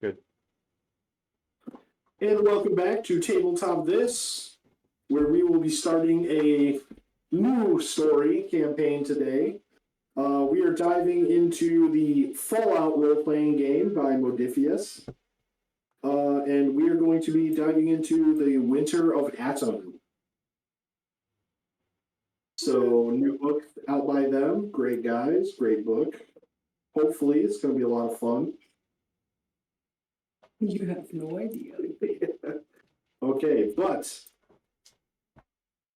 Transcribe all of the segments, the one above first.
Good. And welcome back to Tabletop This, where we will be starting a new story campaign today. We are diving into the Fallout role-playing game by Modifius. And we are going to be diving into the Winter of Atom. So, new book out by them. Great guys, great book. Hopefully, it's going to be a lot of fun. You have no idea. Okay, but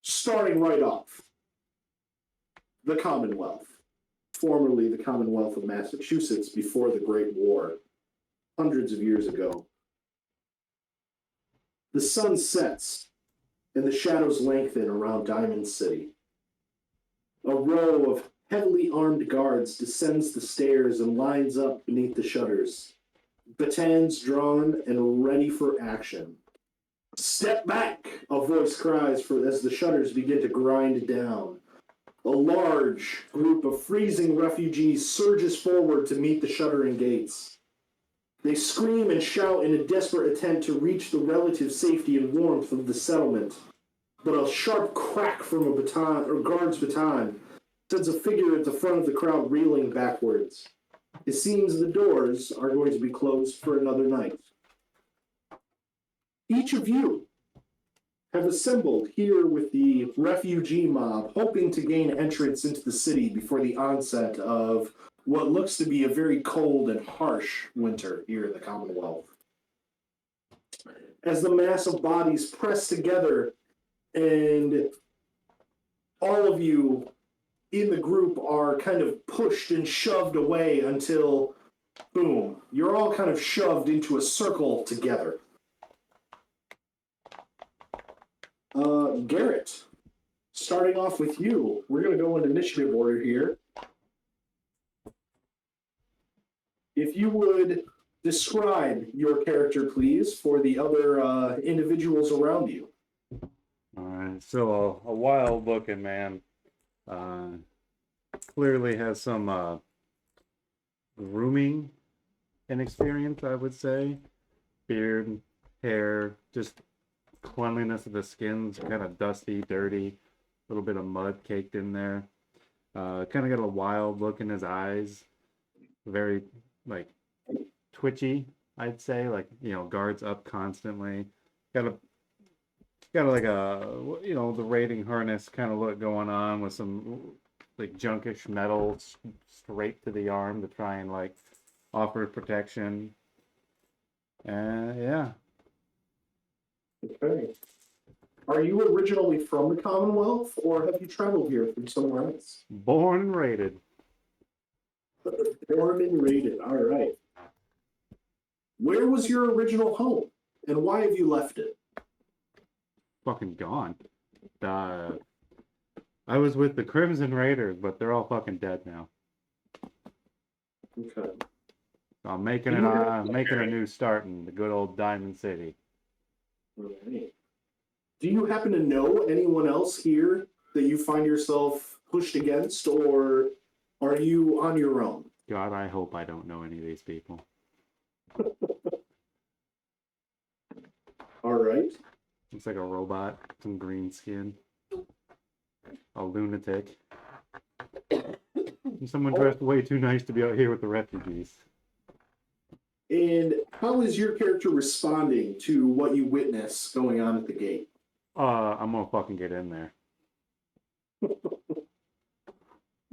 starting right off, the Commonwealth, formerly the Commonwealth of Massachusetts before the Great War, hundreds of years ago. The sun sets and the shadows lengthen around Diamond City. A row of heavily armed guards descends the stairs and lines up beneath the shutters, batons drawn and ready for action. Step back, a voice cries as the shutters begin to grind down. A large group of freezing refugees surges forward to meet the shuttering gates. They scream and shout in a desperate attempt to reach the relative safety and warmth of the settlement. But a sharp crack from a baton or guard's baton sends a figure at the front of the crowd reeling backwards. It seems the doors are going to be closed for another night. Each of you have assembled here with the refugee mob, hoping to gain entrance into the city before the onset of what looks to be a very cold and harsh winter here in the Commonwealth. As the mass of bodies press together and all of you in the group are kind of pushed and shoved away until, boom, you're all kind of shoved into a circle together. Garrett, starting off with you, we're going to go in initiative order here. If you would describe your character, please, for the other individuals around you. All right. So a wild-looking man. Clearly has some grooming inexperience, I would say. Beard, hair, just cleanliness of the skin's kind of dusty, dirty, a little bit of mud caked in there. Kind of got a wild look in his eyes. Very, like, twitchy, I'd say. Like, guards up constantly. Got like a, the raiding harness kind of look going on with some like junkish metal straight to the arm to try and like offer protection. Yeah. Okay. Are you originally from the Commonwealth, or have you traveled here from somewhere else? Born and raided. Born and raised. All right. Where was your original home, and why have you left it? Fucking gone. I was with the Crimson Raiders, but they're all fucking dead now. Okay. So I'm making a new start in the good old Diamond City. All right. Do you happen to know anyone else here that you find yourself pushed against, or are you on your own? God, I hope I don't know any of these people. All right. Looks like a robot, some green skin, a lunatic. And someone dressed way too nice to be out here with the refugees. And how is your character responding to what you witness going on at the gate? I'm gonna fucking get in there.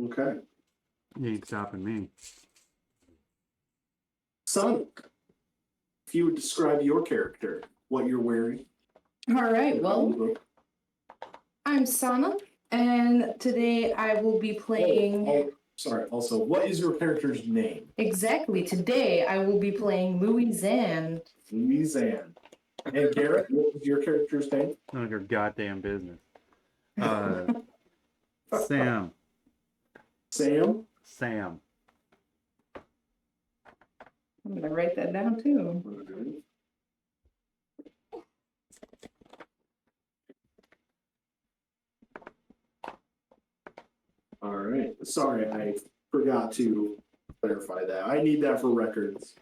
Okay. You ain't stopping me. Sonic, if you would describe your character, what you're wearing. All right, well, I'm Sana, and today I will be playing... Sorry, also, what is your character's name? Exactly, today I will be playing Louisanne. Louisanne. And Garrett, what was your character's name? None of your goddamn business. Sam. Sam? Sam. I'm going to write that down, too. All right. Sorry, I forgot to clarify that. I need that for records.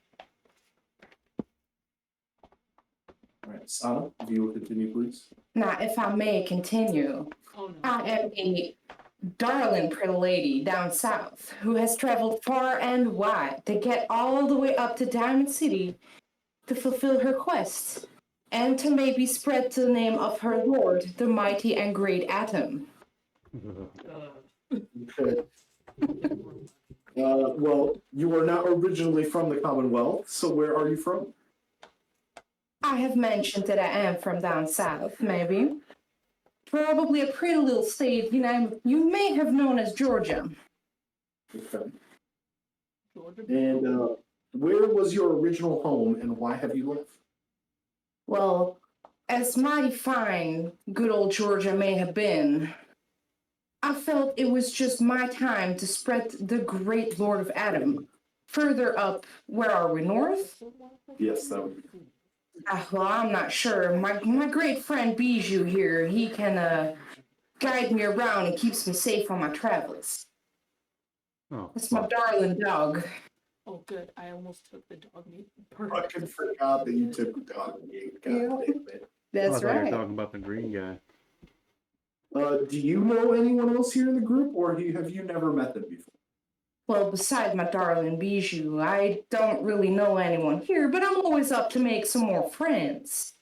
All right, Sana, if you will continue, please. Now, if I may continue, Oh no. I am a darling pretty lady down south who has traveled far and wide to get all the way up to Diamond City to fulfill her quest and to maybe spread the name of her lord, the mighty and great Atom. Okay. Well, you are not originally from the Commonwealth, so where are you from? I have mentioned that I am from down south, maybe. Probably a pretty little state, you may have known as Georgia. Okay. Georgia. And where was your original home, and why have you left? Well, as mighty fine good old Georgia may have been, I felt it was just my time to spread the great Lord of Adam further up. Where are we, north? Yes, that would be. Well, I'm not sure. My great friend Bijou here, he can guide me around and keeps me safe on my travels. Oh, That's my darling dog. Oh good. I almost took the dog meat. Fucking forgot that you took the dog meat. God Yeah. damn it. That's I thought you were right. talking about the green guy. Do you know anyone else here in the group, or have you never met them before? Well, beside my darling Bijou, I don't really know anyone here, but I'm always up to make some more friends.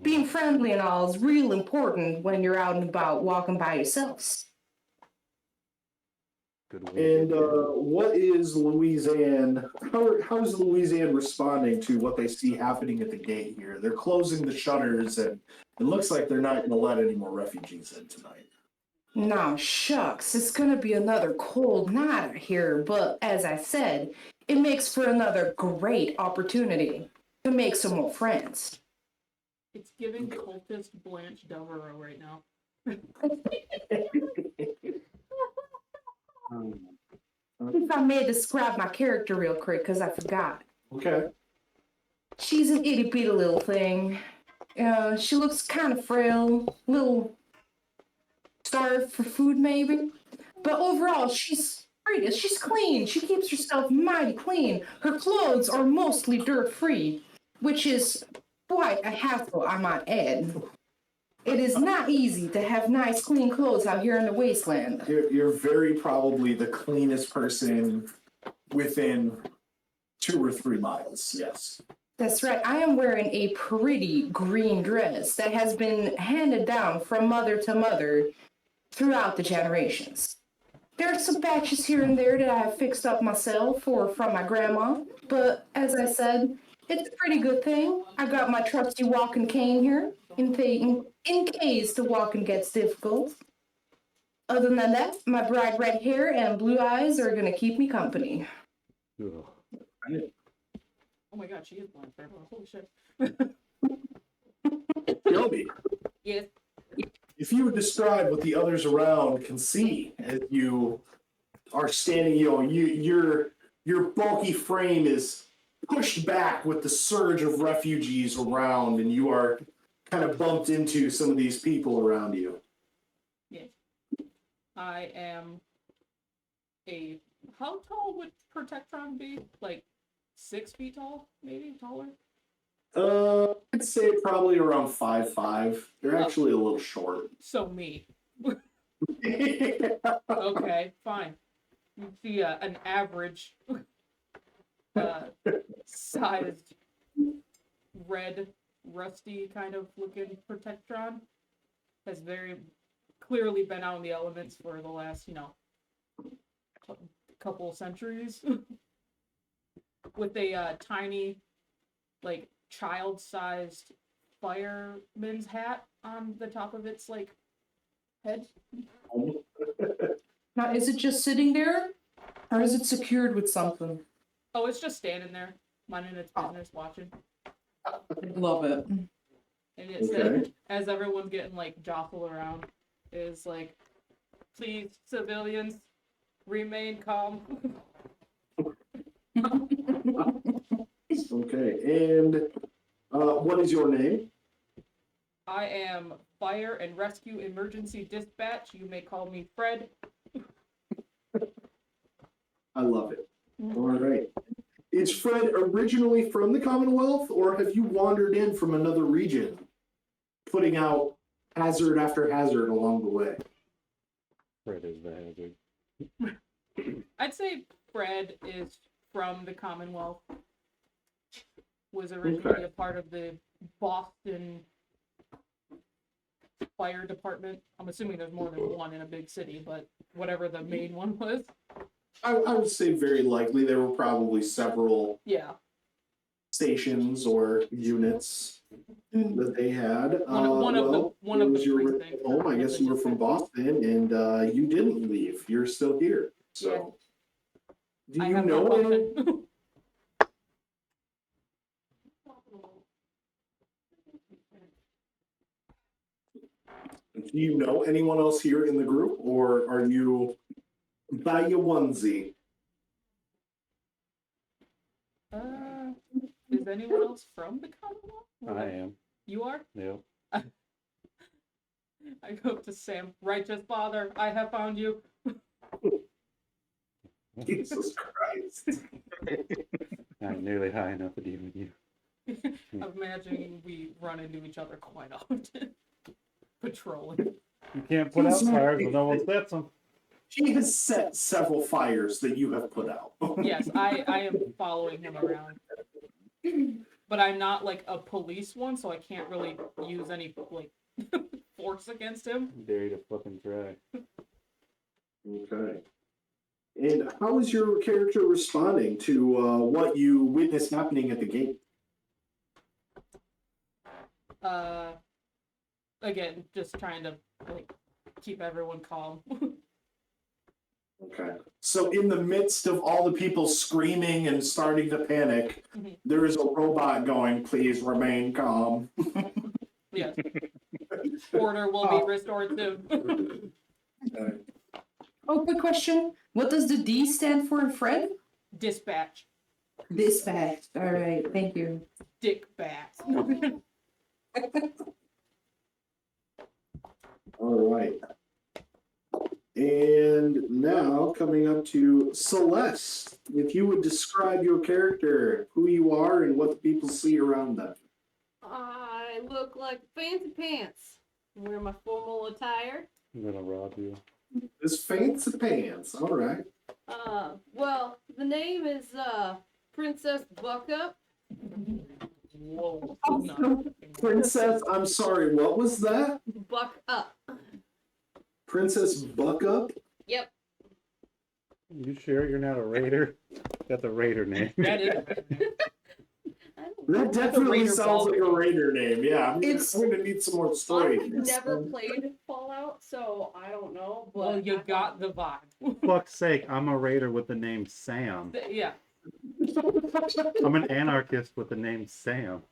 Being friendly and all is real important when you're out and about walking by yourselves. Good way. And what is Louisiana? How's Louisiana responding to what they see happening at the gate here? They're closing the shutters, and it looks like they're not going to let any more refugees in tonight. Now, shucks, it's gonna be another cold night out here, but as I said, it makes for another great opportunity to make some more friends. It's giving cultist Blanche Devereaux right now. If I may describe my character real quick, because I forgot. Okay. She's an itty bitty little thing. She looks kind of frail, little starved for food maybe. But overall, she's pretty. She's clean. She keeps herself mighty clean. Her clothes are mostly dirt free, which is quite a hassle, I might add. It is not easy to have nice, clean clothes out here in the wasteland. You're very probably the cleanest person within 2 or 3 miles. Yes. That's right. I am wearing a pretty green dress that has been handed down from mother to mother throughout the generations. There are some patches here and there that I have fixed up myself or from my grandma, but as I said, it's a pretty good thing. I got my trusty walking cane here in case the walking gets difficult. Other than that, my bright red hair and blue eyes are going to keep me company. Ugh. Oh my god, she is Blanche Devereaux. Holy shit. Shelby, Yes. if you would describe what the others around can see as you are standing, your bulky frame is pushed back with the surge of refugees around, and you are kind of bumped into some of these people around you. Yes. I am a. How tall would Protectron be? Like 6 feet tall? Maybe taller? I'd say probably around 5'5". They're actually a little short. So me. Okay, fine. You'd see an average sized red, rusty kind of looking Protectron. Has very clearly been out in the elements for the last, couple centuries. With a tiny, like, child-sized fireman's hat on the top of its, like, head. Now, is it just sitting there, or is it secured with something? Oh, it's just standing there, minding its business, watching. I love it. And it said, as everyone's getting, like, jostled around, is like, please, civilians, remain calm. Okay, and what is your name? I am Fire and Rescue Emergency Dispatch. You may call me Fred. I love it. All right. Is Fred originally from the Commonwealth, or have you wandered in from another region, putting out hazard after hazard along the way? Fred is the hazard. I'd say Fred is from the Commonwealth. Was originally a part of the Boston Fire Department. I'm assuming there's more than one in a big city, but whatever the main one was. I would say very likely there were probably several Yeah. stations or units that they had. One of the it was your precincts. original home. I guess you were from Boston, and you didn't leave. You're still here. So, do I you have know no any? function. Do you know anyone else here in the group, or are you by your onesie? Is anyone else from the Commonwealth? I am. You are? Yep. I go up to Sam. Righteous Father, I have found you. Jesus Christ. I'm nearly high enough to deal with you. I'm imagining we run into each other quite often. Patrolling. You can't put out fires when no one sets them. He has set several fires that you have put out. Yes, I am following him around. But I'm not like a police one, so I can't really use any like force against him. Dare you to fucking try. Okay. And how is your character responding to what you witnessed happening at the gate? Again, just trying to like keep everyone calm. Okay. So in the midst of all the people screaming and starting to panic, there is a robot going, "Please remain calm." Yes. Order will be restored soon. Okay. Oh, quick question. What does the D stand for in Fred? Dispatch. Dispatch. All right, thank you. Dick bat. All right. And now coming up to Celeste. If you would describe your character, who you are, and what the people see around them. I look like fancy pants. Wear my formal attire. I'm gonna rob you. This fancy pants. All right. Well, the name is Princess Buckup. Whoa. Princess, I'm sorry, what was that? Buck up. Princess Buckup? Yep. You sure you're not a raider? That's a raider name. That is. That definitely Raider sounds like a Fallout. raider name. Yeah, I'm It's- going to need some more story. I've never played Fallout, so I don't know. But Well, you got the vibe. Fuck's sake, I'm a raider with the name Sam. Yeah. I'm an anarchist with the name Sam.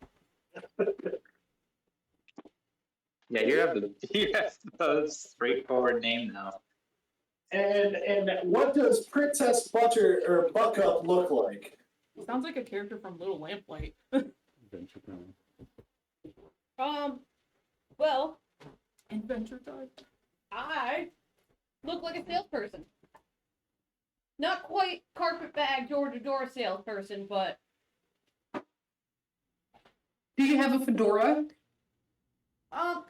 Yeah, you have the straightforward name now. And what does Princess Buckup look like? Sounds like a character from Little Lamplight. Adventure Time. well, Adventure Time. I look like a salesperson. Not quite carpetbag door-to-door salesperson, but Do you have a fedora?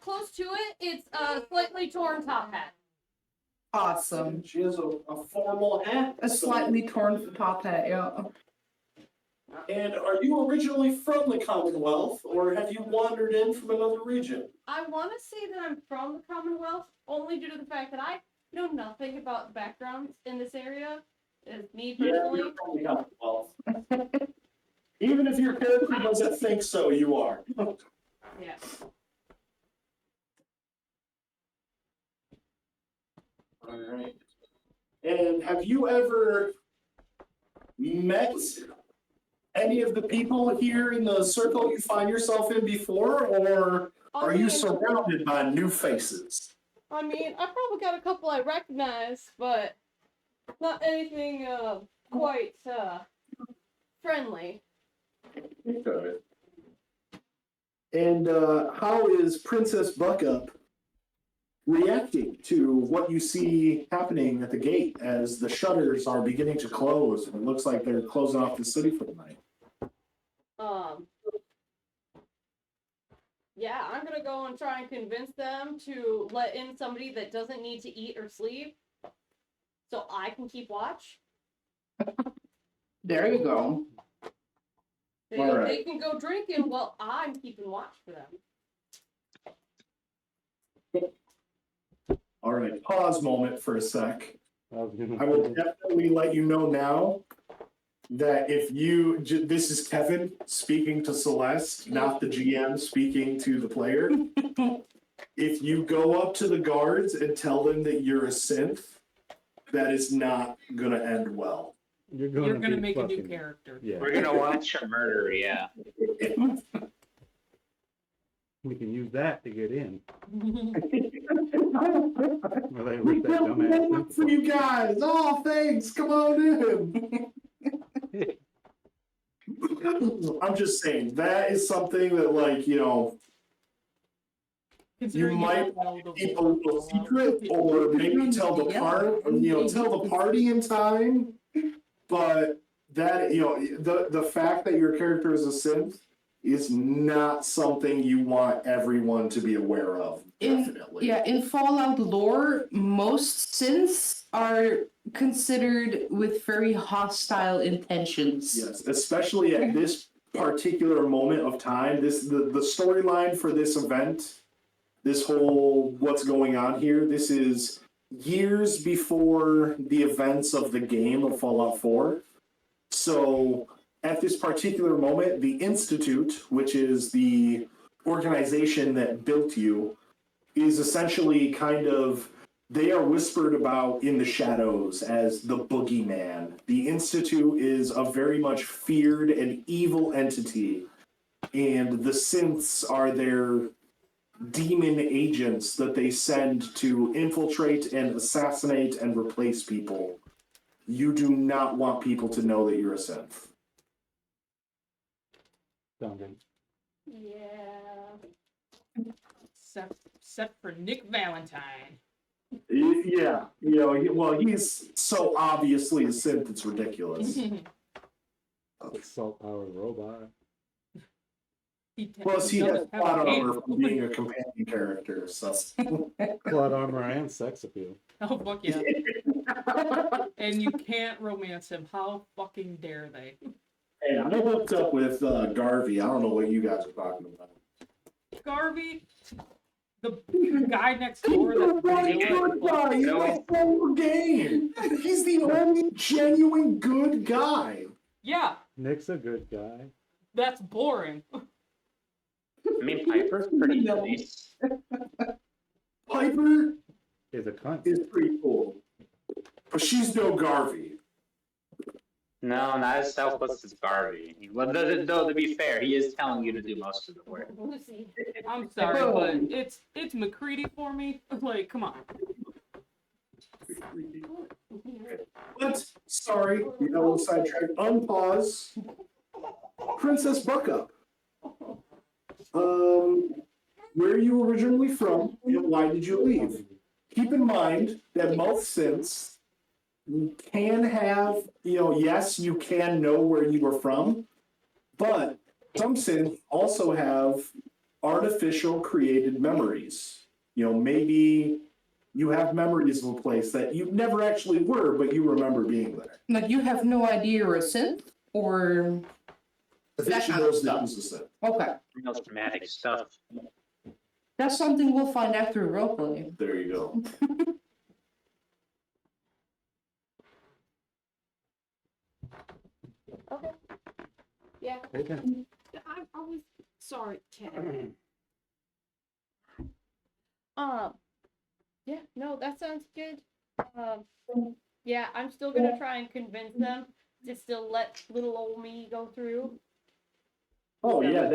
close to it. It's a slightly torn top hat. Awesome. She has a formal hat. A slightly torn top hat, yeah. And are you originally from the Commonwealth, or have you wandered in from another region? I want to say that I'm from the Commonwealth, only due to the fact that I know nothing about the backgrounds in this area. Me personally. you're from the Commonwealth. Even if your character doesn't think so, you are. Yeah. All right. And have you ever met any of the people here in the circle you find yourself in before, or are you surrounded by new faces? I mean, I probably got a couple I recognize, but not anything quite friendly. Okay. And how is Princess Buckup reacting to what you see happening at the gate as the shutters are beginning to close, and it looks like they're closing off the city for the night. Yeah, I'm gonna go and try and convince them to let in somebody that doesn't need to eat or sleep, so I can keep watch. There you go. They can go drinking while I'm keeping watch for them. All right, pause moment for a sec. I was gonna I will say, definitely let you know now that if you, this is Kevin speaking to Celeste, not the GM speaking to the player. If you go up to the guards and tell them that you're a synth, that is not going to end well. You're gonna make a new character. Yeah, We're gonna watch a murder, yeah. we can use that to get in. Well, they ripped that dumbass For you guys, oh thanks, come on in. I'm just saying that is something that, like, you know, you Considering might don't know the keep a role little so well. secret, or maybe tell the tell the party in time. But that, you know, the fact that your character is a synth is not something you want everyone to be aware of. Definitely. In Fallout lore, most synths are considered with very hostile intentions. Yes, especially at this particular moment of time. The storyline for this event, this whole what's going on here, this is years before the events of the game of Fallout 4. So at this particular moment, the Institute, which is the organization that built you, is essentially kind of, they are whispered about in the shadows as the boogeyman. The Institute is a very much feared and evil entity, and the synths are their demon agents that they send to infiltrate and assassinate and replace people. You do not want people to know that you're a synth. Sound good. Yeah. Except for Nick Valentine. Yeah, you know, well, he's so obviously a synth, it's ridiculous. Salt powered robot. Plus, he has doesn't have plot a armor hand. from being a companion character, so. Plot armor and sex appeal. Oh fuck yeah! And you can't romance him. How fucking dare they? Hey, I hooked up with Garvey. I don't know what you guys are talking about. Garvey, the guy next door. He's the That's only good guy in the whole game. He's the only genuine good guy. Yeah, Nick's a good guy. that's boring. I mean, Piper's pretty nice. Piper Is a cunt. is pretty cool, but she's no Garvey. No, not as selfless as Garvey. Well, though, to be fair, he is telling you to do most of the work. Lucy. I'm sorry, but it's McCready for me. Like, come on. But sorry, you know, sidetracked. Unpause. Princess Buckup. Where are you originally from, and why did you leave? Keep in mind that most synths can have, you know, yes, you can know where you were from, but some synths also have artificial created memories. You know, maybe you have memories of a place that you never actually were, but you remember being there. Like, you have no idea you're a synth, or I think she knows that was a synth. okay, Real dramatic stuff. that's something we'll find out through roleplay. There you go. Okay. Yeah. Okay. I'm always sorry, Ken. Yeah, no, that sounds good. Yeah, I'm still gonna try and convince them to still let little old me go through. Oh yeah,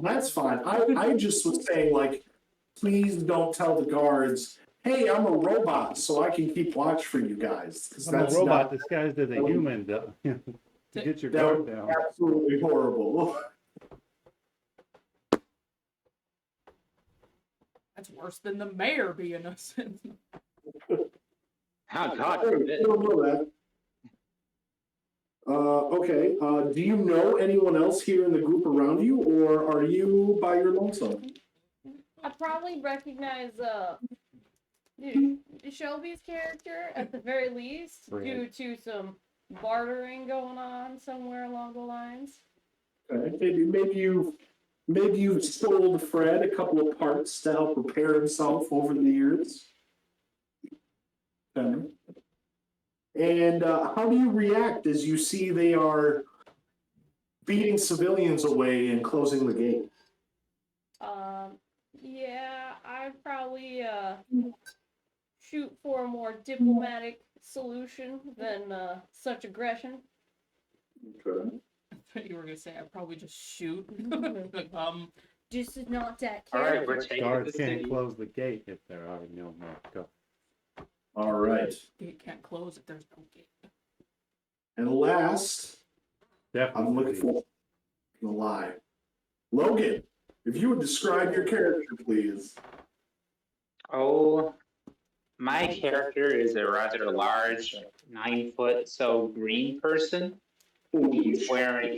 that's fine. I just was saying, like, please don't tell the guards, hey, I'm a robot, so I can keep watch for you guys. 'Cause I'm a that's robot not, disguised as a human to get your that guard would be down. absolutely horrible. That's worse than the mayor being innocent. Oh, God I forbid. don't know that. Okay. Do you know anyone else here in the group around you, or are you by your lonesome? I probably recognize Shelby's character at the very least, Right. due to some bartering going on somewhere along the lines. Okay. Maybe you've sold Fred a couple of parts to help repair himself over the years. Okay. And how do you react as you see they are beating civilians away and closing the gate? Yeah, I'd probably shoot for a more diplomatic solution than such aggression. Okay. I thought you were gonna say I'd probably just shoot. Like, This is not that All right, character. we're taking the Guards can't city. close the gate if there are no more guards. All right. gate can't close if there's no gate. And last, Definitely. I'm looking for the lie. Logan, if you would describe your character, please. Oh, my character is a rather large, 9 foot so green person. He's wearing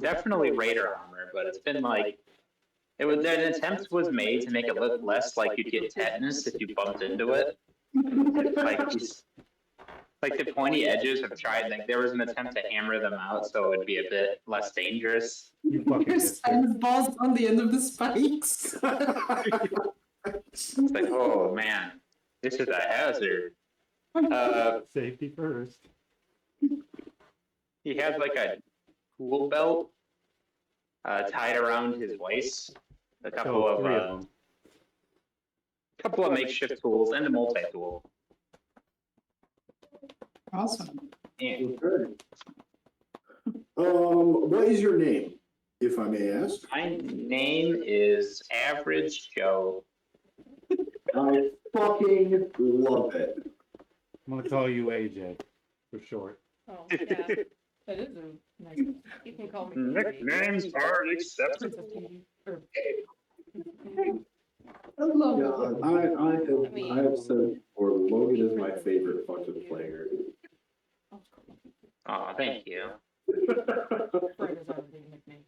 definitely Raider armor, but it's been like an attempt was made to make it look less like you'd get tetanus if you bumped into it. Like the pointy edges have tried. Like there was an attempt to hammer them out so it would be a bit less dangerous. You fucking Your missed it. son's balls on the end of the spikes. It's like, oh man, this is a hazard. Safety first. He has like a tool belt tied around his waist. A couple So, 3 of of them. couple of makeshift tools and a multi-tool. Awesome. Yeah. Okay. What is your name, if I may ask? My name is Average Joe. I fucking love it. I'm gonna call you AJ for short. Oh, yeah. That is a nice You can call me. Nicknames are accepted. Princess Katie. Or, I love I have said before, Logan is my favorite fucking player. Oh, thank you. Fred is our big nickname.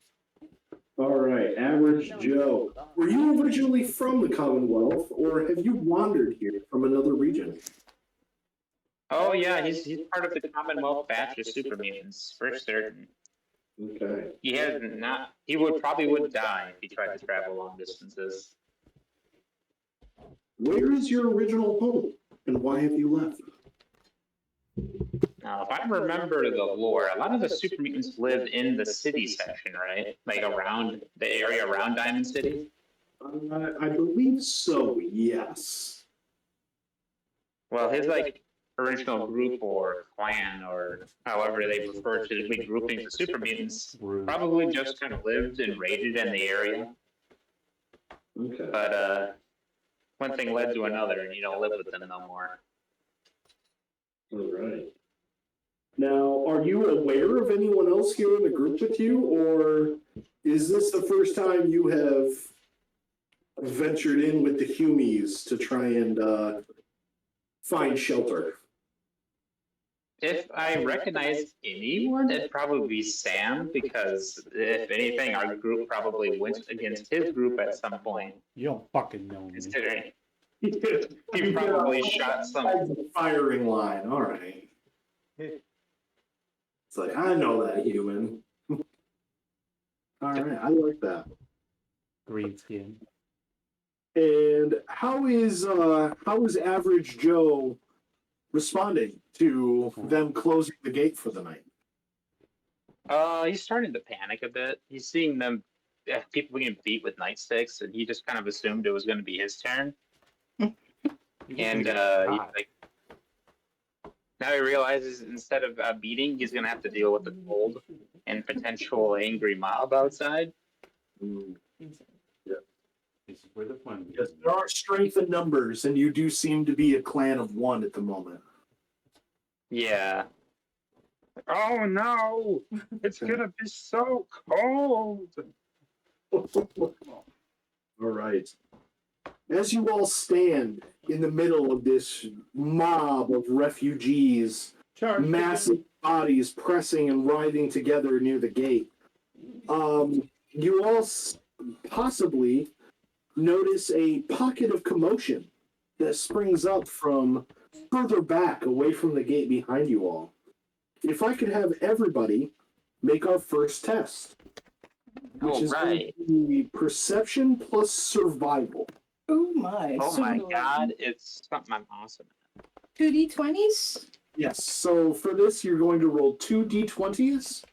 All right, Average Joe. Were you originally from the Commonwealth, or have you wandered here from another region? Oh yeah, he's part of the Commonwealth batch of super mutants, for certain. Okay. He would die if he tried to travel long distances. Where is your original home, and why have you left? Now, if I remember the lore, a lot of the super mutants live in the city section, right? Like around the area around Diamond City. I believe so, yes. Well, his like original group or clan or however they refer to the groupings of super mutants Rude. probably just kind of lived and raided in the area. Okay. But one thing led to another, and you don't live with them no more. All right. Now, are you aware of anyone else here in the group with you, or is this the first time you have ventured in with the Humies to try and find shelter? If I recognize anyone, it'd probably be Sam, because if anything, our group probably went against his group at some point, You don't fucking know me. considering he probably shot some. Firing line. All right. It's like, I know that human. All right, I like that. Green skin. And how is Average Joe responding to them closing the gate for the night? He's starting to panic a bit. He's seeing them, people getting beat with nightsticks, and he just kind of assumed it was going to be his turn. And now he realizes instead of beating, he's going to have to deal with the cold and potential angry mob outside. This is where the fun Yes, there are strength in numbers, and you do seem to be a clan of one at the moment. Yeah. Oh no! It's gonna be so cold. right. As you all stand in the middle of this mob of refugees, Charge. massive bodies pressing and writhing together near the gate, you all possibly notice a pocket of commotion that springs up from further back away from the gate behind you all. If I could have everybody make our first test, which All is going right. to be perception plus survival. Oh my. Oh So my god, it's something I'm awesome at. 2d20s? Yes, so for this, you're going to roll 2d20s,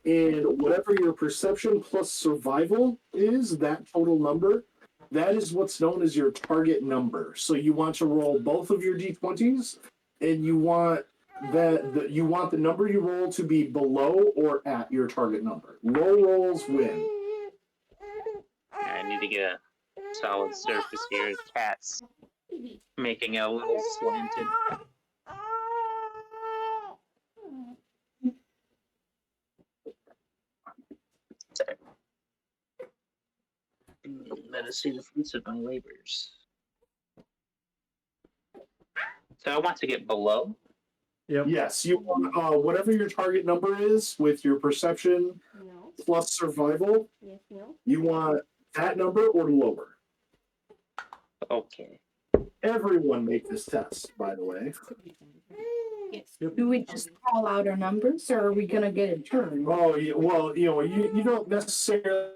and whatever your perception plus survival is, that total number, that is what's known as your target number. So you want to roll both of your d20s, and you want you want the number you roll to be below or at your target number. Low rolls win. I need to get a solid surface here. Cat's making a little slanted. Let us see the fruits of my labors. So I want to get below. Yep. Yes, you want whatever your target number is with your perception No. plus survival, Yes, no. you want that number or lower. Okay. Everyone make this test, by the way. Yes. Yep. Do we just call out our numbers, or are we gonna get a turn? Oh, well, you don't necessarily.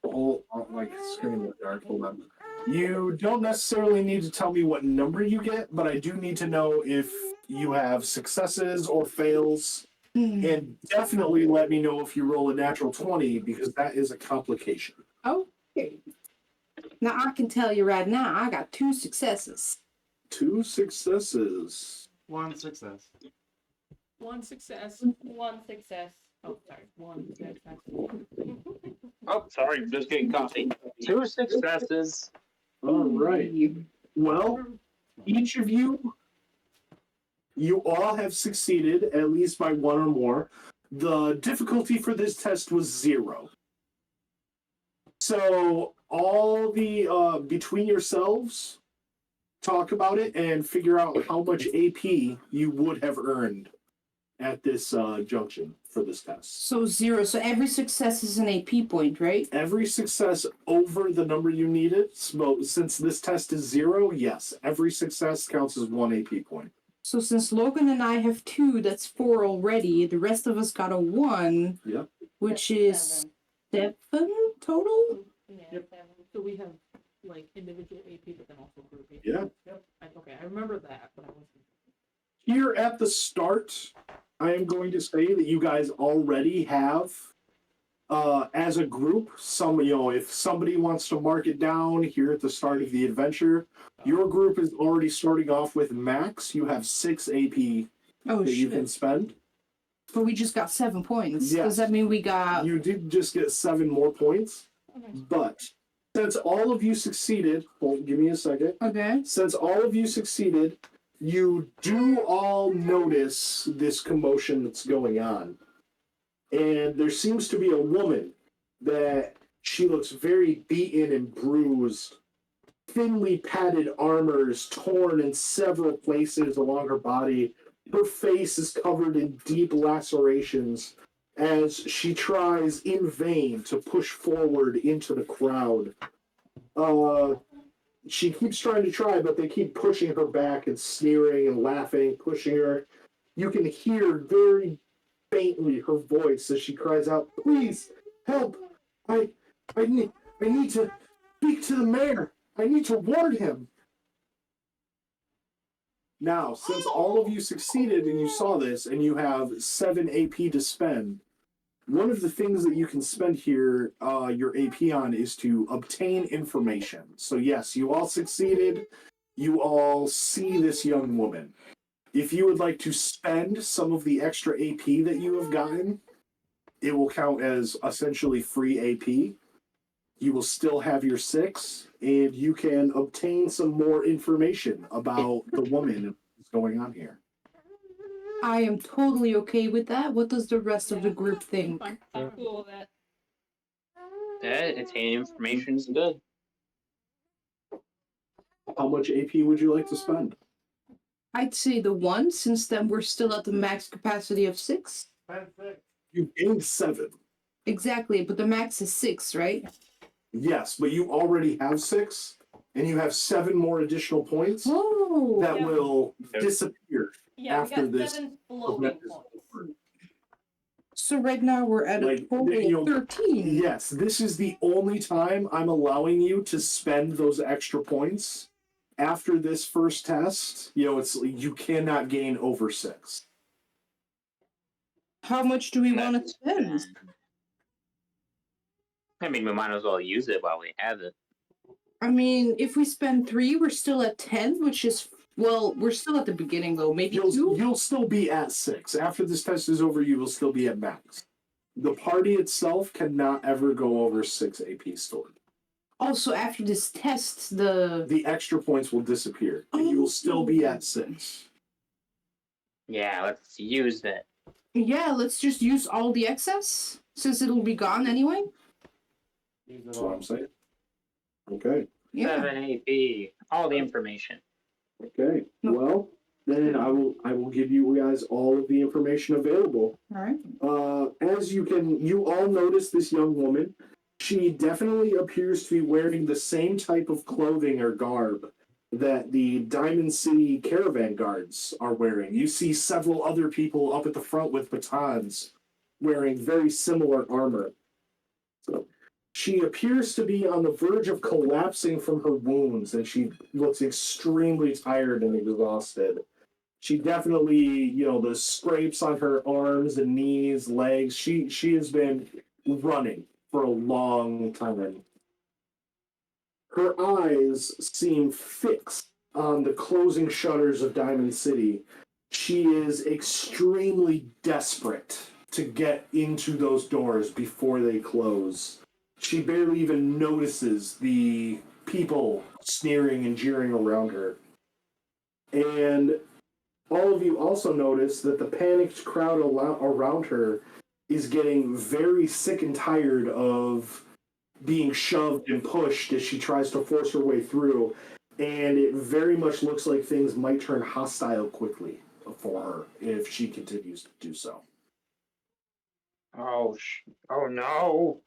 Oh, my screen in the dark. Hold on. You don't necessarily need to tell me what number you get, but I do need to know if you have successes or fails. And definitely let me know if you roll a natural 20, because that is a complication. Okay. Now I can tell you right now, I got 2 successes. 2 successes. 1 success. One success. One success. Oh, sorry. One success. Oh, sorry, just getting coffee. 2 successes. All right. Well, each of you all have succeeded at least by 1 or more. The difficulty for this test was 0. So all the between yourselves, talk about it and figure out how much AP you would have earned at this junction for this test. So 0. So every success is an AP point, right? Every success over the number you needed, so since this test is 0, yes, every success counts as 1 AP point. So since Logan and I have 2, that's 4 already. The rest of us got a 1. Yep. Which is 7 total? Yeah, Yep. 7. So we have like individual AP, but then also group AP. Yeah. Yep. Okay, I remember that, but I wasn't. Here at the start, I am going to say that you guys already have, as a group, if somebody wants to mark it down here at the start of the adventure, your group is already starting off with max. You have 6 AP Oh, that you can shit. spend. But we just got 7 points. Yes. Does that mean we got... You did just get 7 more points, Okay. but since all of you succeeded, give me a second. Okay. Since all of you succeeded, you do all notice this commotion that's going on. And there seems to be a woman that she looks very beaten and bruised. Thinly padded armor is torn in several places along her body. Her face is covered in deep lacerations as she tries in vain to push forward into the crowd. She keeps trying to try, but they keep pushing her back and sneering and laughing, pushing her. You can hear very faintly her voice as she cries out, "Please, help! I need to speak to the mayor. I need to warn him." Now, since all of you succeeded and you saw this, and you have 7 AP to spend, one of the things that you can spend here, your AP on, is to obtain information. So yes, you all succeeded. You all see this young woman. If you would like to spend some of the extra AP that you have gotten, it will count as essentially free AP. You will still have your 6, and you can obtain some more information about the woman and what's going on here. I am totally okay with that. What does the rest of the group think? I'm cool with that. Attaining information is good. How much AP would you like to spend? I'd say the 1, since then we're still at the max capacity of 6. You gained 7. Exactly, but the max is 6, right? Yes, but you already have 6, and you have 7 more additional points Oh, that Yeah. will disappear. Yeah, After we got this 7 floating event is points. over. so right now we're at a Like, total you know, of 13. Yes, this is the only time I'm allowing you to spend those extra points. After this first test, it's you cannot gain over 6. How much do we want to That's spend? I mean, we might as well use it while we have it. I mean, if we spend 3, we're still at 10, which is, well, we're still at the beginning though. Maybe 2? You'll still be at 6. After this test is over, you will still be at max. The party itself cannot ever go over 6 AP stored. Also, after this test, the extra points will disappear, and you will still be at 6. Yeah, let's use it. Yeah, let's just use all the excess since it'll be gone anyway. That's what I'm saying. Okay. Yeah. 7 AP, all the information. Okay. Well, then I will give you guys all of the information available. All right. As you all notice this young woman. She definitely appears to be wearing the same type of clothing or garb that the Diamond City caravan guards are wearing. You see several other people up at the front with batons wearing very similar armor. So she appears to be on the verge of collapsing from her wounds, and she looks extremely tired and exhausted. She definitely, the scrapes on her arms and knees, legs, she has been running for a long time. Her eyes seem fixed on the closing shutters of Diamond City. She is extremely desperate to get into those doors before they close. She barely even notices the people sneering and jeering around her. And all of you also notice that the panicked crowd around her is getting very sick and tired of being shoved and pushed as she tries to force her way through. And it very much looks like things might turn hostile quickly for her if she continues to do so. Oh no.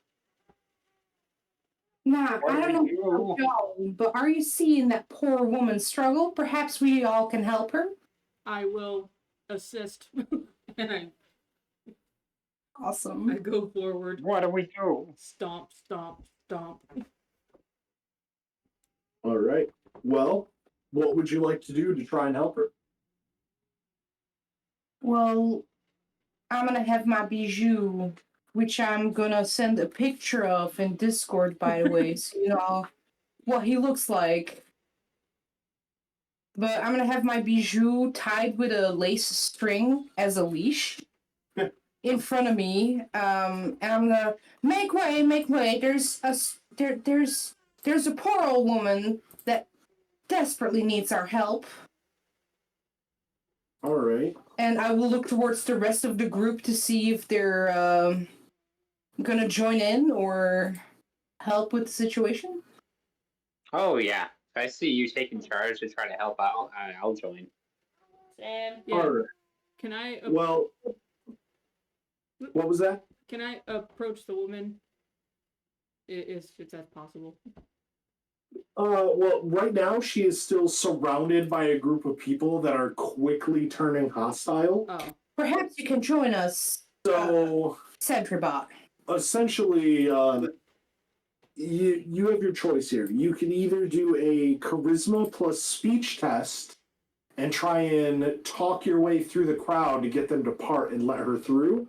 Nah, What I do don't we know do? about y'all, but are you seeing that poor woman struggle? Perhaps we all can help her. I will assist. And I Awesome. go forward. What do we do? Stomp, stomp, stomp. All right. Well, what would you like to do to try and help her? Well, I'm gonna have my bijou, which I'm gonna send a picture of in Discord, by the way, so you know what he looks like. But I'm gonna have my bijou tied with a lace string as a leash in front of me, and I'm gonna make way, make way. There's a poor old woman that desperately needs our help. All right. And I will look towards the rest of the group to see if they're gonna join in or help with the situation. Oh yeah. If I see you taking charge to try to help out, I'll join. Sam. Yeah. All right. Can I Well, what was that? can I approach the woman? If that's possible. Well, right now she is still surrounded by a group of people that are quickly turning hostile. Oh. Perhaps you can join us, So Sentribot. essentially, you have your choice here. You can either do a charisma plus speech test and try and talk your way through the crowd to get them to part and let her through,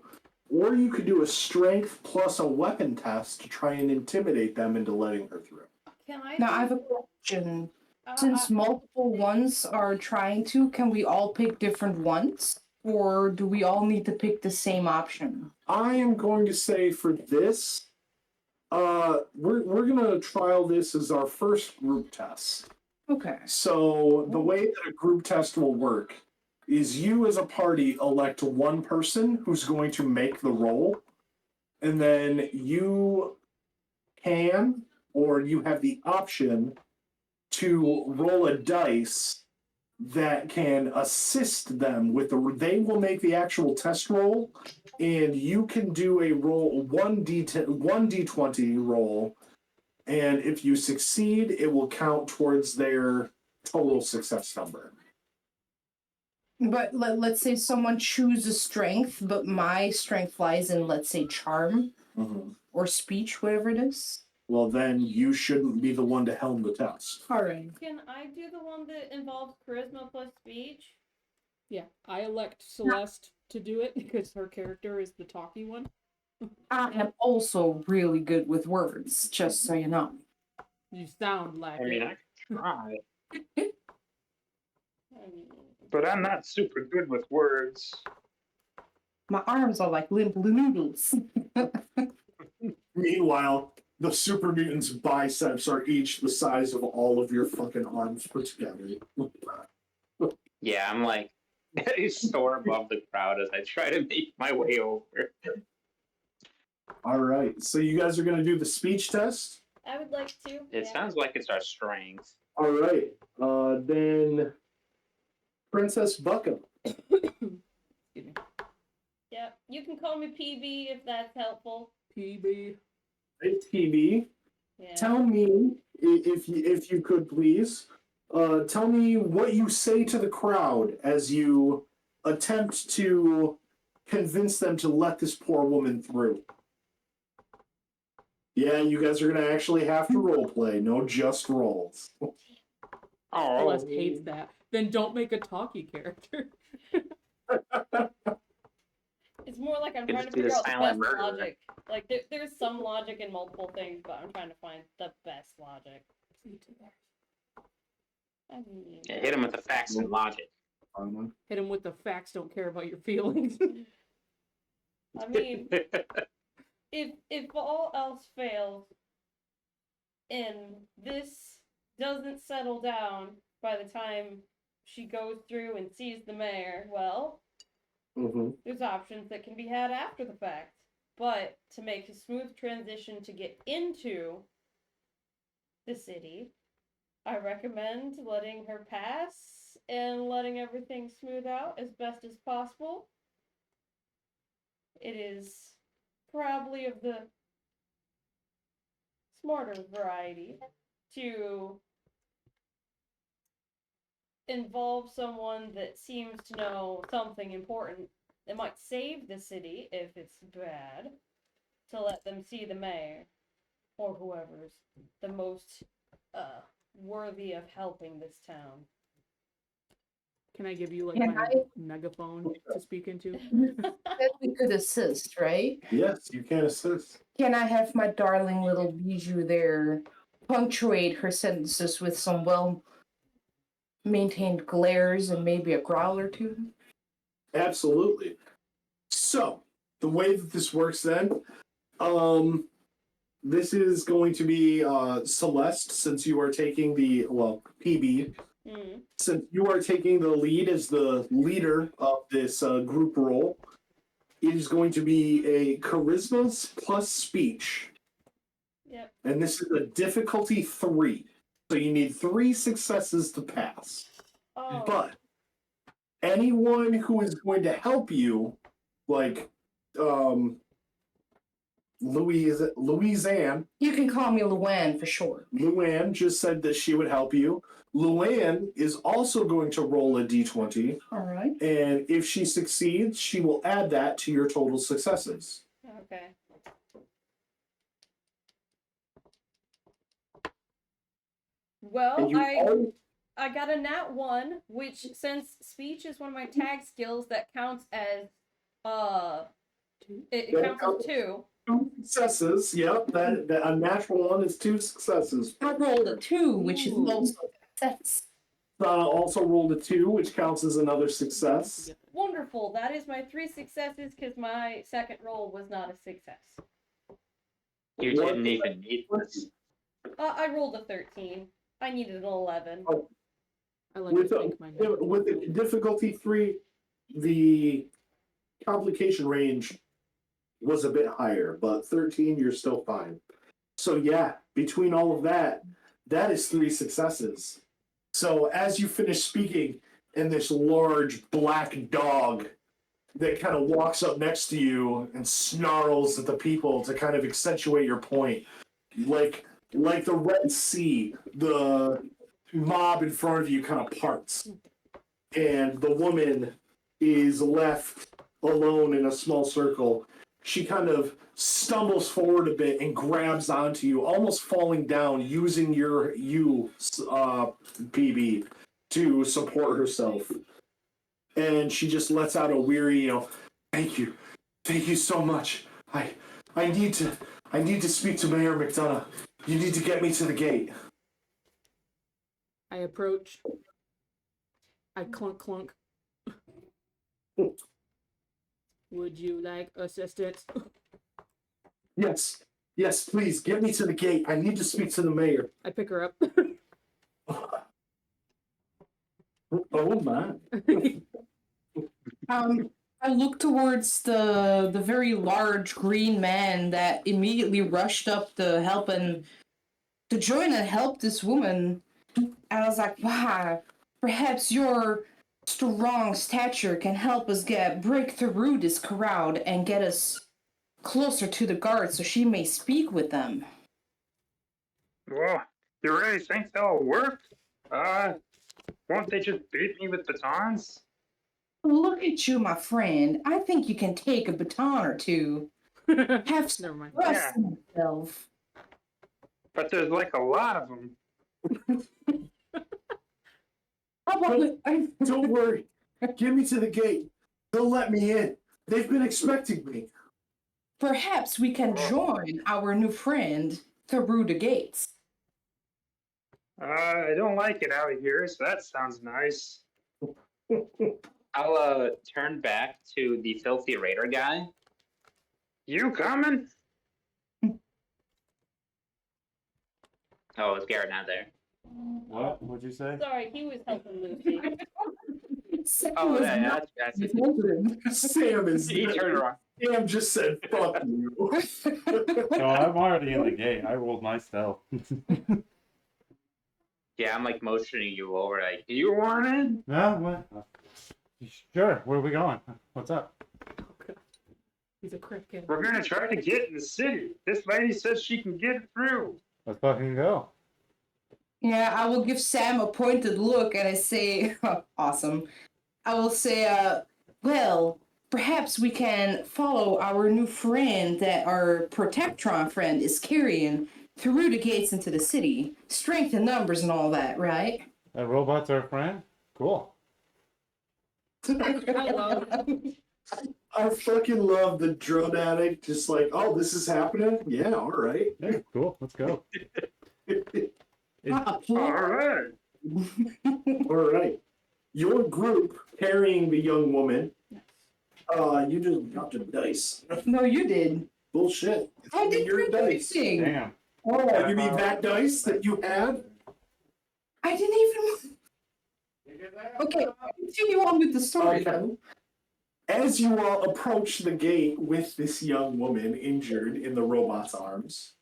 or you could do a strength plus a weapon test to try and intimidate them into letting her through. Can I? Now I have a question. Uh, Since multiple ones are trying to, can we all pick different ones? Or do we all need to pick the same option? I am going to say for this, we're gonna trial this as our first group test. Okay. So the way that a group test will work is you as a party elect one person who's going to make the roll, and then you can, or you have the option to roll a dice that can assist them with the. They will make the actual test roll, and you can do a roll 1d20 roll, and if you succeed, it will count towards their total success number. But let's say someone chooses strength, but my strength lies in, let's say, charm or speech, whatever it is. Well, then you shouldn't be the one to helm the test. All right. Can I do the one that involves charisma plus speech? Yeah, I elect Celeste to do it because her character is the talky one. I am also really good with words, just so you know. You sound like I mean, it. I can try, I mean, but I'm not super good with words. My arms are like limp noodles. Meanwhile, the super mutant's biceps are each the size of all of your fucking arms put together. Yeah, I'm like soar above the crowd as I try to make my way over. All right, so you guys are going to do the speech test? I would like to. It sounds like it's our strength. All right, then Princess Buckham. Excuse me. Yeah, you can call me PB if that's helpful. PB. Hey, TV, Yeah. tell me, if you could please, tell me what you say to the crowd as you attempt to convince them to let this poor woman through. Yeah, you guys are going to actually have to role play, no just rolls. Oh, Celeste hates that. Then don't make a talky character. It's more like I'm Could trying to just be the figure out the silent best murderer. logic. Like, there's some logic in multiple things, but I'm trying to find the best logic. I mean, yeah, hit him with the facts and logic. Hit him with the facts, don't care about your feelings. I mean, if all else fails, and this doesn't settle down by the time she goes through and sees the mayor, well, there's options that can be had after the fact. But to make a smooth transition to get into the city, I recommend letting her pass and letting everything smooth out as best as possible. It is probably of the smarter variety to involve someone that seems to know something important that might save the city if it's bad, to let them see the mayor or whoever's the most worthy of helping this town. Can I give you like Can my I- megaphone to speak into? That we could assist, right? Yes, you can assist. Can I have my darling little bijou there punctuate her sentences with some well-maintained glares and maybe a growl or two? Absolutely. So, the way that this works then, this is going to be Celeste, since you are taking the, PB, since you are taking the lead as the leader of this group role, it is going to be a charisma plus speech. Yep. And this is a difficulty 3. So you need 3 successes to pass. Oh. But anyone who is going to help you, like Louisanne. You can call me Luann for short. Luann just said that she would help you. Luann is also going to roll a d20, All right. and if she succeeds, she will add that to your total successes. Okay. Well, And you always, I got a nat 1, which, since speech is one of my tag skills, that counts as it That counts counts. as 2. 2 successes. Yep, that a natural 1 is 2 successes. I rolled a 2, which is also success. Also rolled a 2, which counts as another success. Wonderful. That is my 3 successes because my second roll was not a success. You didn't even need this. I rolled a 13. I needed an 11. I like With to the, think my name. with the difficulty 3, the complication range was a bit higher, but 13, you're still fine. So yeah, between all of that, that is 3 successes. So as you finish speaking, and this large black dog that kind of walks up next to you and snarls at the people to kind of accentuate your point, like the Red Sea, the mob in front of you kind of parts, and the woman is left alone in a small circle. She kind of stumbles forward a bit and grabs onto you, almost falling down, using PB, to support herself. And she just lets out a weary, thank you so much. I need to speak to Mayor McDonough. You need to get me to the gate. I approach. I clunk. Would you like assistance? Yes, please get me to the gate. I need to speak to the mayor. I pick her up. Oh my! I look towards the very large green man that immediately rushed up to join and help this woman. And I was like, wow, perhaps your strong stature can help us break through this crowd and get us closer to the guards so she may speak with them. Well, you really think that'll work? Won't they just beat me with batons? Look at you, my friend. I think you can take a baton or two. Have some Never mind. trust in yourself. But there's like a lot of them. Don't worry. Get me to the gate. They'll let me in. They've been expecting me. Perhaps we can join our new friend through the gates. I don't like it out here, so that sounds nice. I'll turn back to the filthy raider guy. You coming? Oh, is Garrett not there? What? What'd you say? Sorry, he was helping Lucy. Oh, yeah, that's Sam is. he turned around. Sam just said, "Fuck you." Oh, I'm already in the gate. I rolled my stealth. Yeah, I'm like motioning you over, like, you want in? No, what? Sure. Where are we going? What's up? He's a cricket. We're gonna try to get in the city. This lady says she can get through. Let's fucking go. Yeah, I will give Sam a pointed look and I say, awesome. I will say, well, perhaps we can follow our new friend that our Protectron friend is carrying through the gates into the city. Strength in numbers and all that, right? That robot's our friend? Cool. I love I fucking love the drug addict. Just like, oh, this is happening. Yeah, all right. Yeah, cool. Let's go. All right. All right. Your group carrying the young woman. You just got the dice. No, you did. Bullshit. I did your dice. everything. Damn. Oh, you mean that dice that you had? I didn't even. Okay, continue on with the story. Okay. As you all approach the gate with this young woman injured in the robot's arms,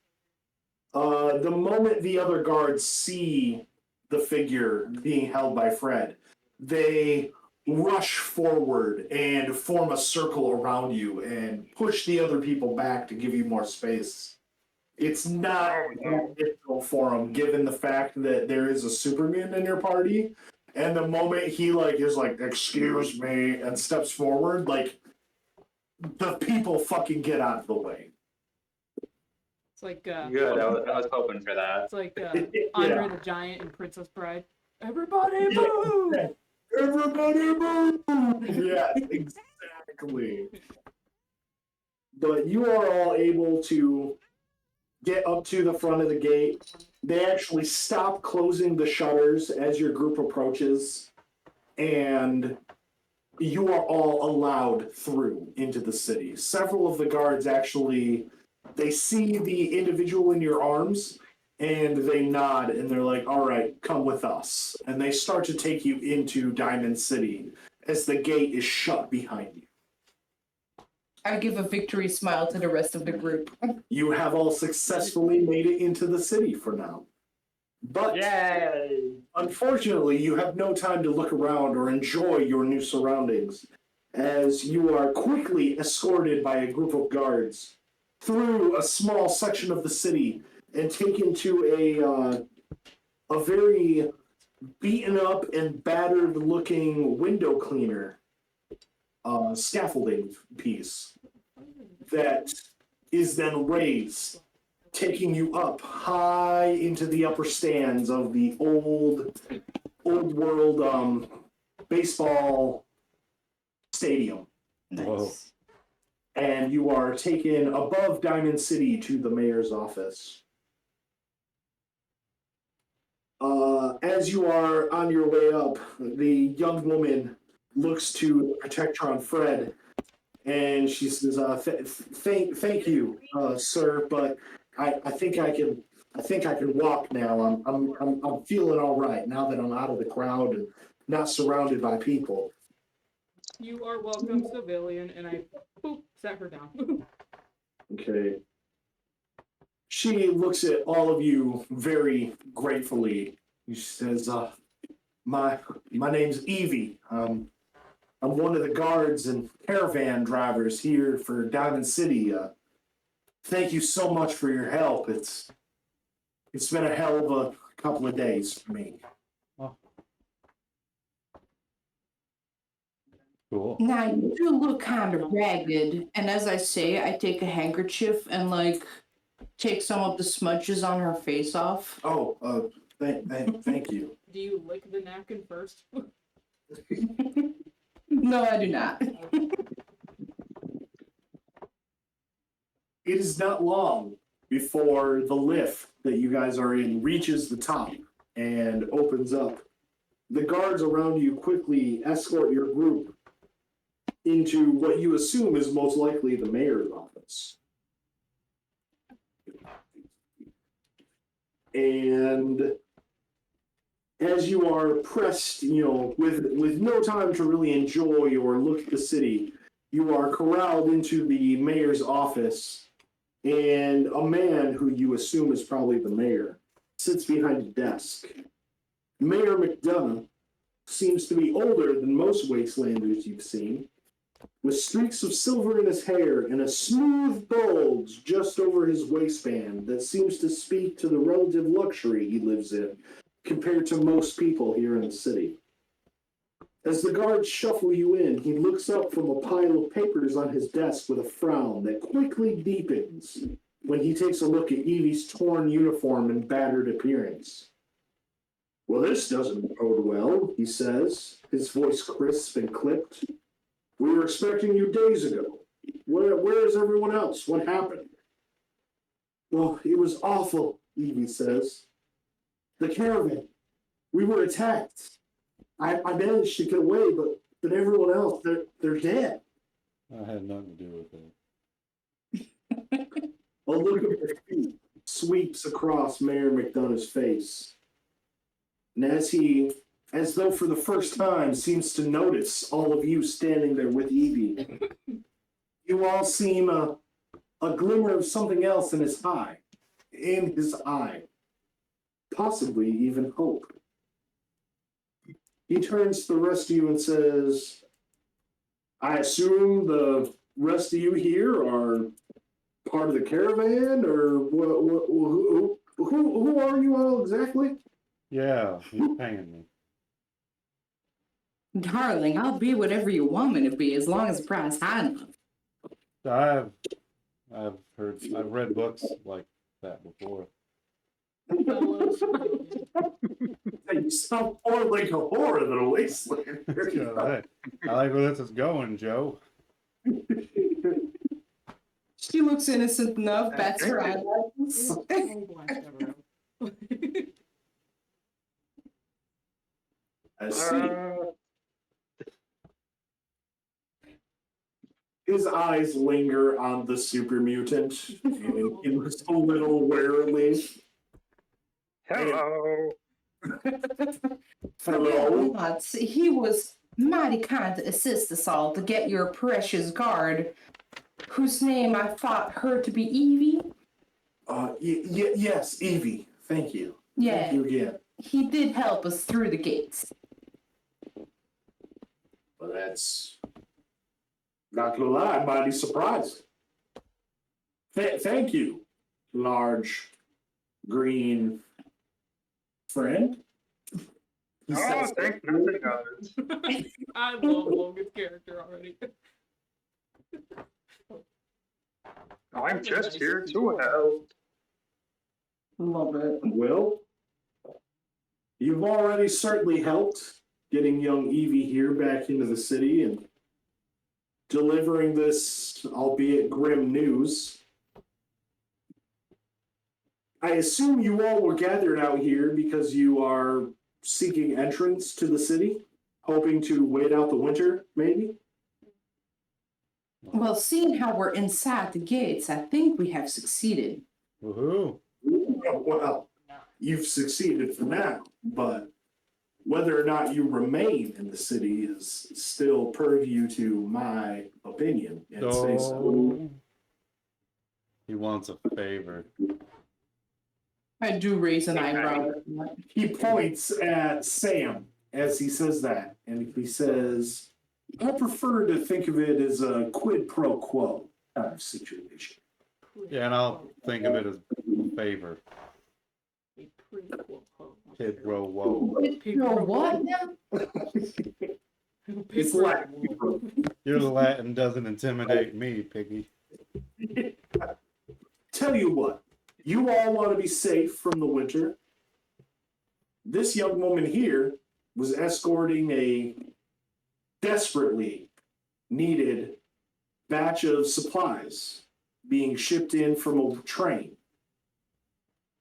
the moment the other guards see the figure being held by Fred, they rush forward and form a circle around you and push the other people back to give you more space. It's not that difficult for them, given the fact that there is a Superman in your party. And the moment he is like, excuse me, and steps forward, like, the people fucking get out of the way. It's like Good, I was hoping for that. it's like Andre the Giant and Princess Bride. Everybody move! Everybody move! Yeah, exactly. But you are all able to get up to the front of the gate. They actually stop closing the shutters as your group approaches, and you are all allowed through into the city. Several of the guards actually, they see the individual in your arms, and they nod, and they're like, all right, come with us. And they start to take you into Diamond City as the gate is shut behind you. I give a victory smile to the rest of the group. You have all successfully made it into the city for now. But Yay! unfortunately, you have no time to look around or enjoy your new surroundings, as you are quickly escorted by a group of guards through a small section of the city and taken to a very beaten up and battered looking window cleaner scaffolding piece that is then raised, taking you up high into the upper stands of the old world baseball stadium. Whoa. And you are taken above Diamond City to the mayor's office. As you are on your way up, the young woman looks to Protectron Fred, and she says, "Thank you, sir, but I think I can walk now. I'm feeling all right now that I'm out of the crowd and not surrounded by people." You are welcome, civilian, and I sat her down. Okay. She looks at all of you very gratefully. She says, my name's Evie. I'm one of the guards and caravan drivers here for Diamond City. Thank you so much for your help. It's been a hell of a couple of days for me. Cool. Now, you do look kind of ragged, and as I say, I take a handkerchief and, like, take some of the smudges on her face off. Oh, thank you. Do you lick the napkin first? No, I do not. It is not long before the lift that you guys are in reaches the top and opens up. The guards around you quickly escort your group into what you assume is most likely the mayor's office. And as you are pressed, with no time to really enjoy or look at the city, you are corralled into the mayor's office, and a man who you assume is probably the mayor sits behind a desk. Mayor McDonough seems to be older than most wastelanders you've seen, with streaks of silver in his hair and a smooth bulge just over his waistband that seems to speak to the relative luxury he lives in compared to most people here in the city. As the guards shuffle you in, he looks up from a pile of papers on his desk with a frown that quickly deepens when he takes a look at Evie's torn uniform and battered appearance. "Well, this doesn't bode well," he says, his voice crisp and clipped. "We were expecting you days ago. Where is everyone else? What happened?" "Well, it was awful," Evie says. "The caravan. We were attacked. I managed to get away, but everyone else, they're dead." I had nothing to do with it. A look of defeat sweeps across Mayor McDonough's face. And as though for the first time, seems to notice all of you standing there with Evie, you all seem a glimmer of something else in his eye. Possibly even hope. He turns to the rest of you and says, "I assume the rest of you here are part of the caravan, or who are you all exactly?" Yeah, he's paying me. Darling, I'll be whatever you want me to be as long as the price is high enough. I've read books like that before. You sound more like a whore than a wasteland. I like where this is going, Joe. She looks innocent enough, bats her eyes. I see. His eyes linger on the super mutant, and he looks a little warily. Hello. Hello. He was mighty kind to assist us all to get your precious guard whose name I thought heard to be Evie. Yes, Evie. Thank you. Yeah, Thank you again. he did help us through the gates. Well, that's not gonna lie, I'm mighty surprised. Thank you, large green friend. He says- thank nothing of it. I love Logan's character already. I'm just here to help. Love it. Well, you've already certainly helped getting young Evie here back into the city and delivering this, albeit grim news. I assume you all were gathered out here because you are seeking entrance to the city, hoping to wait out the winter, maybe? Well, seeing how we're inside the gates, I think we have succeeded. Woohoo! Well, you've succeeded for now, but whether or not you remain in the city is still purview to my opinion and say so. Oh. He wants a favor. I do raise an eyebrow. He points at Sam as he says that, and he says, I prefer to think of it as a quid pro quo kind of situation. Yeah, and I'll think of it as favor. A prequel. Kid row whoa. You're what now? It's Latin. Your Latin doesn't intimidate me, Piggy. Tell you what, you all want to be safe from the winter. This young woman here was escorting a desperately needed batch of supplies being shipped in from a train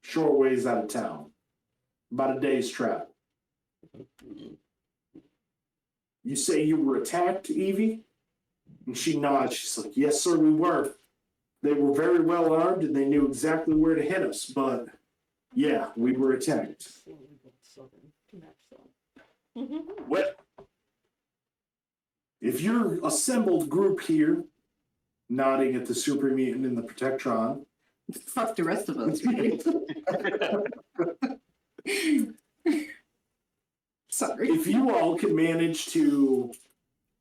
short ways out of town, about a day's travel. You say you were attacked, Evie? And she nods. She's like, yes, sir, we were. They were very well armed and they knew exactly where to hit us, but yeah, we were attacked. Well, if your assembled group here, nodding at the super mutant and the Protectron, Fuck the rest of us. Sorry. if you all can manage to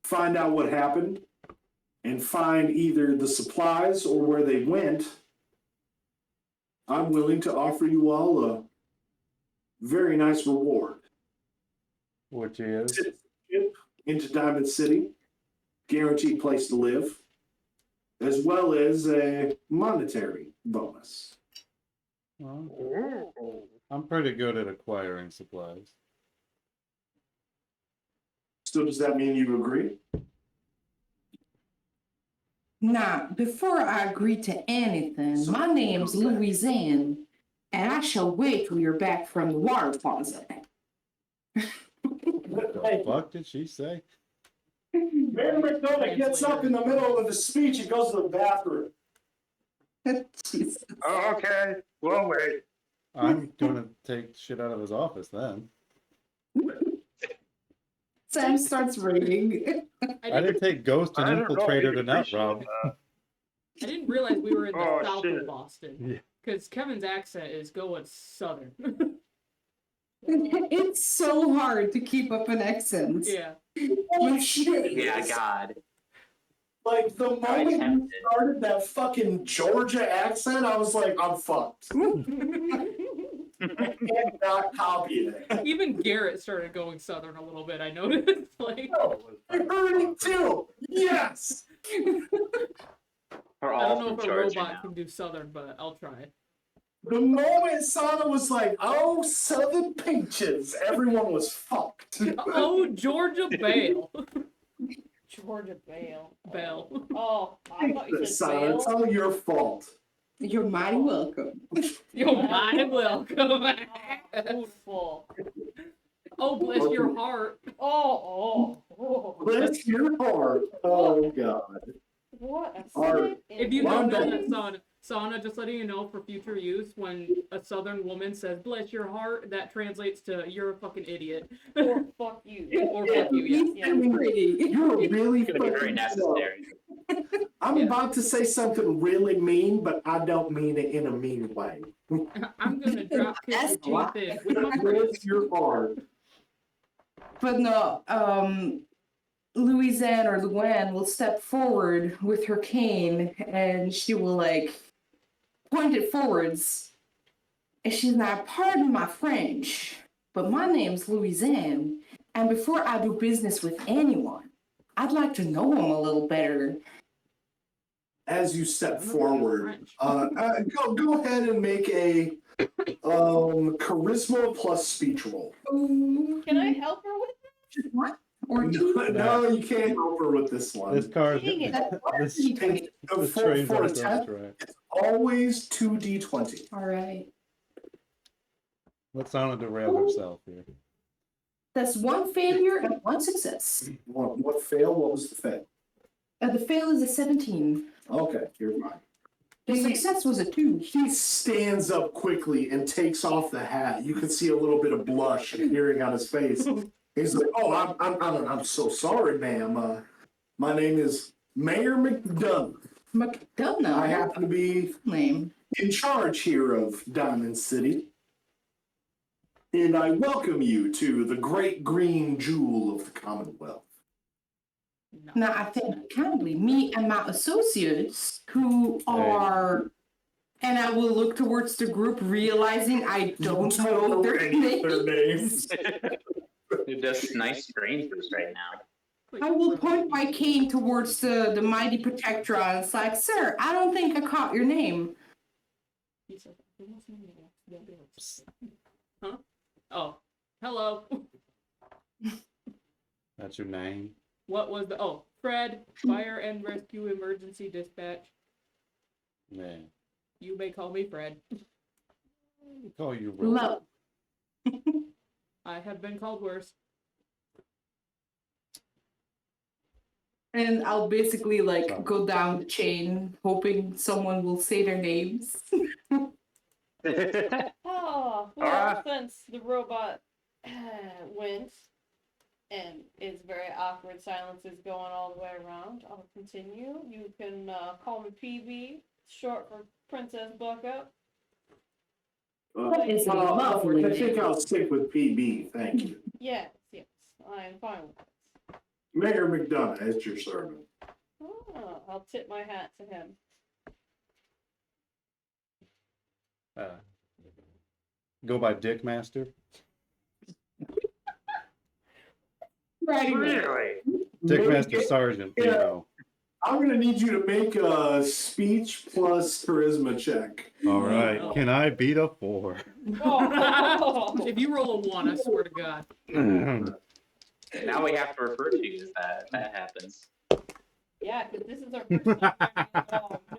find out what happened and find either the supplies or where they went, I'm willing to offer you all a very nice reward. Which is? Into Diamond City, guaranteed place to live, as well as a monetary bonus. Well, I'm pretty good at acquiring supplies. So does that mean you agree? Now, before I agree to anything, my name's Louisanne, and I shall wait till you're back from the water closet. What the fuck did she say? Mayor McDonough gets up in the middle of the speech and goes to the bathroom. Jesus. Oh, okay. We'll wait. I'm gonna take shit out of his office then. Sam starts reading. I didn't take Ghost and I don't know, Infiltrator he'd to nut, appreciate Rob. that. I didn't realize we were in the Oh, south shit. of Boston. Yeah. Because Kevin's accent is going southern. It's so hard to keep up an accent. Yeah. Holy shit! Yeah, God. Like, the moment you attempted. started that fucking Georgia accent, I was like, I'm fucked. I can't not copy it. Even Garrett started going southern a little bit, I noticed. Like, Oh, I heard it too! Yes! We're I all don't know from if a Georgia robot now. can do southern, but I'll try. The moment Sana was like, oh, Southern Peaches, everyone was fucked. Oh, Georgia Bale. Georgia Bale. Bale. Oh, I thought you said Sana, Bale. it's all your fault. You're mighty welcome. You're mighty welcome. Beautiful. Oh, bless your heart. Oh. Bless your heart. Oh, God. What a Art. second. If you don't know Wanda. that Sauna, just letting you know for future use, when a southern woman says "bless your heart," that translates to "you're a fucking idiot" Or fuck you. or "fuck you." Yeah. He's pretty. You're really It's gonna be very fucking necessary. I'm Yeah. about to say something really mean, but I don't mean it in a mean way. I'm gonna drop kick That's your teeth in with my friends. Bless your heart. But no, Louisanne or Luann will step forward with her cane and she will like point it forwards. And she's like, pardon my French, but my name's Louisanne, and before I do business with anyone, I'd like to know them a little better. As you step I'm not forward, French. go ahead and make a charisma plus speech roll. Can I help her with What? Or No, two? no, you can't help her with this one. This card, Dang it. this, And, this for train's a on 10, track. always 2d20. All right. Let's Sauna derail herself here. That's one failure and one success. What fail? What was the fail? The fail is a 17. Okay, you're fine. The success was a 2. He stands up quickly and takes off the hat. You can see a little bit of blush appearing on his face. He's like, "Oh, I'm so sorry, ma'am. My name is Mayor McDonough. I McDonough. happen to be Name. in charge here of Diamond City, and I welcome you to the great green jewel of the Commonwealth." No. Now, I think kindly, me and my associates who are, and I will look towards the group, realizing I don't know their any of their names. names. They're just nice strangers right now. I will point my cane towards the mighty Protectron. It's like, sir, I don't think I caught your name. He said, "Who wants to know that? Don't be like, "Psst." Huh? Oh, hello. That's your name. What was the? Oh, Fred, Fire and Rescue Emergency Dispatch. Yeah. You may call me Fred. We call you Ro. Love. I have been called worse. And I'll basically like Sorry. go down the chain, hoping someone will say their names. Oh, well, Alright. since the robot went and is very awkward silence is going all the way around, I'll continue. You can call me PB, short for Princess Buckup. That is a lovely I think name. I'll stick with PB. Thank you. Yes, I am fine with this. Mayor McDonough, as your servant. Oh, I'll tip my hat to him. Go by Dick Master. Right. Dick Make Master it- Sergeant. yeah. You know. I'm gonna need you to make a speech plus charisma check. All right. Oh. Can I beat a 4? Oh. If you roll a 1, I swear to God. Now we have to refer to you as that. That happens. Yeah, because this is our first time.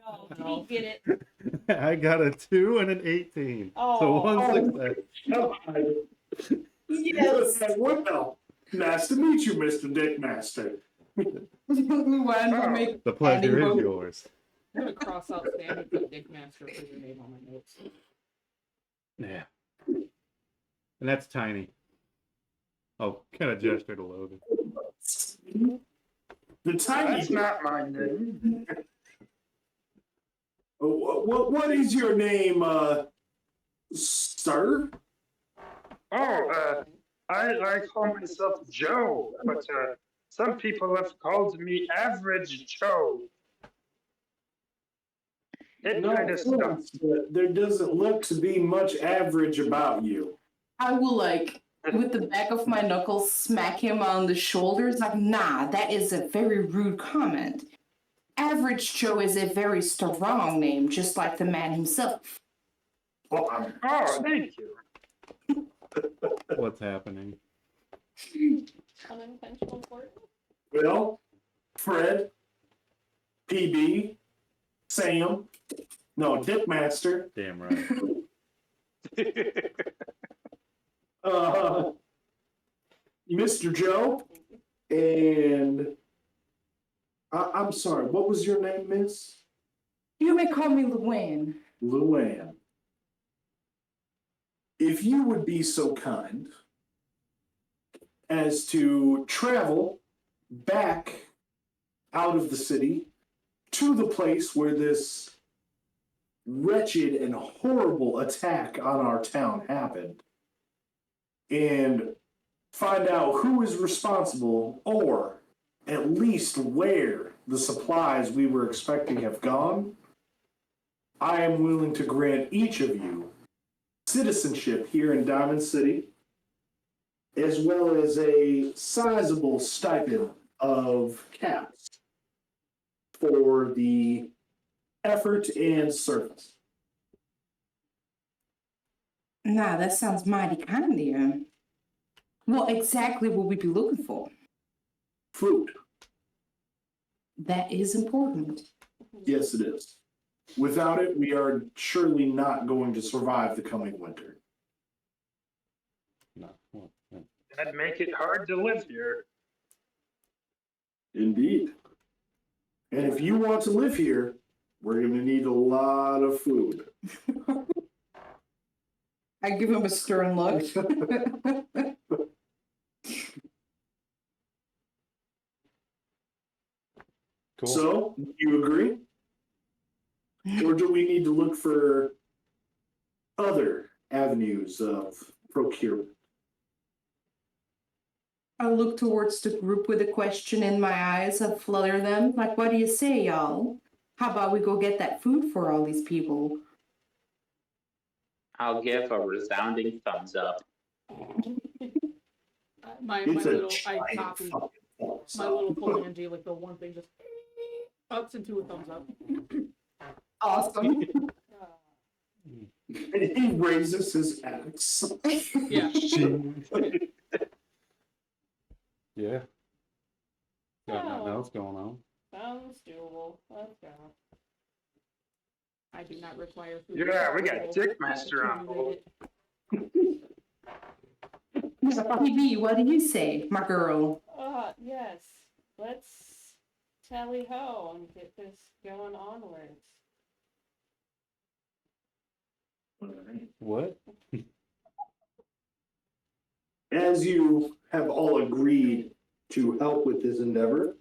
Oh no, did he get it? I got a 2 and an 18. So Oh. one success. Yes. Well, nice to meet you, Mr. Dick Master. Luann will make The pleasure Andy is vote. yours. I'm gonna cross out Sam and put Dick Master for your name on my notes. Yeah. And that's tiny. Oh, kind of gesture to Logan. The tiny. That's not my name. What is your name, sir? Oh, I call myself Joe, but some people have called me Average Joe. It kind of stuff. There doesn't look to be much average about you. I will like with the back of my knuckles smack him on the shoulders like, nah, that is a very rude comment. Average Joe is a very strong name, just like the man himself. Well, Oh, thank you. What's happening? Unintentional flirt. well, Fred, PB, Sam, no, Dick Master, Damn right. Mr. Joe, and I'm sorry, what was your name, miss? You may call me Luann. Luann, if you would be so kind as to travel back out of the city to the place where this wretched and horrible attack on our town happened and find out who is responsible or at least where the supplies we were expecting have gone, I am willing to grant each of you citizenship here in Diamond City, as well as a sizable stipend of caps for the effort and service. Nah, that sounds mighty kind of you. What exactly will we be looking for? Food. That is important. Yes, it is. Without it, we are surely not going to survive the coming winter. No. Well, yeah. That'd make it hard to live here. Indeed. And if you want to live here, we're going to need a lot of food. I give him a stern look. Cool. So, do you agree? Or do we need to look for other avenues of procurement? I look towards the group with a question in my eyes. I flutter them. Like, what do you say, y'all? How about we go get that food for all these people? I'll give a resounding thumbs up. My It's a little, I giant copied fucking thumbs my up. little phalange, like the one thing just ups into a thumbs up. Awesome. And he raises his axe. Yeah. Yeah. Got nothing Oh. else going on. Sounds doable. Let's go. I do not require food. Yeah, we got Dickmaster on board. PB, what do you say, my girl? Yes. Let's tally ho and get this going onwards. What? As you have all agreed to help with this endeavor,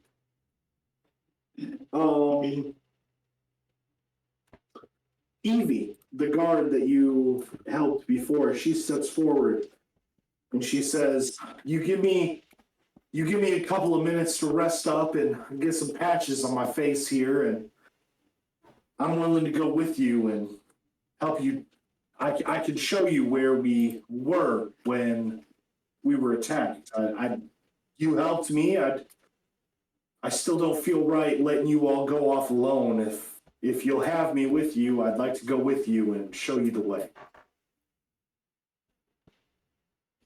Evie, the guard that you helped before, she steps forward and she says, you give me a couple of minutes to rest up and get some patches on my face here, and I'm willing to go with you and help you. I can show you where we were when we were attacked. You helped me. I still don't feel right letting you all go off alone. If you'll have me with you, I'd like to go with you and show you the way.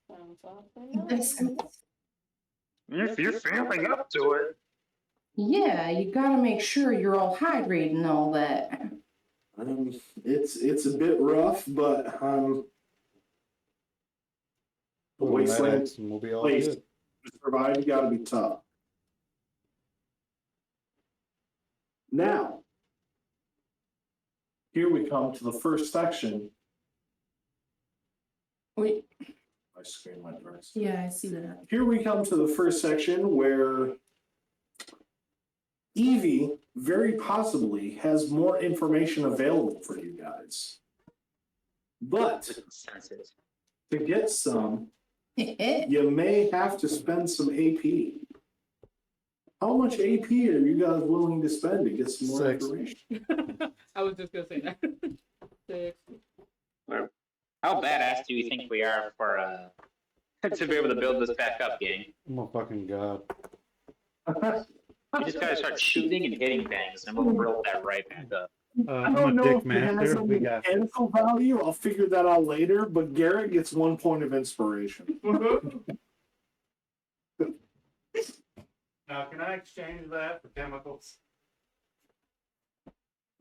Sounds awfully This- nice. If you're feeling up to it. Yeah, you gotta make sure you're all hydrated and all that. It's a bit rough, but the wasteland And we'll be all place good. to survive, you gotta be tough. Now, here we come to the first section. Wait, My screen went first. yeah, I see that. Here we come to the first section where Evie very possibly has more information available for you guys. But Senses. to get some, Yeah. you may have to spend some AP. How much AP are you guys willing to spend to get some more 6. information? I was just gonna say that. 6. How badass do you think we are for to be able to build this back up, gang? Oh my fucking god. You just gotta start shooting and hitting things, and we'll build that right back up. I I'm don't a know dick if it has master. We any got mechanical value. I'll figure that out later, but Garrett gets 1 point of inspiration. Now, can I exchange that for chemicals?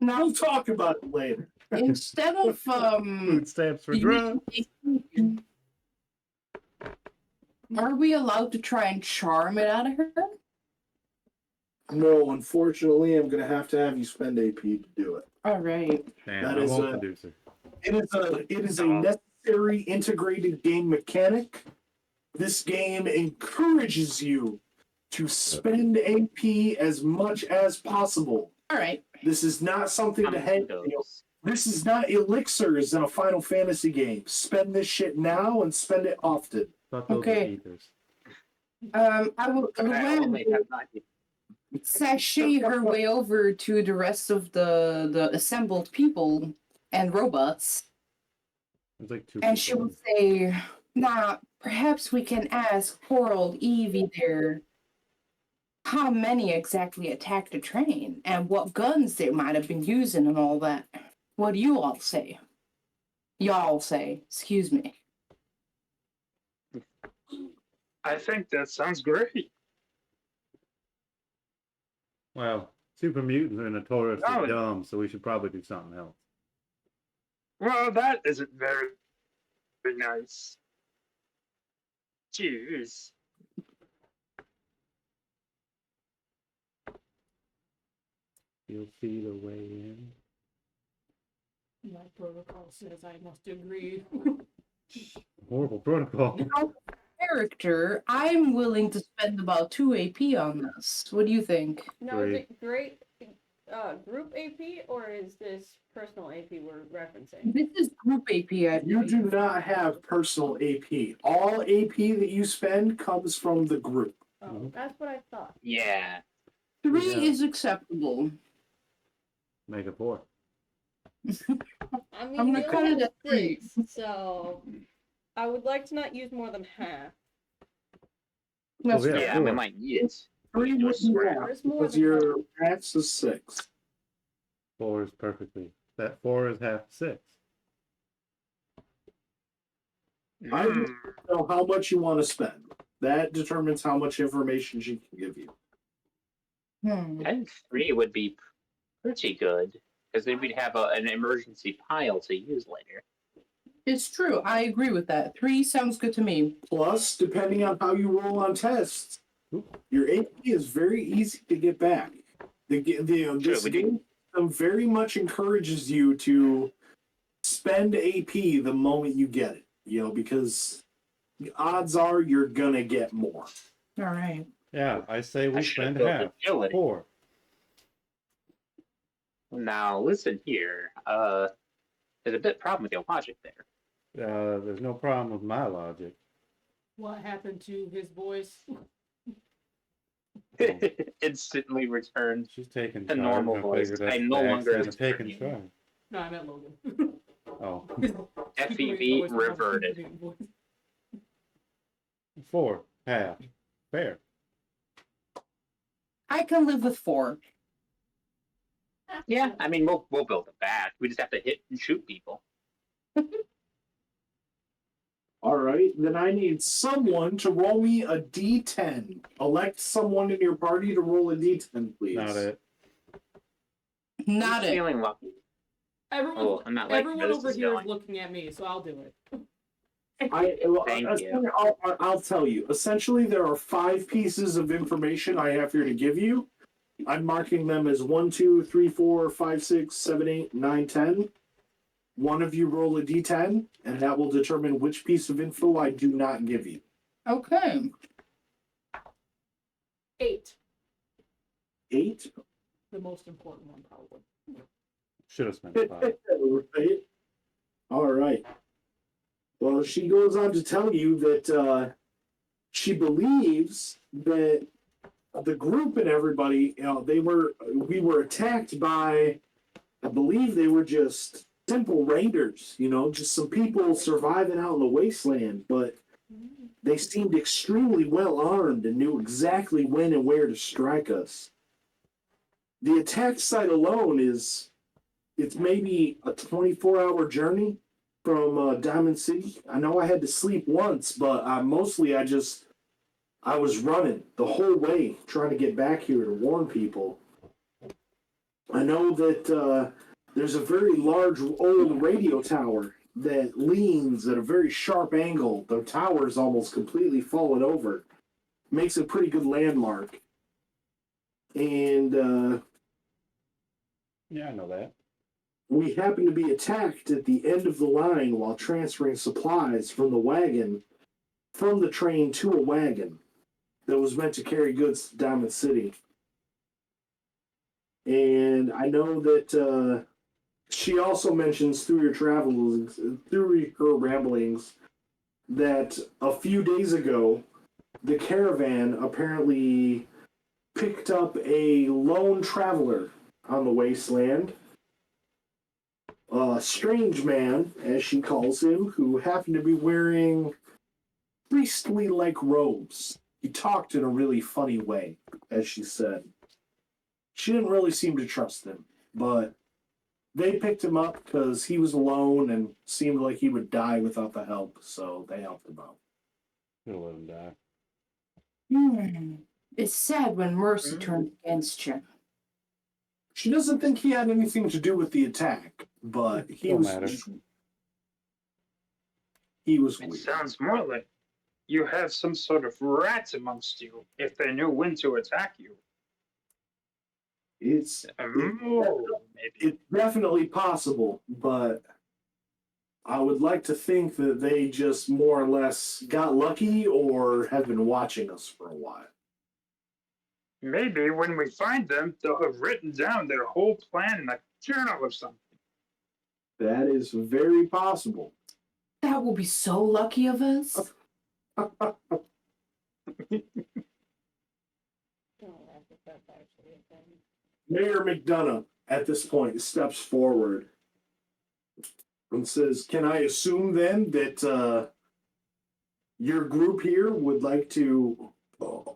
Now, We'll talk about it later. instead of Food stamps for drugs. are we allowed to try and charm it out of her? No, unfortunately, I'm gonna have you spend AP to do it. All right. Damn, That I is won't, a- producer. It is a necessary integrated game mechanic. This game encourages you to spend AP as much as possible. All right. This is not something to hang. Goes. This is not elixirs in a Final Fantasy game. Spend this shit now and spend it often. Thought those were Okay. ethers. I will I only have 90. sashay her way over to the rest of the assembled people and robots, It's like two and she people. will say, "Now, perhaps we can ask poor old Evie there how many exactly attacked the train and what guns they might have been using and all that. What do you all say? Y'all say, excuse me." I think that sounds great. Well, super mutants are notoriously Oh. dumb, so we should probably do something else. Well, that isn't very nice. Jeez. You'll see the way in. My protocol says I must agree. Horrible protocol. Now, character, I'm willing to spend about 2 AP on this. What do you think? Now, is Great. it great group AP or is this personal AP we're referencing? This is group AP, I You believe. do not have personal AP. All AP that you spend comes from the group. Oh, Mhm. that's what I thought. Yeah. 3 Yeah. is acceptable. Make it 4. I mean, I'm we gonna only cut it have at 3. 6, so I would like to not use more than half. That's yeah. fair. Yeah, we might need it. 3 Do a would square. be There's more because than your max is 6. 4 is perfectly. That 4 is half 6. I Hmm. just know how much you want to spend. That determines how much information she can give you. Hmm. I think 3 would be pretty good because then we'd have an emergency pile to use later. It's true. I agree with that. 3 sounds good to me. Plus, depending on how you roll on tests, Oop. your AP is very easy to get back. This we do. game system very much encourages you to spend AP the moment you get it. Because the odds are you're gonna get more. All right. Yeah, I say we I should spend build half. agility. 4. Now, listen here. There's a bit of problem with your logic there. There's no problem with my logic. What happened to his voice? Instantly returned. She's taking The charge. normal I voice. figured that's I no the longer accent of taking discriminate. charge. No, I meant Logan. Oh, His FEV superhero voice was not a reverted. superhero voice. 4, half. Fair. I can live with 4. Yeah, I mean, we'll build it back. We just have to hit and shoot people. All right, then I need someone to roll me a D10. Elect someone in your party to roll a D10, please. Not it. Not I'm it. feeling lucky. Everyone, Oh, I'm not like everyone this over is here going. is looking at me, so I'll do it. Thank you. I'll tell you. Essentially, there are 5 pieces of information I have here to give you. I'm marking them as 1, 2, 3, 4, 5, 6, 7, 8, 9, 10. One of you roll a D10, and that will determine which piece of info I do not give you. Okay. 8, 8. the most important one, probably. Should have spent 5. Right? All right. Well, she goes on to tell you that she believes that the group and everybody, we were attacked by, I believe they were just simple raiders, just some people surviving out in the wasteland, but they seemed extremely well armed and knew exactly when and where to strike us. The attack site alone it's maybe a 24-hour journey from Diamond City. I know I had to sleep once, but mostly I was running the whole way trying to get back here to warn people. I know that there's a very large old radio tower that leans at a very sharp angle. The tower's almost completely fallen over. Makes a pretty good landmark. and Yeah, I know that. we happened to be attacked at the end of the line while transferring supplies from the train to a wagon that was meant to carry goods to Diamond City. And I know that she also mentions through her ramblings, that a few days ago, the caravan apparently picked up a lone traveler on the wasteland. A strange man, as she calls him, who happened to be wearing priestly-like robes. He talked in a really funny way, as she said. She didn't really seem to trust him, but they picked him up because he was alone and seemed like he would die without the help, so they helped him out. You'll let him die. It's sad when mercy turns against you. She doesn't think he had anything to do with the attack, but he Don't was. matter. He was It weird. sounds more like you have some sort of rat amongst you if they knew when to attack you. It's Maybe. definitely possible, but I would like to think that they just more or less got lucky or have been watching us for a while. Maybe when we find them, they'll have written down their whole plan in a journal or something. That is very possible. That will be so lucky of us. Don't laugh if that's actually a thing. Mayor McDonough, at this point, steps forward and says, "Can I assume then that your group here would like to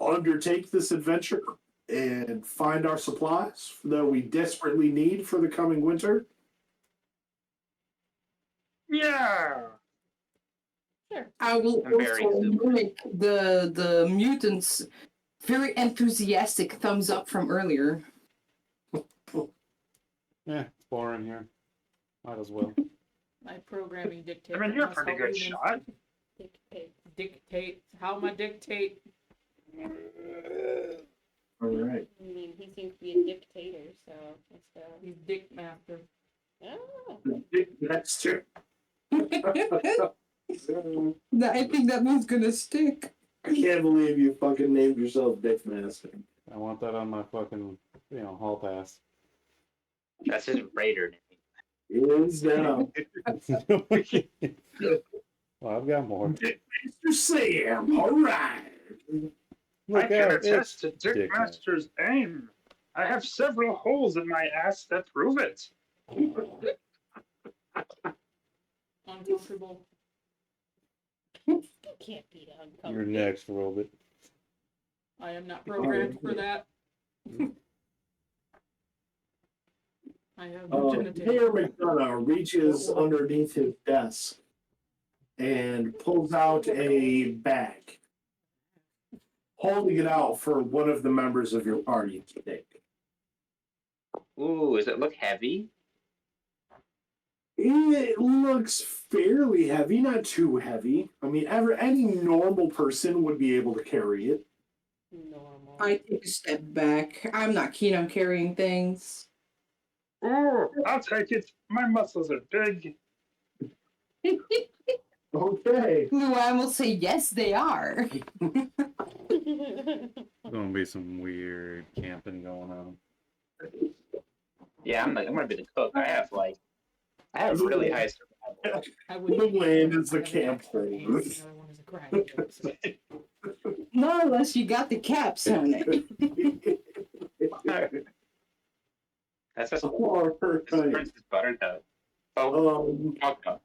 undertake this adventure and find our supplies that we desperately need for the coming winter?" Yeah. Sure. I will I'm very also super. mimic the mutants' very enthusiastic thumbs up from earlier. Yeah, it's boring here. Might as well. My programming dictates. I mean, you're a must pretty help good humans shot. Dictate. How am I dictate? All right. I mean, he seems to be a dictator, so let's go. He's dick master. Oh. That's true. I think that one's gonna stick. I can't believe you fucking named yourself Dick Master. I want that on my fucking, hall pass. That's his raider name. Hands down. Well, I've got more. Mr. Sam, all right. I Look can out, attest to Dick Dick Master's aim. I have several holes in my ass that prove it. Uncomfortable. You can't be uncomfortable. You're next, Robot. I am not programmed for that. I have no genitalia. Mayor McDonough reaches underneath his desk and pulls out a bag, holding it out for one of the members of your party to take. Ooh, does it look heavy? It looks fairly heavy, not too heavy. I mean, any normal person would be able to carry it. Normal. I take a step back. I'm not keen on carrying things. Ooh, I'll take it. My muscles are big. Okay. Luan will say, yes, they are. There's gonna be some weird camping going on. Yeah, I'm gonna be the cook. I have really high survival. I would The land is the have an camp expert holder. and the other one is a crack. Not unless you got the caps on it. That's just All right. Princess Buttercup. Oh, okay.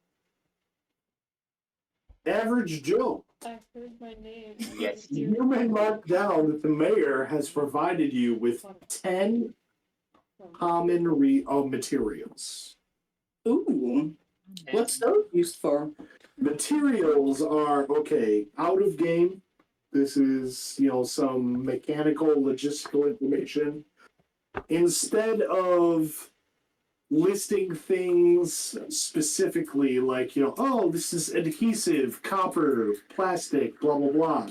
Average Joe. I heard my name. Yes. You may mark down that the mayor has provided you with 10 common materials. Ooh, what's those used for? Materials are, out of game. This is, some mechanical, logistical information. Instead of listing things specifically like, this is adhesive, copper, plastic, blah, blah, blah.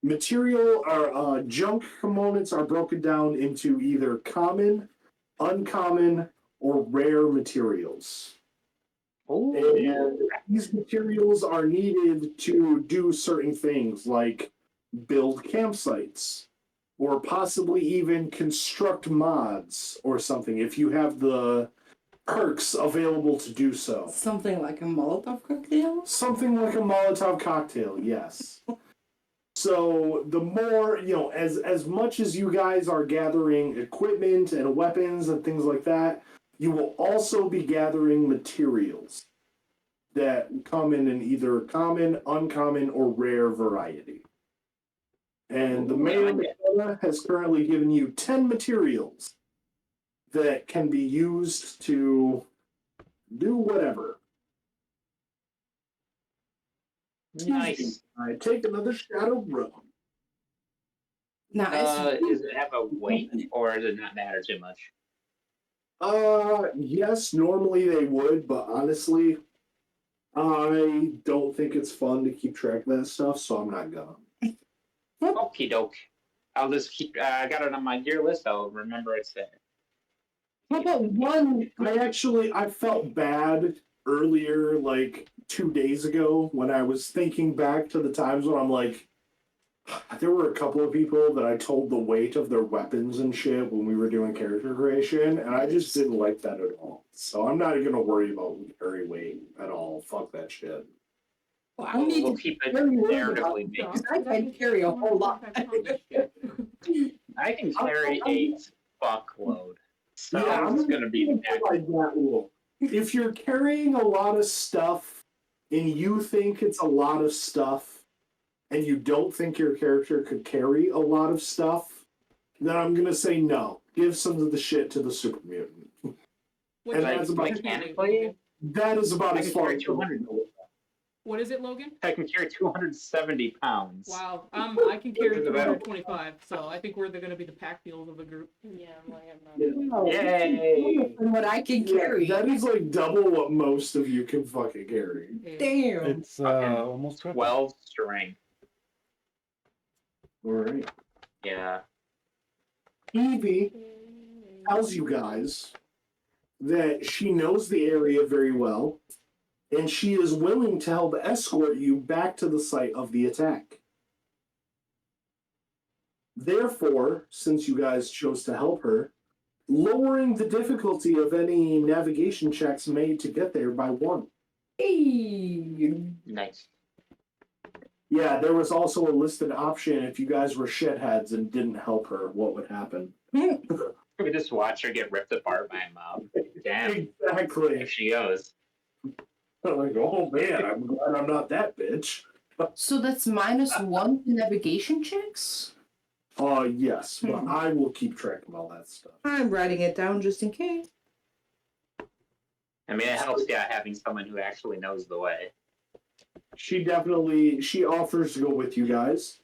Material or junk components are broken down into either common, uncommon, or rare materials. Oh, And these materials are needed to do certain things like build campsites or possibly even construct mods or something if you have the perks available to do so. Something like a Molotov cocktail? Something like a Molotov cocktail, yes. So the more, as much as you guys are gathering equipment and weapons and things like that, you will also be gathering materials that come in either common, uncommon, or rare variety. And the mayor of Minnesota has currently given you 10 materials that can be used to do whatever. nice. I take another shadow rum. Nice. Does it have a weight, or does it not matter too much? Yes, normally they would, but honestly, I don't think it's fun to keep track of that stuff, so I'm not gonna. Okie doke. I'll just keep. I got it on my gear list. I'll remember it's there. How about one? I felt bad earlier, like 2 days ago, when I was thinking back to the times when I'm like, there were a couple of people that I told the weight of their weapons and shit when we were doing character creation, and I just didn't like that at all. So I'm not gonna worry about carry weight at all. Fuck that shit. Well, I need We'll to keep it carry one narratively because based. I can carry a whole lot. I can carry a fuckload. So Yeah, it's gonna be like that rule. If you're carrying a lot of stuff and you think it's a lot of stuff and you don't think your character could carry a lot of stuff, then I'm gonna say no. Give some of the shit to the super mutant. What And is that's it, about- mechanically, That is about I as can far carry as 200. What is it, Logan? I can carry 270 pounds. Wow, I can carry Look at that. 225, so I think we're going to be the pack mules of the group. Yeah, I'm like, I'm not. Yay! And what I can carry. That is like double what most of you can fucking carry. Yeah. Damn. It's Fucking almost 12 strength. Alright. Yeah. Evie tells you guys that she knows the area very well, and she is willing to help escort you back to the site of the attack. Therefore, since you guys chose to help her, lowering the difficulty of any navigation checks made to get there by 1. Hey. Nice. Yeah, there was also a listed option if you guys were shitheads and didn't help her, what would happen. We just watch her get ripped apart by a mob. Damn. Exactly. There she goes. I'm like, oh man, I'm glad I'm not that bitch. So that's -1 to navigation checks? Yes, but I will keep track of all that stuff. I'm writing it down just in case. I mean, it helps, yeah, having someone who actually knows the way. She offers to go with you guys.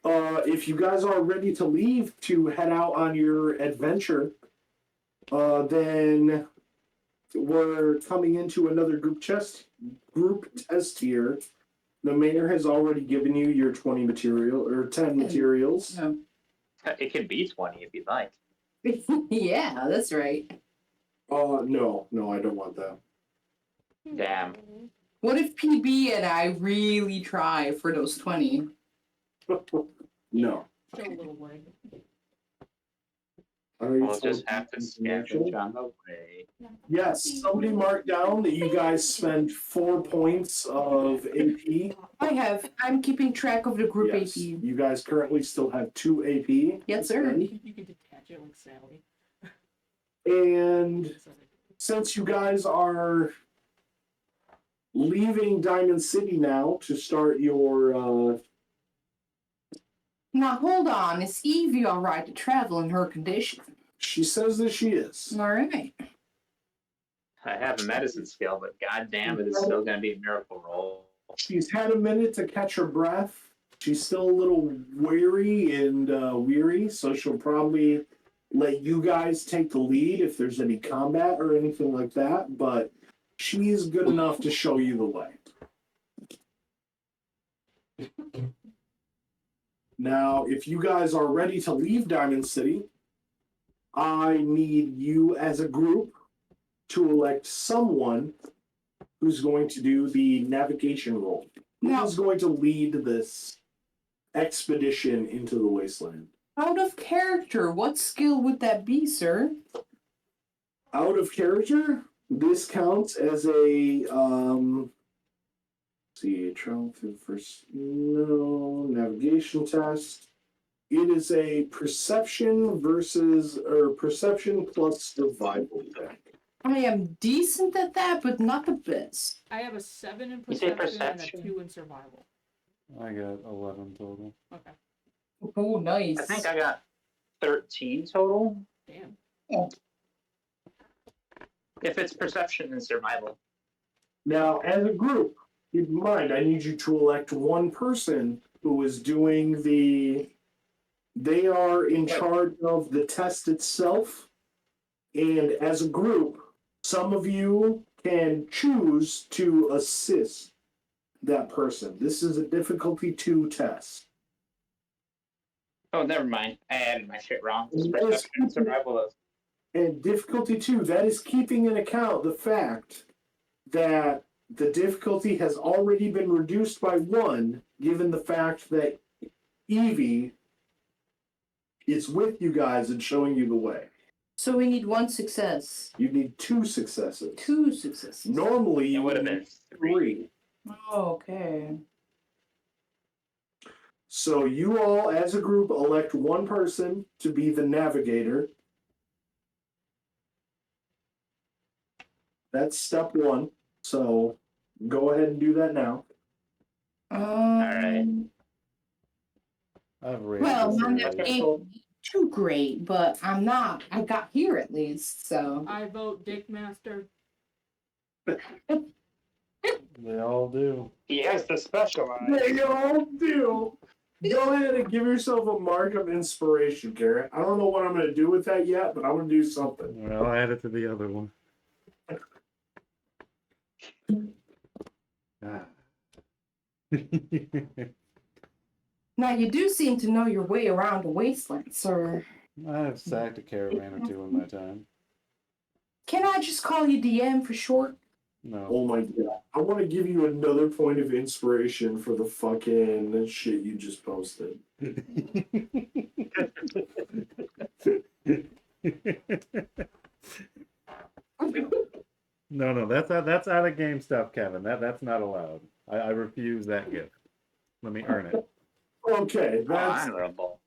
If you guys are ready to leave to head out on your adventure, then we're coming into another group test here. The mayor has already given you your 10 materials. No. It can be 20 if you'd like. Yeah, that's right. No, I don't want that. Damn. What if PB and I really try for those 20? No. Show a little way. We'll just have to scavenge on the way. Yes, somebody marked down that you guys spend 4 points of AP. I'm keeping track of the group Yes, AP. you guys currently still have 2 AP. Yes, sir. You can detach it like Sally. And Sorry. since you guys are leaving Diamond City now to start your Now hold on, is Evie alright to travel in her condition? she says that she is. Alright. I have a medicine skill, but goddamn, it is still going to be a miracle roll. She's had a minute to catch her breath. She's still a little weary and weary, so she'll probably let you guys take the lead if there's any combat or anything like that, but she's good enough to show you the way. Now, if you guys are ready to leave Diamond City, I need you as a group to elect someone who's going to do the navigation role. Now, Who's going to lead this expedition into the wasteland? out of character, what skill would that be, sir? Out of character, this counts as a travel through first navigation test. It is a perception perception plus survival check. I am decent at that, but not the best. I have a 7 in You say perception and a perception? 2 in survival. I got 11 total. Okay. Oh, nice. I think I got 13 total. Damn. If it's perception and survival. Now, as a group, keep in mind, I need you to elect one person who is doing they are in charge of the test itself. And as a group, some of you can choose to assist that person. This is a difficulty 2 test. Oh, never mind. I added my shit wrong. It's Yes. perception and survival. And difficulty 2, that is keeping in account the fact that the difficulty has already been reduced by 1, given the fact that Evie is with you guys and showing you the way. So we need 1 success. You need 2 successes. 2 successes. Normally, It you would have need been 3. 3. Oh, okay. So you all, as a group, elect one person to be the navigator. That's step 1. So go ahead and do that now. right. I've raised Well, this my area. navigation ain't too great, but I'm not. I got here at least, so. I vote Dickmaster. They all do. He has to specialize. They all do. Go ahead and give yourself a mark of inspiration, Garrett. I don't know what I'm going to do with that yet, but I'm going to do something. Well, I'll add it to the other one. Ah. Now, you do seem to know your way around the wasteland, sir. I've sacked a caravan or 2 in my time. Can I just call you DM for short? No. Oh my god. I want to give you another point of inspiration for the fucking shit you just posted. No, that's out of game stuff, Kevin. That's not allowed. I refuse that gift. Let me earn it. Okay, that's Honorable.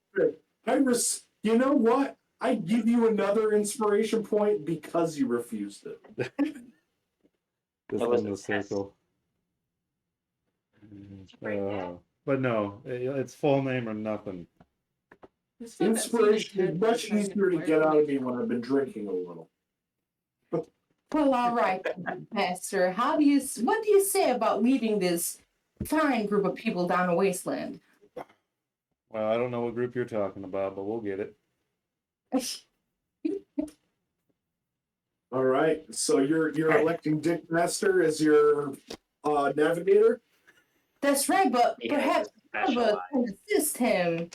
you know what? I give you another inspiration point because you refused it. This That was in a the test. circle. break now. But no, it's full name or nothing. This stuff that Inspiration seems is dead much for a second. easier to Where- get out of me when I've been drinking a little. Well, all right, Master. What do you say about leading this fine group of people down the wasteland? Well, I don't know what group you're talking about, but we'll get it. All right, so you're electing Dick Master as your navigator. That's right, but He has perhaps to Bubba specialize. can assist him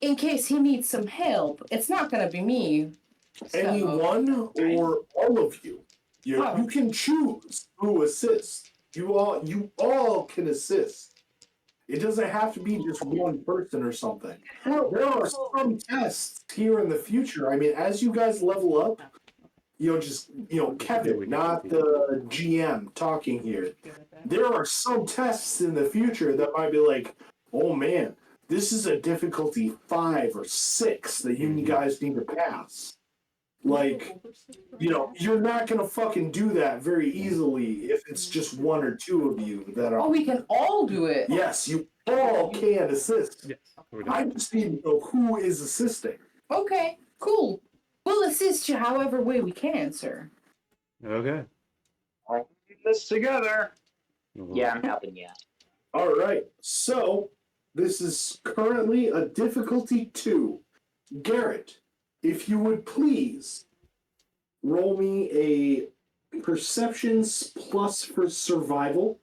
in case he needs some help. It's not going to be me. So- Anyone or all of you. You Oh. you can choose who assists. You all can assist. It doesn't have to be just one person or something. There are some tests here in the future. I mean, as you guys level up, Kevin, not the GM talking here. There are some tests in the future that might be like, oh man, this is a difficulty 5 or 6 that you guys need to pass. Like, you're not gonna fucking do that very easily if it's just 1 or 2 of you that Oh, are. we can all do it. Yes, you all can assist. Yes. I just need to know who is assisting. Okay, cool. We'll assist you however way we can, sir. Okay. All this together. Yeah, I'm helping you. All right, so this is currently a difficulty 2. Garrett, if you would please roll me a perceptions plus for survival.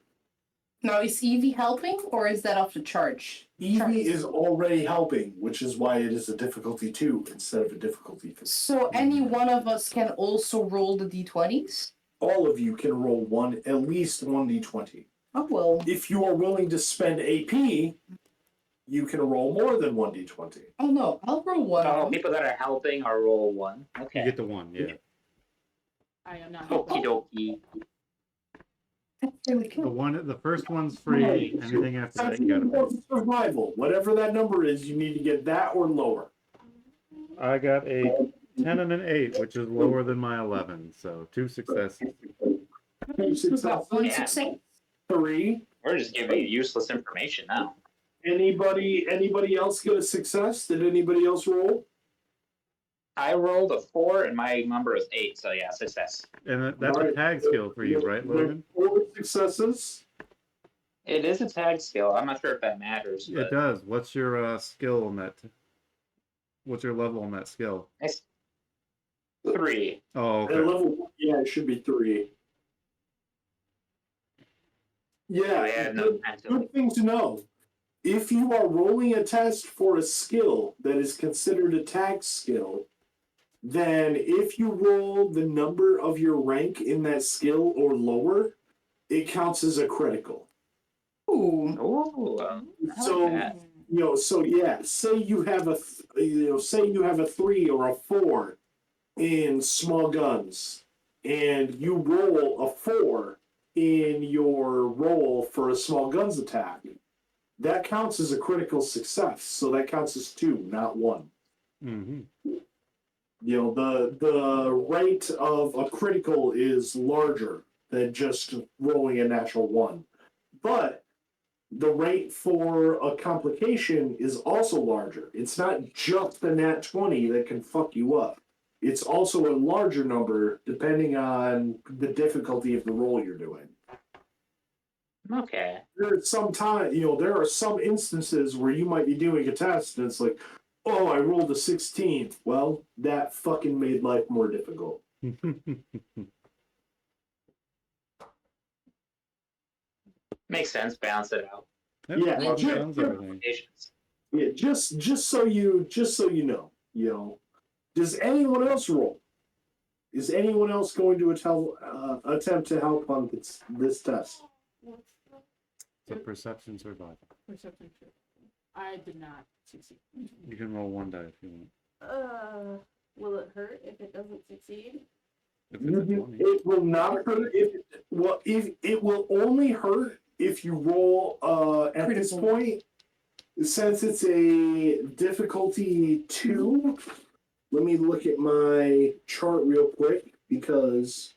Now, is Evie helping, or is that off the charge? Evie is already helping, which is why it is a difficulty 2 instead of a difficulty 3. So any one of us can also roll the d20s? All of you can roll at least 1d20. Oh, well. If you are willing to spend AP, you can roll more than 1d20. Oh, no. I'll roll one of Oh, them. people that are helping are roll 1. You Okay. get the 1, yeah. I am not. Okie dokie. That's really cool. The first one's free. Anything after that, you gotta pay. Survival. Whatever that number is, you need to get that or lower. I got a 10 and an 8, which is lower than my 11, so 2 successes. 2 successes. About one Yeah. success. 3. We're just giving you useless information now. Anybody else get a success? Did anybody else roll? I rolled a 4 and my number is 8, so yeah, success. And that's a Alright. tag skill for you, right, Logan? 4 successes. It is a tag skill. I'm not sure if that matters. It But does. What's your skill on that? What's your level on that skill? it's 3. Oh, At okay. level, yeah, it should be 3. Yeah, Yeah, no, good thing to know. If you are rolling a test for a skill that is considered a tag skill, then if you roll the number of your rank in that skill or lower, it counts as a critical. Ooh. Ooh, I So, like that. say you have a 3 or a 4 in small guns, and you roll a 4 in your roll for a small guns attack. That counts as a critical success, so that counts as 2, not 1. Mm-hmm. The rate of a critical is larger than just rolling a natural 1. But the rate for a complication is also larger. It's not just the nat 20 that can fuck you up. It's also a larger number depending on the difficulty of the roll you're doing. Okay. There are some instances where you might be doing a test and it's like, oh, I rolled a 16. Well, that fucking made life more difficult. Makes sense. Balance it out. Yeah, well, ju- sounds everything. Patience. Yeah, just so you know. Does anyone else roll? Is anyone else going to attempt to help on this test? It's a perception survival. Perception check. I did not succeed. You can roll 1 die if you want. Will it hurt if it doesn't succeed? If it's a 20. It will not hurt if it will only hurt if you roll at this Critical. point. Since it's a difficulty 2, let me look at my chart real quick because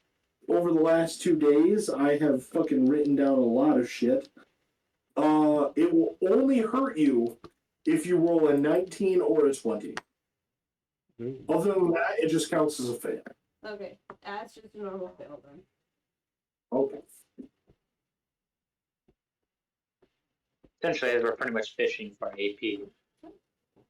over the last 2 days I have fucking written down a lot of shit. It will only hurt you if you roll a 19 or a 20. Ooh. Other than that, it just counts as a fail. Okay, that's just a normal fail then. Okay. Essentially, we're pretty much fishing for AP.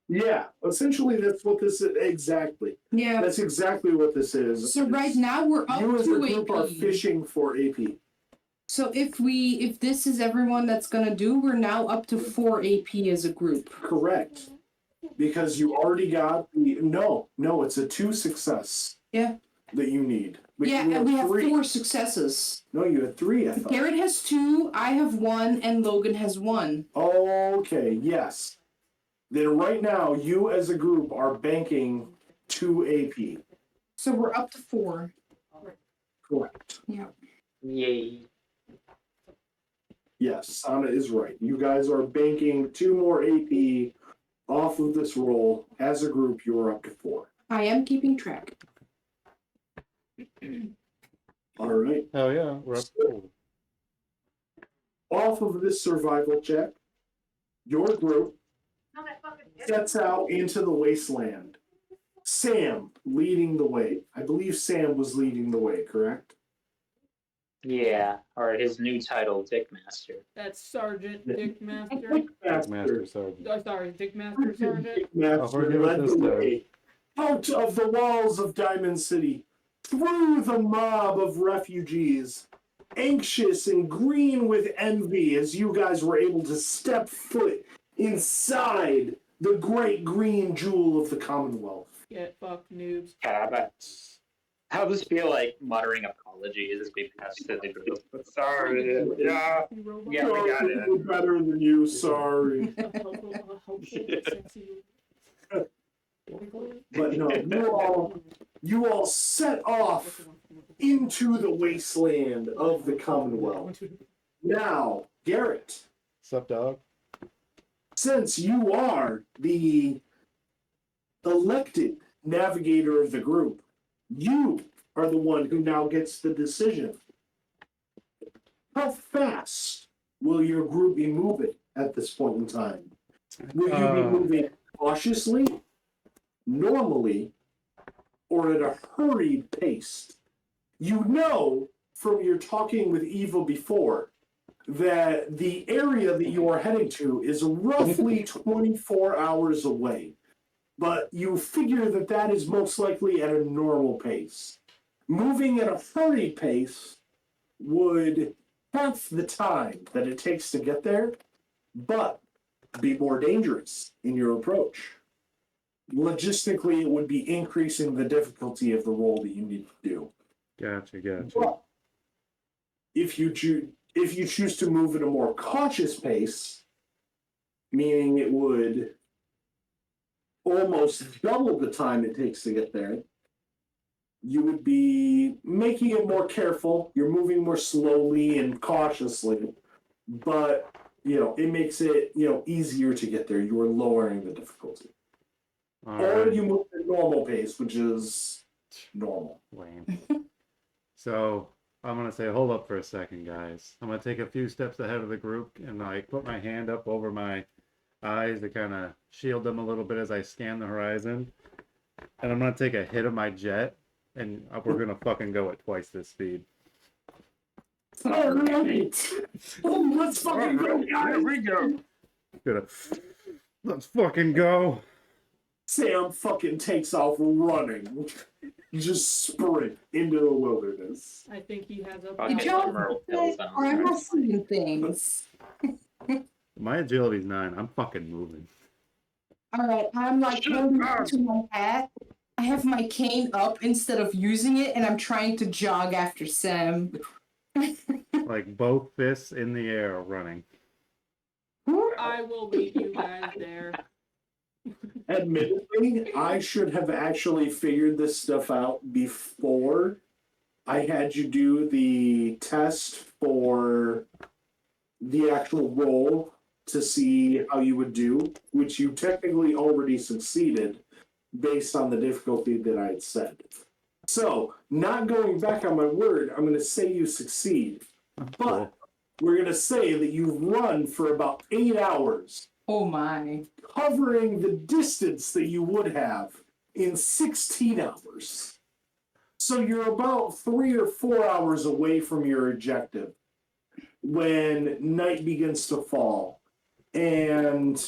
Yeah, essentially that's what this is. Exactly. Yeah. That's exactly what this is. So right now we're up You as a to group are AP. fishing for AP. So if this is everyone that's gonna do, we're now up to 4 AP as a group. Correct. Because you already got no, it's a 2 success. Yeah. That you need. But Yeah, you and we have 3. 4 successes. No, you had 3, I thought. Garrett has 2, I have 1, and Logan has 1. Okay, yes. Then right now, you as a group are banking 2 AP. So we're up to 4. Correct. Yeah. Yay. Yes, Sana is right. You guys are banking 2 more AP off of this roll. As a group, you are up to 4. I am keeping track. All right. Hell yeah, we're up to 4. Off of this survival check, your group sets out into the wasteland. Sam leading the way. I believe Sam was leading the way, correct? Yeah, or his new title, Dickmaster. That's Sergeant Dick Master. Master Sergeant. Oh, sorry, Dick Master Sergeant. I'll forgive it led this the time. way out of the walls of Diamond City, through the mob of refugees, anxious and green with envy as you guys were able to step foot inside the great green jewel of the Commonwealth. Get fucked, noobs. How does this feel like muttering apologies as we pass to the group? Sorry. Yeah. You robot. Yeah, we got it. We're better than you, sorry. A helpful, sexy. But no, you all set off into the wasteland of the Commonwealth. Now, Garrett, Sup, dog? since you are the elected navigator of the group, you are the one who now gets the decision. How fast will your group be moving at this point in time? Will you be moving cautiously, normally, or at a hurried pace? You know from your talking with Eva before that the area that you are heading to is roughly 24 hours away. But you figure that that is most likely at a normal pace. Moving at a hurried pace would half the time that it takes to get there, but be more dangerous in your approach. Logistically, it would be increasing the difficulty of the role that you need to do. Gotcha. But if you choose to move at a more cautious pace, meaning it would almost double the time it takes to get there, you would be making it more careful. You're moving more slowly and cautiously, but it makes it easier to get there. You are lowering the difficulty. Or you move at normal pace, which is normal. Lame. So I'm gonna say, hold up for a second, guys. I'm gonna take a few steps ahead of the group and like put my hand up over my eyes to kind of shield them a little bit as I scan the horizon. And I'm gonna take a hit of my jet, and we're gonna fucking go at twice this speed. All right. Let's fucking go, guys. Here we go. Let's fucking go. Sam fucking takes off running. Just sprint into the wilderness. I think he has a. Okay. Did y'all Emerald see that, Hills, or am I seeing things? My agility's 9. I'm fucking moving. All right, I'm like holding to my hat. I have my cane up instead of using it, and I'm trying to jog after Sam. Like both fists in the air running. I will meet you guys there. Admittedly, I should have actually figured this stuff out before I had you do the test for the actual role to see how you would do, which you technically already succeeded based on the difficulty that I had set. So, not going back on my word, I'm going to say you succeed. But we're going to say that you've run for about 8 hours, Oh my. covering the distance that you would have in 16 hours. So you're about 3 or 4 hours away from your objective when night begins to fall. And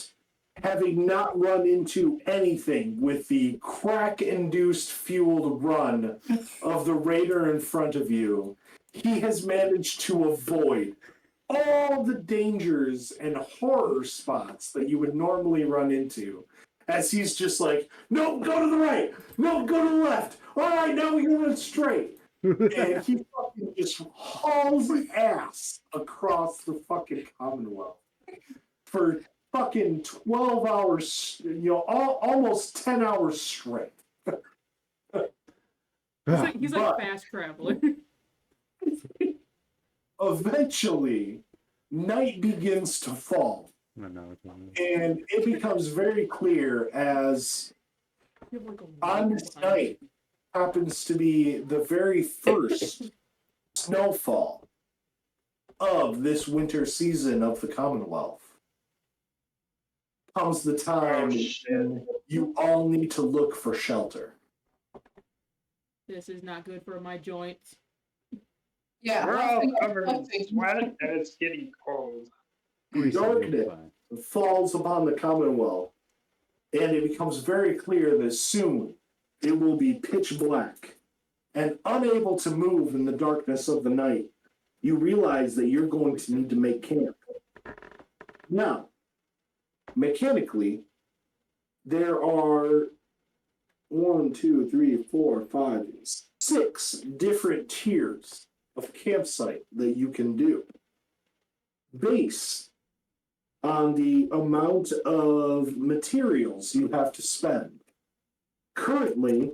having not run into anything with the crack-induced fueled run of the raider in front of you, he has managed to avoid all the dangers and horror spots that you would normally run into. As he's just like, no, go to the right. No, go to the left. All right, now you run straight. And he fucking just hauls ass across the fucking Commonwealth for fucking 12 hours, almost 10 hours straight. He's like fast traveler. Eventually, night begins to fall. And it becomes very clear as on this night happens to be the very first snowfall of this winter season of the Commonwealth. Comes the time when you all need to look for shelter. This is not good for my joints. Yeah. We're all covered in something. sweat and it's getting cold. Darkness falls upon the Commonwealth, and it becomes very clear that soon it will be pitch black. And unable to move in the darkness of the night, you realize that you're going to need to make camp. Now, mechanically, there are 1, 2, 3, 4, 5, 6 different tiers of campsite that you can do based on the amount of materials you have to spend. Currently,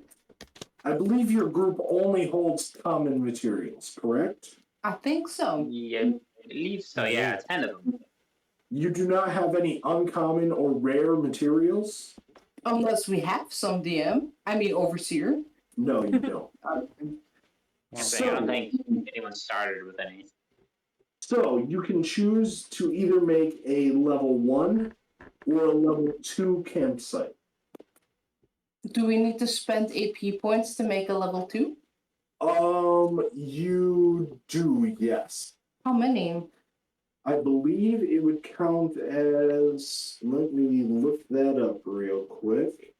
I believe your group only holds common materials, correct? I think so. Yeah, I believe so. Yeah, 10 of them. You do not have any uncommon or rare materials? Unless we have some DM. I mean, overseer. No, you don't. I don't think anyone started with any. So you can choose to either make a level 1 or a level 2 campsite. Do we need to spend AP points to make a level 2? You do, yes. How many? I believe it would count as. Let me look that up real quick.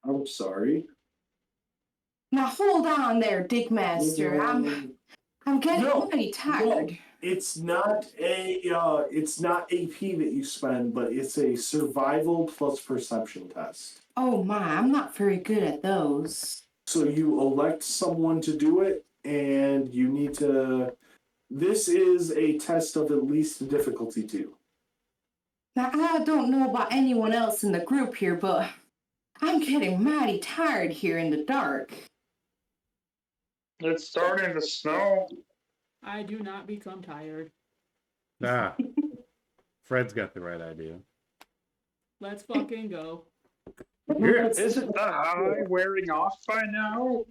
I'm sorry. Now hold on there, Digmaster. I'm getting No, mighty tired. It's not it's not AP that you spend, but it's a survival plus perception test. Oh my, I'm not very good at those. So you elect someone to do it, and you need to. This is a test of at least difficulty 2. Now I don't know about anyone else in the group here, but I'm getting mighty tired here in the dark. It's starting to snow. I do not become tired. Ah, Fred's got the right idea. Let's fucking go. Here. Isn't the high wearing off by now?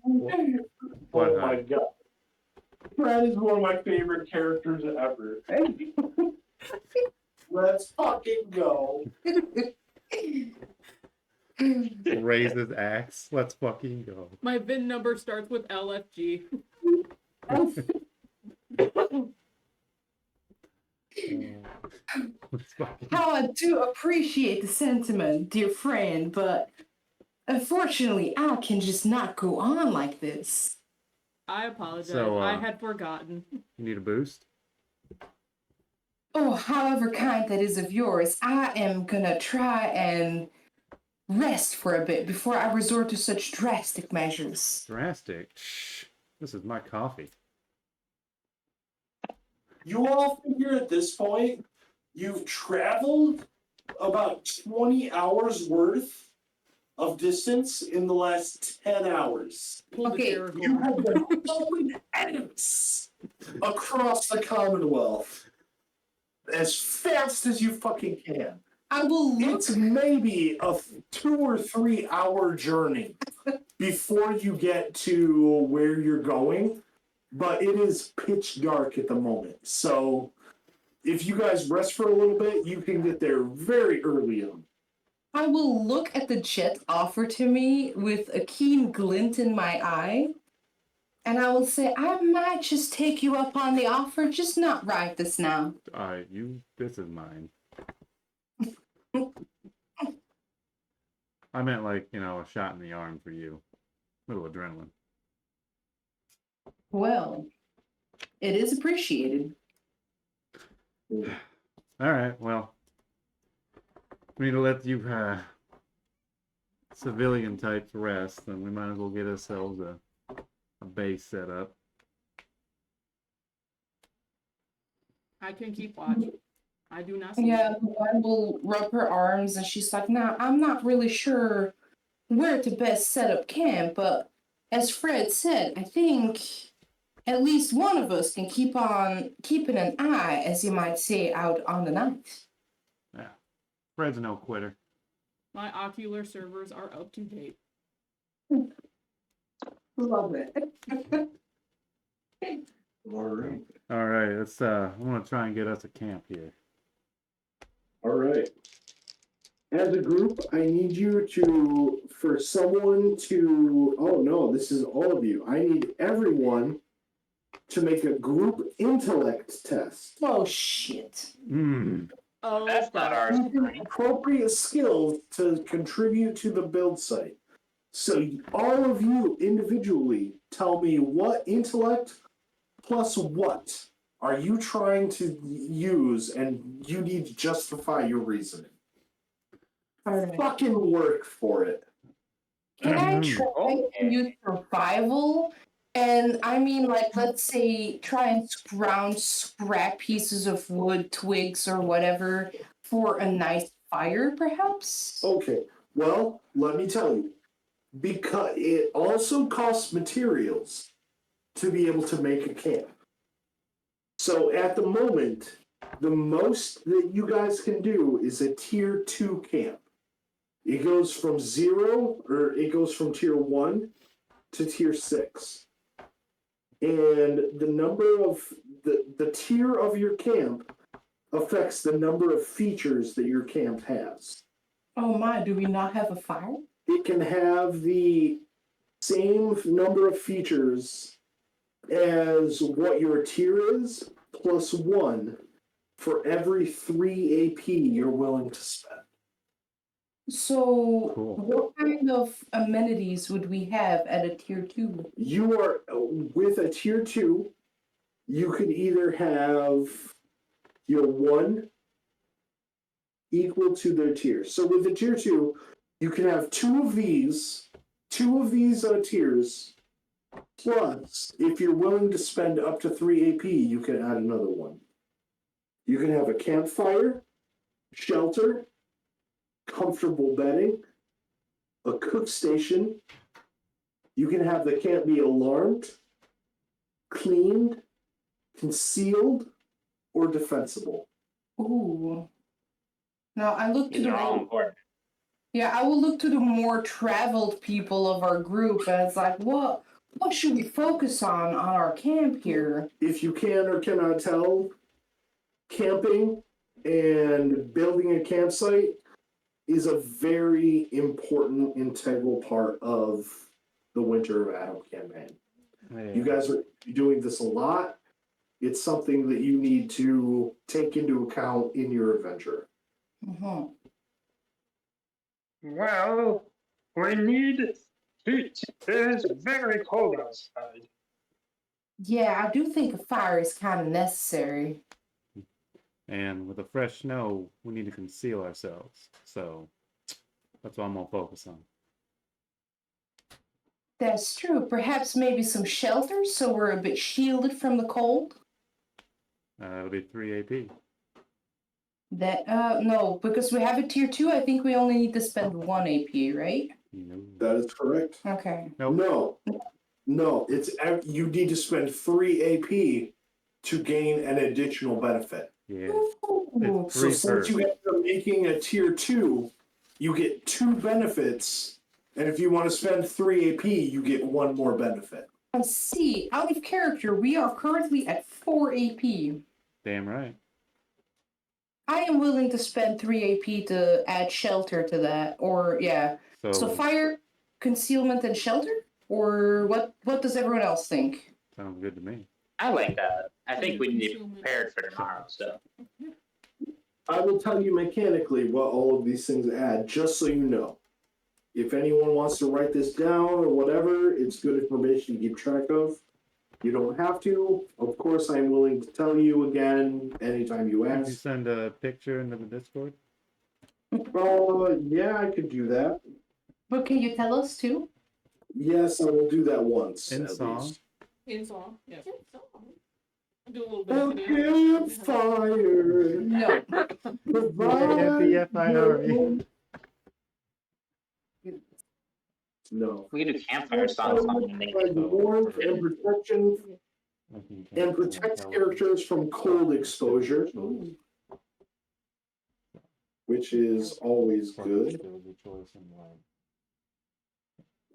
What, Oh my god. Fred is one of my favorite characters ever. Let's fucking go. Raise his axe. Let's fucking go. My VIN number starts with LFG. Let's fucking... How I do appreciate the sentiment, dear friend, but unfortunately, I can just not go on like this. I apologize. So, I had forgotten. You need a boost? Oh, however kind that is of yours, I am gonna try and rest for a bit before I resort to such drastic measures. Drastic. Shh. This is my coffee. You all figure at this point, you've traveled about 20 hours worth of distance in the last 10 hours. Pull the Okay, Jericho. You have been hauling ass across the Commonwealth as fast as you fucking can. I will look. It's maybe a 2 or 3 hour journey before you get to where you're going, but it is pitch dark at the moment. So if you guys rest for a little bit, you can get there very early on. I will look at the jet offered to me with a keen glint in my eye, and I will say, I might just take you up on the offer, just not right this now. This is mine. I meant like, a shot in the arm for you. Little adrenaline. Well, it is appreciated. All right, well, we need to let you civilian types rest, then we might as well get ourselves a base set up. I can keep watch. I do not see. Yeah, I will rub her arms, and she's like, "Now, I'm not really sure where to best set up camp, but as Fred said, I think at least one of us can keep on keeping an eye, as you might say, out on the night." Yeah, Fred's no quitter. My ocular servers are up to date. Love it. All right. All right, let's. I want to try and get us a camp here. All right. As a group, I need you to, for someone to, oh no, this is all of you. I need everyone to make a group intellect test. Oh shit! Oh, That's not ours. Using appropriate skills to contribute to the build site. So all of you individually tell me what intellect plus what are you trying to use, and you need to justify your reasoning. Alright. Fucking work for it. Can I try Okay. to use survival? And I mean, like, let's say try and ground scrap pieces of wood, twigs, or whatever for a nice fire, perhaps? Okay, well, let me tell you. Because it also costs materials to be able to make a camp. So at the moment, the most that you guys can do is a tier 2 camp. It goes from tier 1 to tier 6. And the number of the tier of your camp affects the number of features that your camp has. Oh my, do we not have a fire? It can have the same number of features as what your tier is, plus 1 for every 3 AP you're willing to spend. So, Cool. what kind of amenities would we have at a tier 2? You are, with a tier 2, you could either have your 1 equal to their tier. So with a tier 2, you can have two of these tiers, plus, if you're willing to spend up to 3 AP, you can add another one. You can have a campfire, shelter, comfortable bedding, a cook station. You can have the camp be alarmed, cleaned, concealed, or defensible. Ooh. Now I look to These the are all important. Yeah, I will look to the more traveled people of our group, and it's like, what should we focus on our camp here? If you can or cannot tell, camping and building a campsite is a very important, integral part of the Winter of Adam campaign. Yeah. You guys are doing this a lot. It's something that you need to take into account in your adventure. Mm-hmm. Well, we need heat. It is very cold outside. Yeah, I do think a fire is kind of necessary. And with the fresh snow, we need to conceal ourselves. So that's what I'm gonna focus on. That's true. Perhaps maybe some shelter so we're a bit shielded from the cold. It'll be 3 AP. No, because we have a tier 2, I think we only need to spend 1 AP, right? No. That is correct. Okay. Nope. No, it's you need to spend 3 AP to gain an additional benefit. Yeah. Ooh. It's So 3 since per. you end up making a tier 2, you get 2 benefits, and if you want to spend 3 AP, you get 1 more benefit. I see. Out of character, we are currently at 4 AP. Damn right. I am willing to spend 3 AP to add shelter to that. Or, yeah. So fire, concealment, and shelter? Or what does everyone else think? Sounds good to me. I like that. I think we need to be prepared for tomorrow. So I will tell you mechanically what all of these things add, just so you know. If anyone wants to write this down or whatever, it's good information to keep track of. You don't have to. Of course, I'm willing to tell you again anytime you Can you ask. send a picture into the Discord? Yeah, I could do that. But can you tell us too? Yes, I will do that once. In at song? least. In song, yeah. Do a little bit A of video. campfire. No. F-I-R-E. No. we can do campfire songs on the main. Provides warmth and protection, and protects characters from cold exposure, which is always good.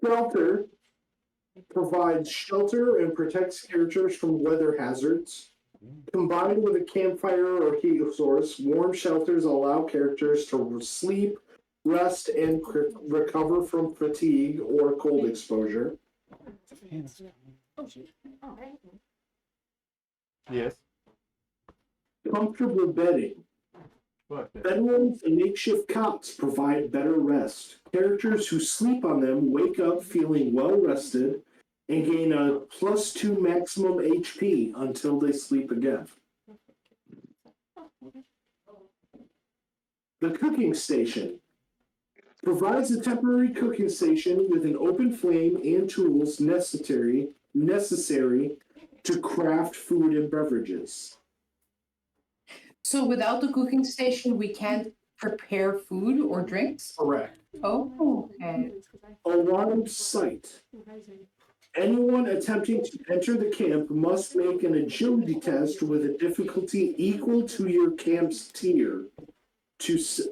Shelter provides shelter and protects characters from weather hazards. Combined with a campfire or heat source, warm shelters allow characters to sleep, rest, and recover from fatigue or cold exposure. Yes. Comfortable bedding Fuck that. Bedrooms and makeshift cots provide better rest. Characters who sleep on them wake up feeling well rested and gain a +2 maximum HP until they sleep again. The cooking station provides a temporary cooking station with an open flame and tools necessary to craft food and beverages. So without the cooking station, we can't prepare food or drinks? Correct. Oh, okay. Alarmed site. Anyone attempting to enter the camp must make an agility test with a difficulty equal to your camp's tier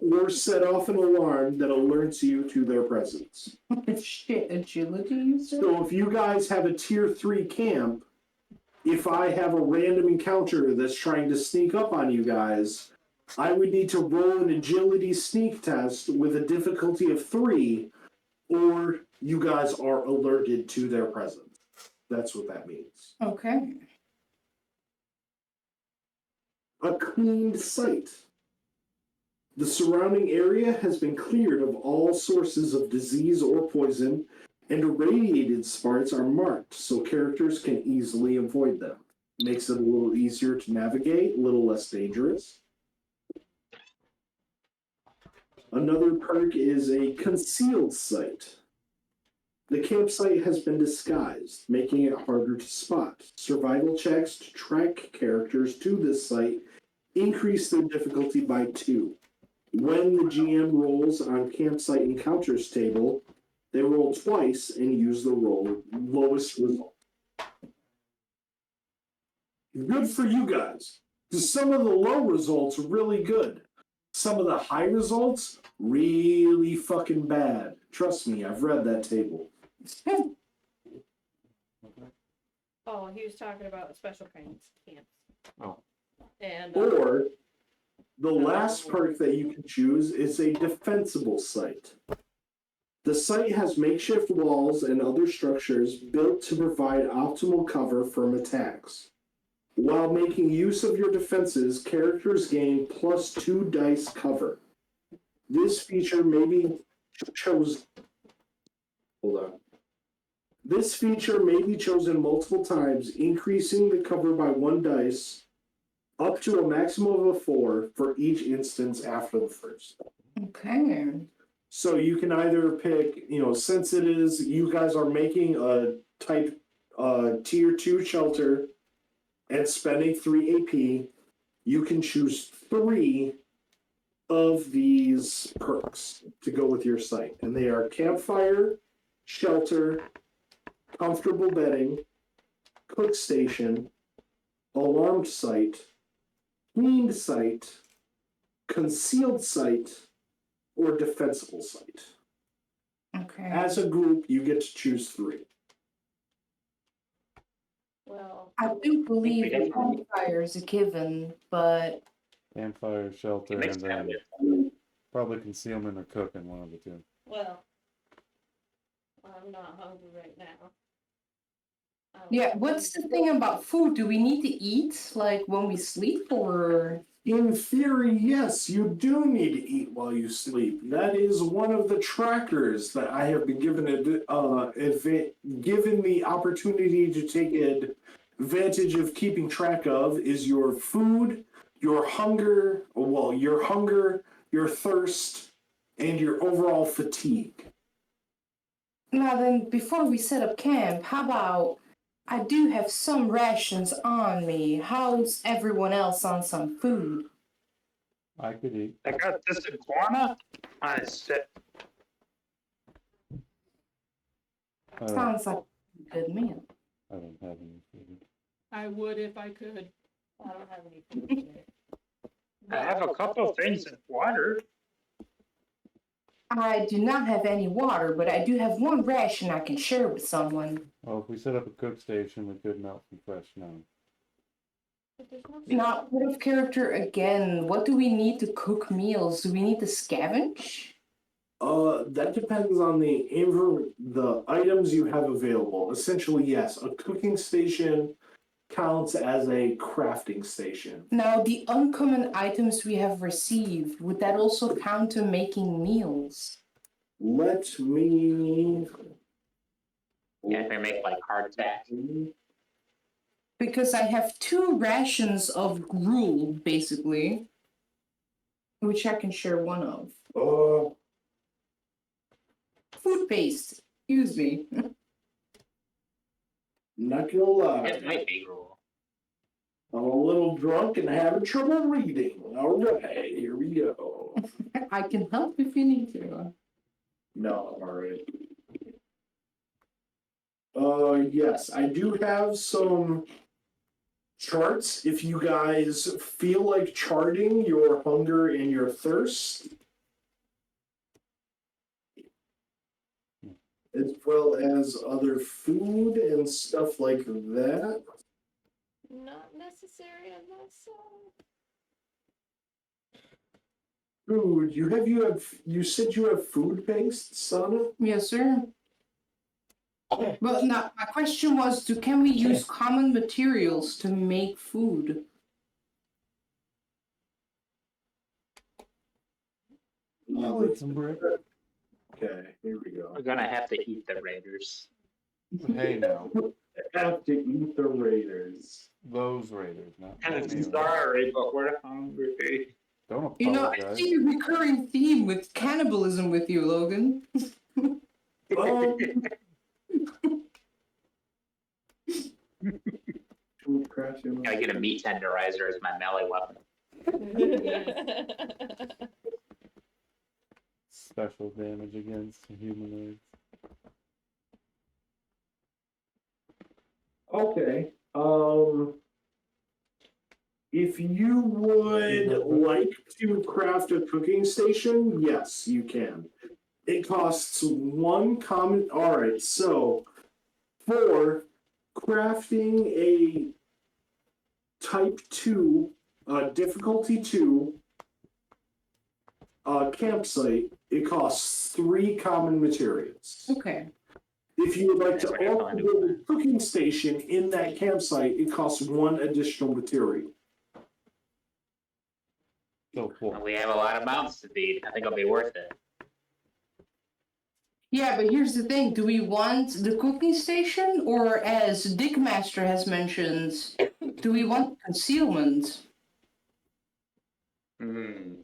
or set off an alarm that alerts you to their presence. Shit, agility, you said? So if you guys have a tier 3 camp, if I have a random encounter that's trying to sneak up on you guys, I would need to roll an agility sneak test with a difficulty of 3, or you guys are alerted to their presence. That's what that means. Okay. A cleaned site. The surrounding area has been cleared of all sources of disease or poison, and irradiated spots are marked so characters can easily avoid them. Makes it a little easier to navigate, a little less dangerous. Another perk is a concealed site. The campsite has been disguised, making it harder to spot. Survival checks to track characters to this site increase their difficulty by 2. When the GM rolls on campsite encounters table, they roll twice and use the lowest result. Good for you guys. Because some of the low results are really good. Some of the high results, really fucking bad. Trust me, I've read that table. Oh, he was talking about special kinds camps. Oh. And Or the last perk that you can choose is a defensible site. The site has makeshift walls and other structures built to provide optimal cover from attacks. While making use of your defenses, characters gain +2 dice cover. This feature may be chosen. Hold on. This feature may be chosen multiple times, increasing the cover by 1 dice, up to a maximum of 4 for each instance after the first. Okay. So you can either pick, since it is, you guys are making a type tier 2 shelter and spending 3 AP, you can choose 3 of these perks to go with your site. And they are campfire, shelter, comfortable bedding, cook station, alarmed site, cleaned site, concealed site, or defensible site. Okay. As a group, you get to choose 3. well, I do believe the campfire is a given, but Campfire, shelter, Makes and then sense. probably concealment or cooking, one of the two. well, I'm not hungry right now. yeah, what's the thing about food? Do we need to eat like when we sleep or? In theory, yes, you do need to eat while you sleep. That is one of the trackers that I have been given given the opportunity to take advantage of keeping track of is your food, your hunger, your thirst, and your overall fatigue. Now then, before we set up camp, how about I do have some rations on me. How's everyone else on some food? I could eat. I got this iguana. I said, Sounds like a good meal. I don't have any food. I would if I could. I don't have any food today. I have a couple of things in water. I do not have any water, but I do have 1 ration I can share with someone. Well, if we set up a cook station, we could melt some fresh snow. But there's no Not out of character again. What do we need to cook meals? Do we need to scavenge? That depends on the items you have available. Essentially, yes, a cooking station counts as a crafting station. Now, the uncommon items we have received, would that also count to making meals? Let me. Yeah, they make like hardtack. Because I have 2 rations of gruel, basically, which I can share one of. Food paste, excuse me. Not gonna lie. It might be rule. I'm a little drunk and having trouble reading. All right, here we go. I can help if you need to. No, I'm all right. Yes, I do have some charts if you guys feel like charting your hunger and your thirst, as well as other food and stuff like that. Not necessary on my side. Food, you said you have food paste, Sana? Yes, sir. But now, my question was, can we use common materials to make food? I'll eat some brick. Okay, here we go. We're gonna have to eat the Raiders. Hey now, Have to eat the Raiders. those Raiders, not I'm me. sorry, but we're hungry. Don't You know, I apologize. see a recurring theme with cannibalism with you, Logan. Gotta get a meat tenderizer as my melee weapon. Special damage against humanoids. Okay. If you would like to craft a cooking station, yes, you can. It costs 1 common. All right, so for crafting a type 2, difficulty 2 campsite, it costs 3 common materials. Okay. If you would like to That's what you're also fine build a cooking station in that campsite, it costs 1 additional material. So cool. We have a lot of mouths to feed. I think it'll be worth it. Yeah, but here's the thing. Do we want the cooking station, or as Dickmaster has mentioned, do we want concealment? Full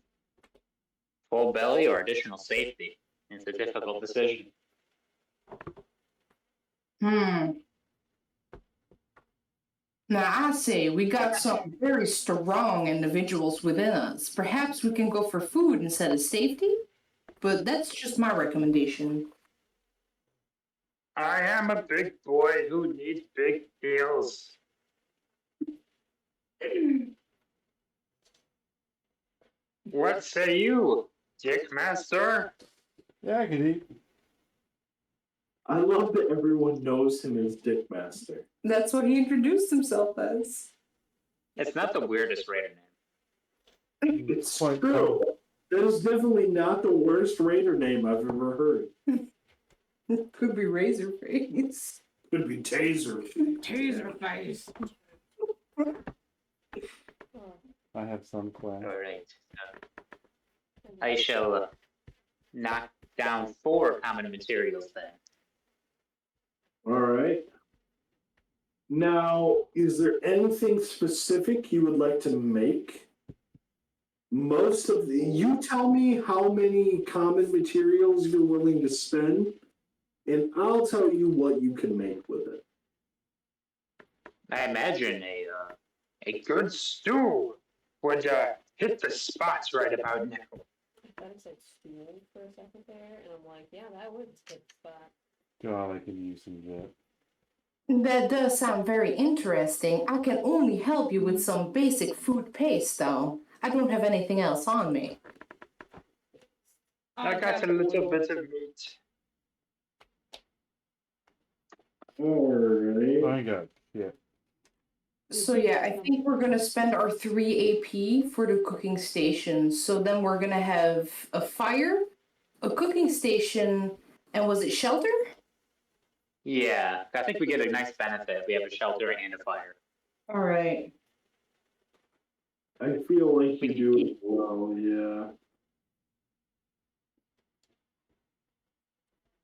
belly or additional safety? It's a difficult decision. Now, I say we got some very strong individuals within us. Perhaps we can go for food instead of safety? But that's just my recommendation. I am a big boy who needs big deals. What say you, Dick Master? Yeah, I could eat. I love that everyone knows him as Dickmaster. That's what he introduced himself as. It's not the weirdest Raider name. It's Quite true. That is definitely not the worst Raider name I've ever heard. It could be Razorface. Could be Taser. Taserface. I have some class. Alright. I shall knock down 4 common materials then. All right. Now, is there anything specific you would like to make? You tell me how many common materials you're willing to spend, and I'll tell you what you can make with it. I imagine A good stew would hit the spots right about now. I thought it said stool for a second there, and I'm like, yeah, that would hit the spot. God, I could use some jet. That does sound very interesting. I can only help you with some basic food paste, though. I don't have anything else on me. I got a little bit of meat. All right. I got shit. So yeah, I think we're gonna spend our 3 AP for the cooking station. So then we're gonna have a fire, a cooking station, and was it shelter? Yeah, I think we get a nice benefit. We have a shelter and a fire. All right. I feel like you do as well, yeah.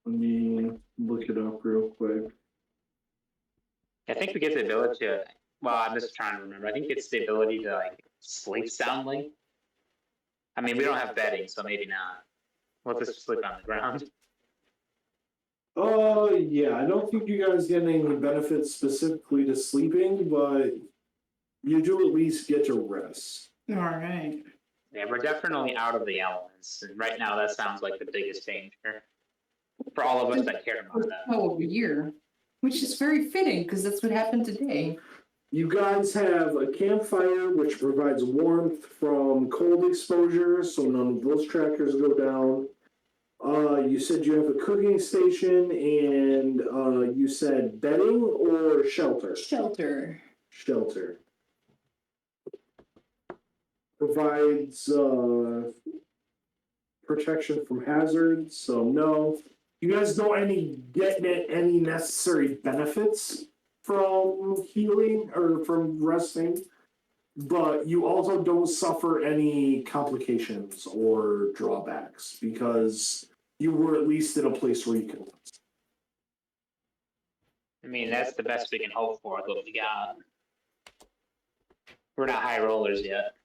Let me look it up real quick. I think we get the ability to. Well, I'm just trying to remember. I think it's the ability to like sleep soundly. I mean, we don't have bedding, so maybe not. We'll just sleep on the ground. Yeah, I don't think you guys get any benefits specifically to sleeping, but you do at least get to rest. All right. Yeah, we're definitely out of the elements, and right now that sounds like the biggest danger for all of us that care about that. Over here, which is very fitting because that's what happened today. You guys have a campfire which provides warmth from cold exposure, so none of those trackers go down. You said you have a cooking station, and you said bedding or shelter? Shelter. Shelter. Provides protection from hazards, so no. You guys don't get any necessary benefits from healing or from resting, but you also don't suffer any complications or drawbacks because you were at least in a place where you can. I mean, that's the best we can hope for with what we got. We're not high rollers yet.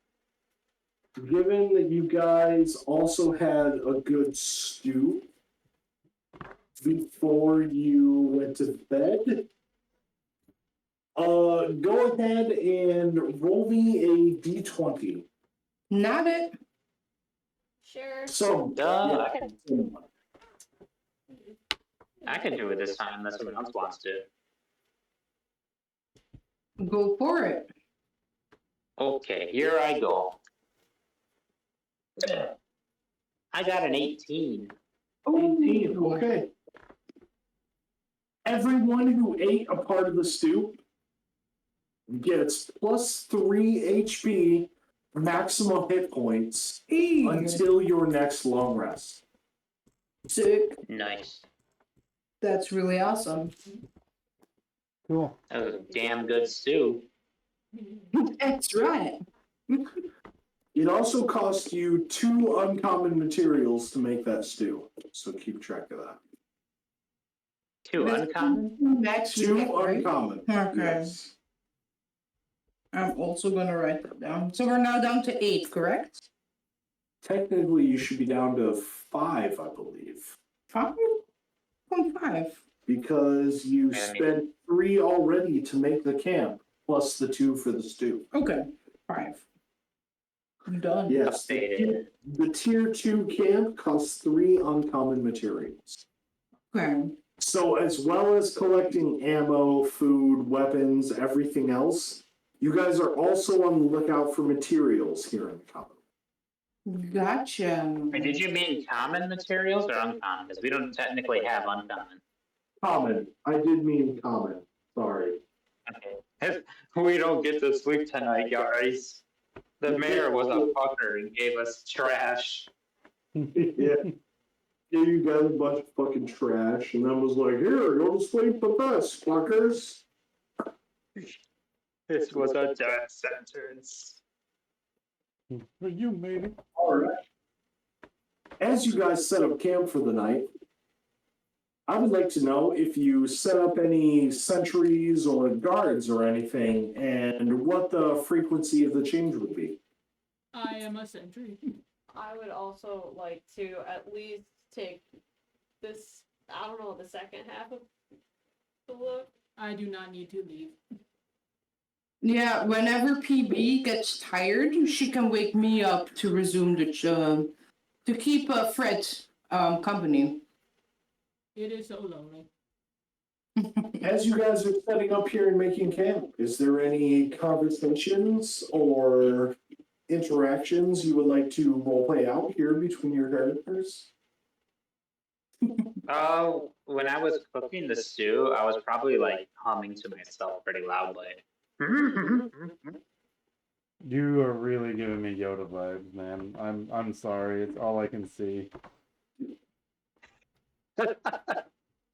Given that you guys also had a good stew before you went to bed, go ahead and roll me a d20. Not it. Sure. So, Duh. yeah. I can do it this time unless someone else wants to. Go for it. Okay, here I go. I got an 18. 18, okay. Everyone who ate a part of the stew gets +3 HP, maximum hit points, until your next long rest. Sick. Nice. That's really awesome. Cool. That was a damn good stew. That's right. It also cost you 2 uncommon materials to make that stew, so keep track of that. 2 uncommon? Max 2 respect, right? uncommon. Okay. Yes. I'm also gonna write that down. So we're now down to 8, correct? Technically, you should be down to 5, I believe. 5? 5. Because you spent 3 already to make the camp, plus the 2 for the stew. Okay. 5. I'm done. Yes, Updated. the tier 2 camp costs 3 uncommon materials. Okay. So, as well as collecting ammo, food, weapons, everything else, you guys are also on the lookout for materials here in the Commonwealth. Gotcha. Wait, did you mean common materials or uncommon? Because we don't technically have uncommon. Common. I did mean common. Sorry. Okay. We don't get to sleep tonight, guys. The mayor was a fucker and gave us trash. Yeah. Gave you guys a bunch of fucking trash, and then was like, here, go to sleep with us, fuckers. This was a death sentence. But you made it. Alright. As you guys set up camp for the night, I would like to know if you set up any sentries or guards or anything, and what the frequency of the change would be. I am a sentry. I would also like to at least take this, I don't know, the second half of the look. I do not need to leave. Yeah, whenever PB gets tired, she can wake me up to resume the to keep Fred company. It is so lonely. As you guys are setting up here and making camp, is there any conversations or interactions you would like to roleplay out here between your characters? When I was cooking the stew, I was probably like humming to myself pretty loudly. You are really giving me Yoda vibes, man. I'm sorry. It's all I can see.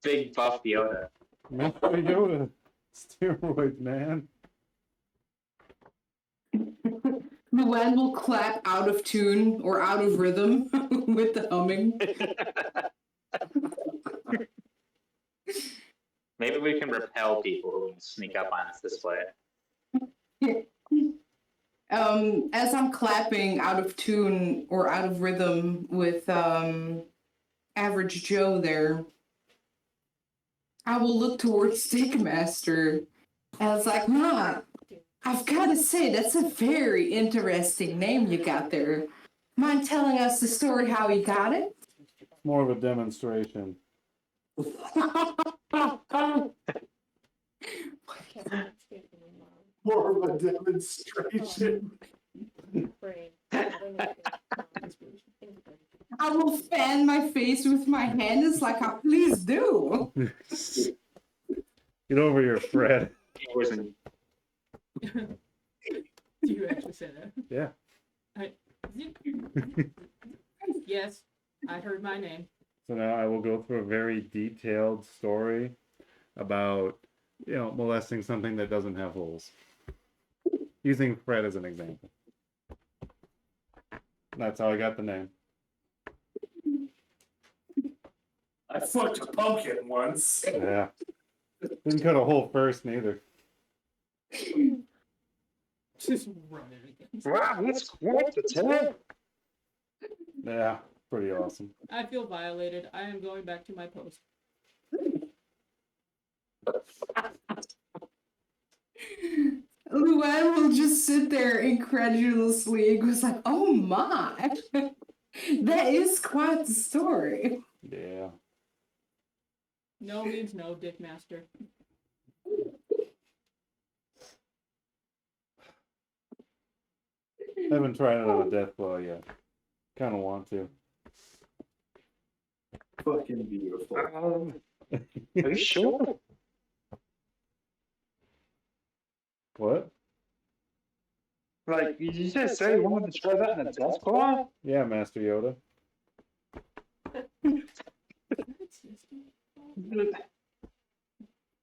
Big buff Yoda. Master Yoda. Steroids, man. Luann will clap out of tune or out of rhythm with the humming. Maybe we can repel people who want to sneak up on us this way. As I'm clapping out of tune or out of rhythm with Average Joe there, I will look towards Stickmaster. And I was like, Ma, I've got to say, that's a very interesting name you got there. Mind telling us the story how you got it? More of a demonstration. More of a demonstration. I will fan my face with my hand. It's like, please do. Get over your Fred. Wasn't Do you actually say that? Yeah. Yes, I heard my name. So now I will go through a very detailed story about, molesting something that doesn't have holes. Using Fred as an example. That's how I got the name. I fucked a pumpkin once. Yeah. Didn't cut a hole first, neither. Just running against. Wow, that's quite the tale. Yeah, pretty awesome. I feel violated. I am going back to my post. Luann will just sit there incredulously and goes like, oh my. That is quite the story. Yeah. No means no, Dick Master. Haven't tried it on a death blow yet. Kind of want to. Fucking beautiful. Are you sure? What? Like, you just say you wanted to try that in a death claw? Yeah, Master Yoda.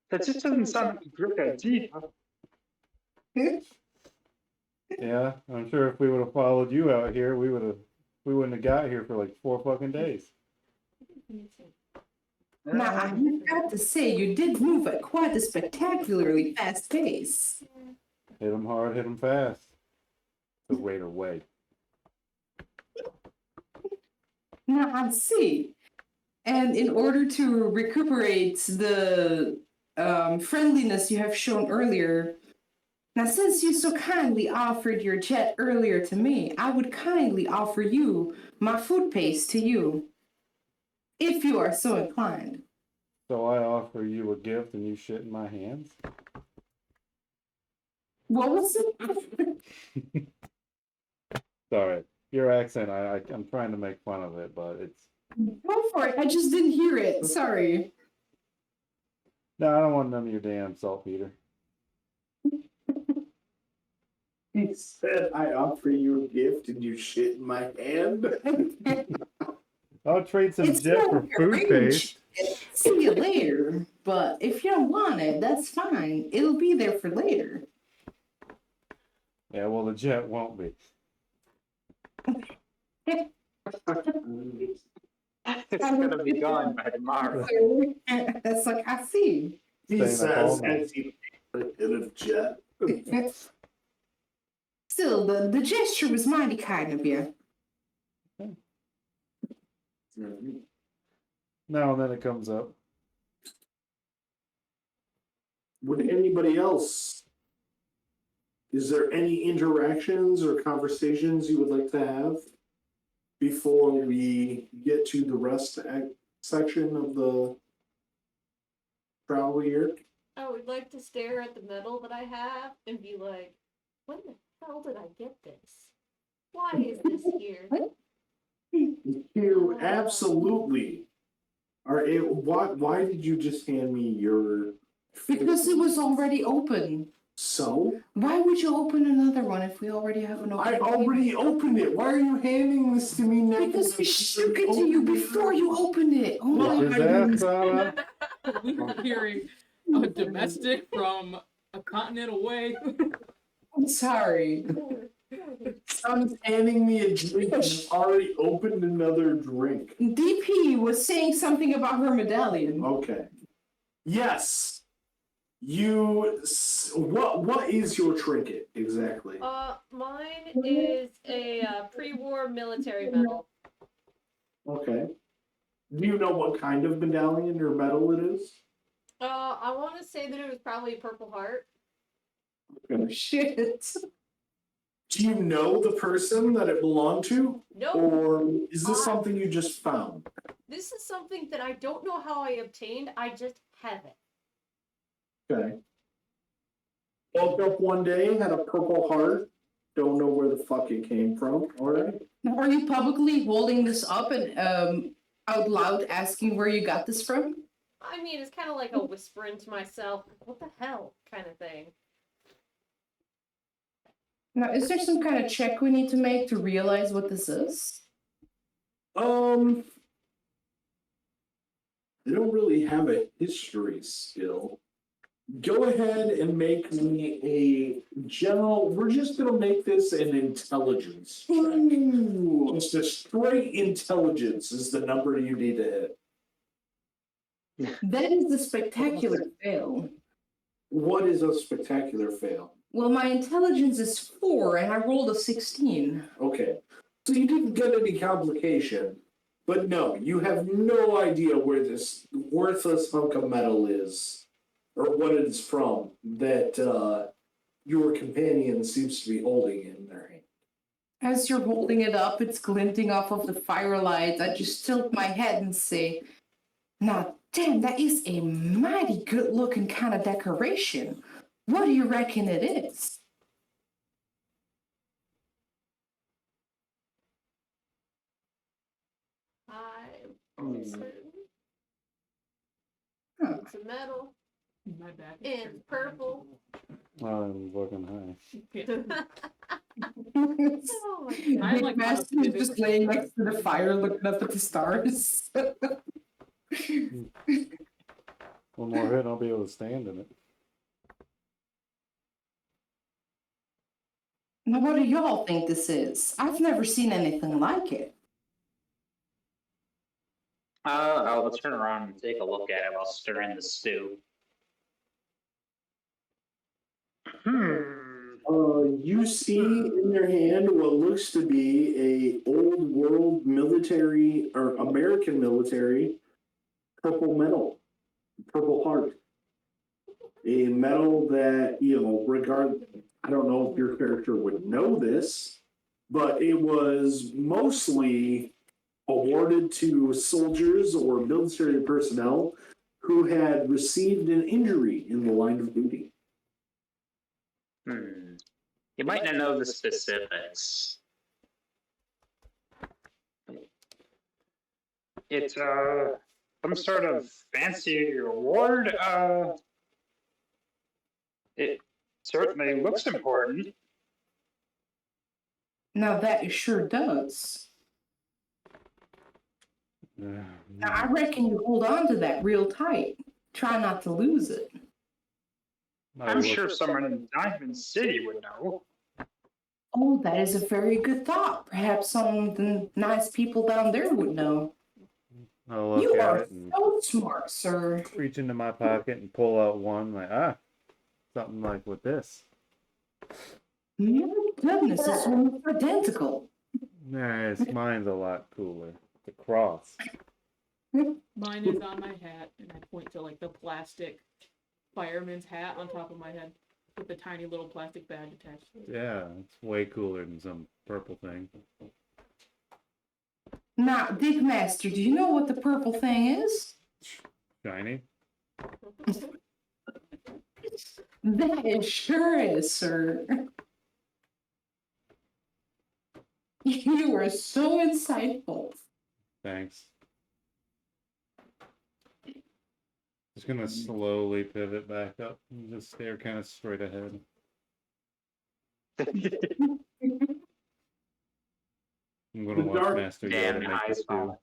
That just doesn't sound like a great idea. Yeah, I'm sure if we would have followed you out here, we wouldn't have got here for like 4 fucking days. Now, I've got to say, you did move at quite a spectacularly fast pace. Hit them hard, hit them fast. The waiter way. Now, I see. And in order to recuperate the friendliness you have shown earlier, now since you so kindly offered your jet earlier to me, I would kindly offer you my food paste to you, if you are so inclined. So I offer you a gift and you shit in my hands? What was it? Sorry. Your accent, I'm trying to make fun of it, but it's... Go for it. I just didn't hear it. Sorry. No, I don't want none of your damn saltpeter. He said, I offer you a gift and you shit in my hand. I'll trade some It's jet not for food arranged. paste. See you later. But if you don't want it, that's fine. It'll be there for later. Yeah, well, the jet won't be. It's gonna be gone by tomorrow. That's like, I see. He Staying up all says night. as he in a jet. Still, the gesture was mighty kind of you. Now and then it comes up. Would anybody else? Is there any interactions or conversations you would like to have before we get to the rest section of the travel here? I would like to stare at the medal that I have and be like, when the hell did I get this? Why is this here? You absolutely are. Why did you just hand me your? Because it was already open. So Why would you open another one if we already have an open I already opened it. Why are you handing this to me now? Because we shook it to you before you opened it. Oh Well, my His I ass on up. We were hearing a domestic from a continent away. I'm sorry. Someone's handing me a drink and I've already opened another drink. DP was saying something about her medallion. Okay. Yes. What is your trinket exactly? Mine is a pre-war military medal. Okay. Do you know what kind of medallion or medal it is? I want to say that it was probably a Purple Heart. Oh, shit. Do you know the person that it belonged to? No, Or is this something you just found? this is something that I don't know how I obtained. I just have it. Okay. Woke up one day, had a purple heart. Don't know where the fuck it came from. Alright. Now, are you publicly holding this up and out loud asking where you got this from? I mean, it's kind of like a whispering to myself, what the hell kind of thing. Now, is there some kind of check we need to make to realize what this is? I don't really have a history skill. Go ahead and make me a general. We're just gonna make this an intelligence check. Just a straight intelligence is the number you need to hit. That is a spectacular fail. What is a spectacular fail? Well, my intelligence is 4 and I rolled a 16. Okay. So you didn't get any complication. But no, you have no idea where this worthless hunk of metal is, or what it is from, that your companion seems to be holding in their hand. As you're holding it up, it's glinting off of the firelight. I just tilt my head and say, "Now, damn, that is a mighty good-looking kind of decoration. What do you reckon it is?" I'm certain. Huh. It's a metal. My bad. It's purple. I'm looking high. Oh my god. I'm Big like Master is just laying next to the fire looking up at the stars. One more hit, I'll be able to stand in it. Now, what do y'all think this is? I've never seen anything like it. I'll turn around and take a look at it while stirring the stew. You see in their hand what looks to be a old world military or American military purple medal, purple heart, a medal that I don't know if your character would know this, but it was mostly awarded to soldiers or military personnel who had received an injury in the line of duty. You might not know the specifics. It's some sort of fancy award. It certainly looks important. Now, that it sure does. Now, I reckon you hold on to that real tight. Try not to lose it. I'm sure someone in Diamond City would know. Oh, that is a very good thought. Perhaps some of the nice people down there would know. I'll look You at are it and so smart, sir. reach into my pocket and pull out one, like, something like with this. My goodness, it's almost identical. Nah, mine's a lot cooler. The cross. Mine is on my hat, and I point to like the plastic fireman's hat on top of my head with the tiny little plastic badge attached to it. Yeah, it's way cooler than some purple thing. Now, Big Master, do you know what the purple thing is? Shiny. That it sure is, sir. You are so insightful. Thanks. Just gonna slowly pivot back up and just stare kind of straight ahead. I'm gonna The watch dark- Master Damn, Yoda make eyes this fall.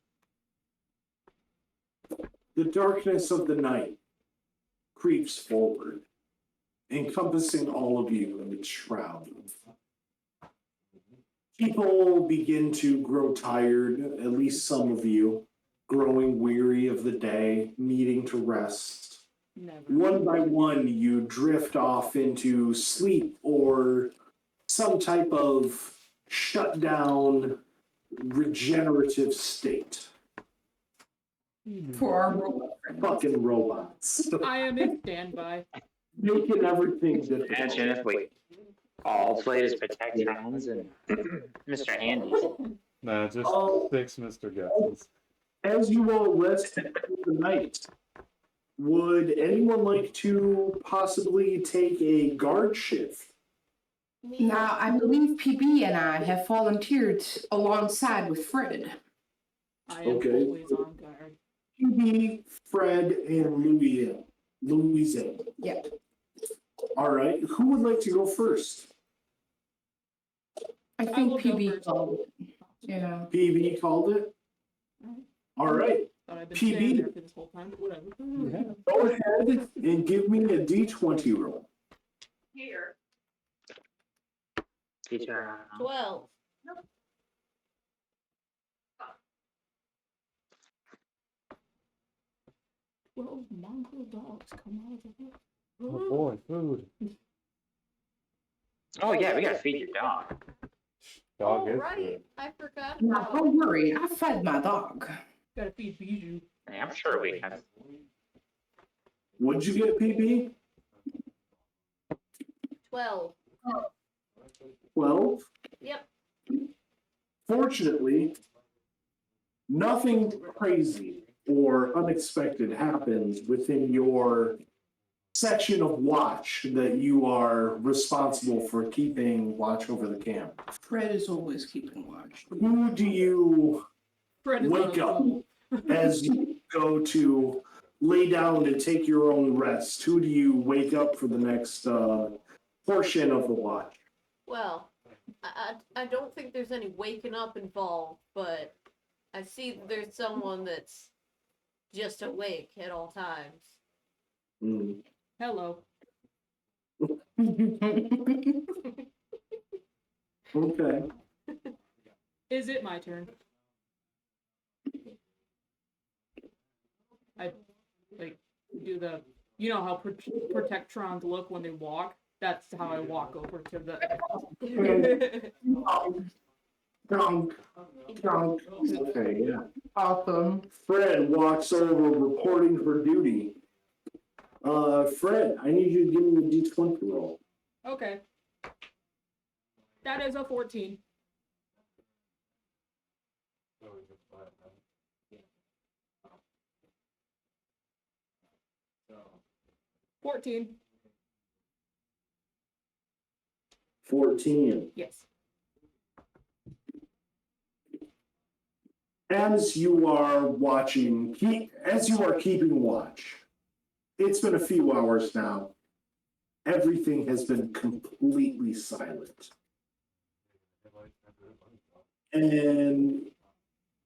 too. The darkness of the night creeps forward. encompassing all of you in its shroud. People begin to grow tired, at least some of you, growing weary of the day, needing to rest. Never. One by one, you drift off into sleep or some type of shut down, regenerative state. For our robot friends. Fucking robots. I am in standby. Making everything difficult. Imagine if we all played as Protectrons and Mr. Handies. Nah, just Oh. 6 Mr. Guesses. As you all rest through the night, would anyone like to possibly take a guard shift? Now, I believe PB and I have volunteered alongside with Fred. I am Okay. always on guard. PB, Fred, and Louisa. Yep. All right. Who would like to go first? I will think go PB first. called it. You know. PB called it. All right. Thought I've been PB. standing there for this whole time, but whatever. Yeah. Go ahead and give me a D20 roll. Here. Teacher. 12. Well, mongrel dogs come out of the wood. Oh boy, food. Oh yeah, we gotta feed your dog. Dog Oh, is right. good. I forgot Now, about don't worry, I fed my dog. Gotta feed Bijou. Yeah, I'm sure we can. What'd you get, PB? 12. 12. Yep. Fortunately, nothing crazy or unexpected happens within your section of watch that you are responsible for keeping watch over the camp. Fred is always keeping watch. Who do you Fred is wake up on as you go to lay down and take your own rest? Who do you wake up for the next portion of the watch? Well, I don't think there's any waking up involved, but I see that there's someone that's just awake at all times. Hmm. Hello. Okay. Is it my turn? I like do the, you know how Protectrons look when they walk? That's how I walk over to the. Dunk. Okay, yeah. Awesome. Fred walks over reporting for duty. Fred, I need you to give me a D20 roll. Okay. That is a 14. $14. 14. Yes. As you are watching, as you are keeping watch, it's been a few hours now. Everything has been completely silent. And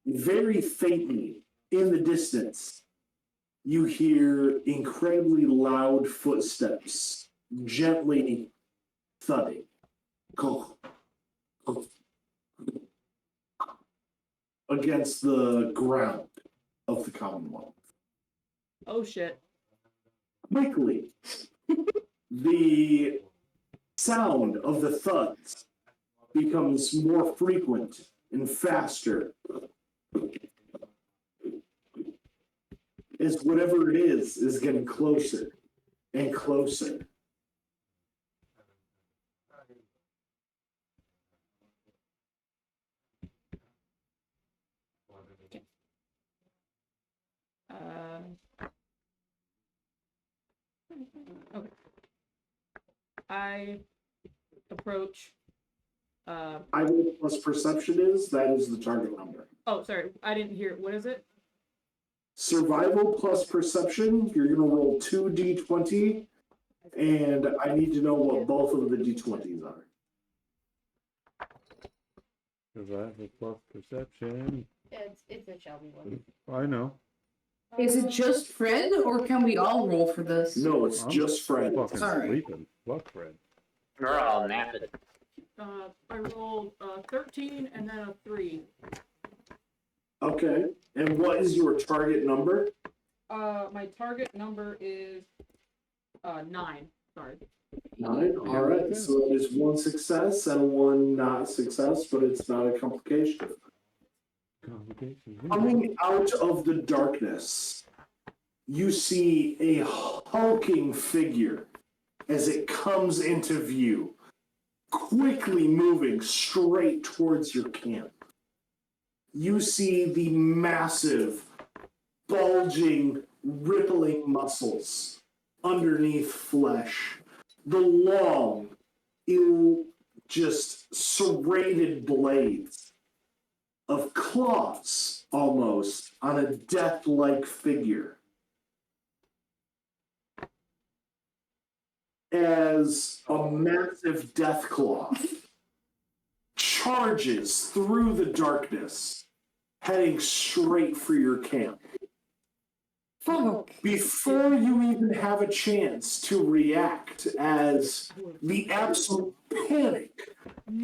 very faintly in the distance, you hear incredibly loud footsteps gently thudding. Against the ground of the Commonwealth. Oh shit. Quickly, the sound of the thuds becomes more frequent and faster as whatever it is getting closer and closer. Okay. I approach. I will plus perception is, that is the target number. Oh, sorry, I didn't hear. What is it? Survival plus perception, you're going to roll 2d20, and I need to know what both of the d20s are. Survival plus perception. It's a Shelby one. I know. Is it just Fred, or can we all roll for this? No, it's I'm just Fred. Fucking Alright. sleeping. Fuck Fred. We're all napping. I rolled 13 and then a 3. Okay. And what is your target number? My target number is 9. Sorry. 9. All right. So it is 1 success and 1 not success, but it's not a complication. Coming out of the darkness, you see a hulking figure as it comes into view, quickly moving straight towards your camp. You see the massive, bulging, rippling muscles underneath flesh, the long, just serrated blades of claws almost on a death-like figure. As a massive death claw charges through the darkness, heading straight for your camp. Fuck. Before you even have a chance to react, as the absolute panic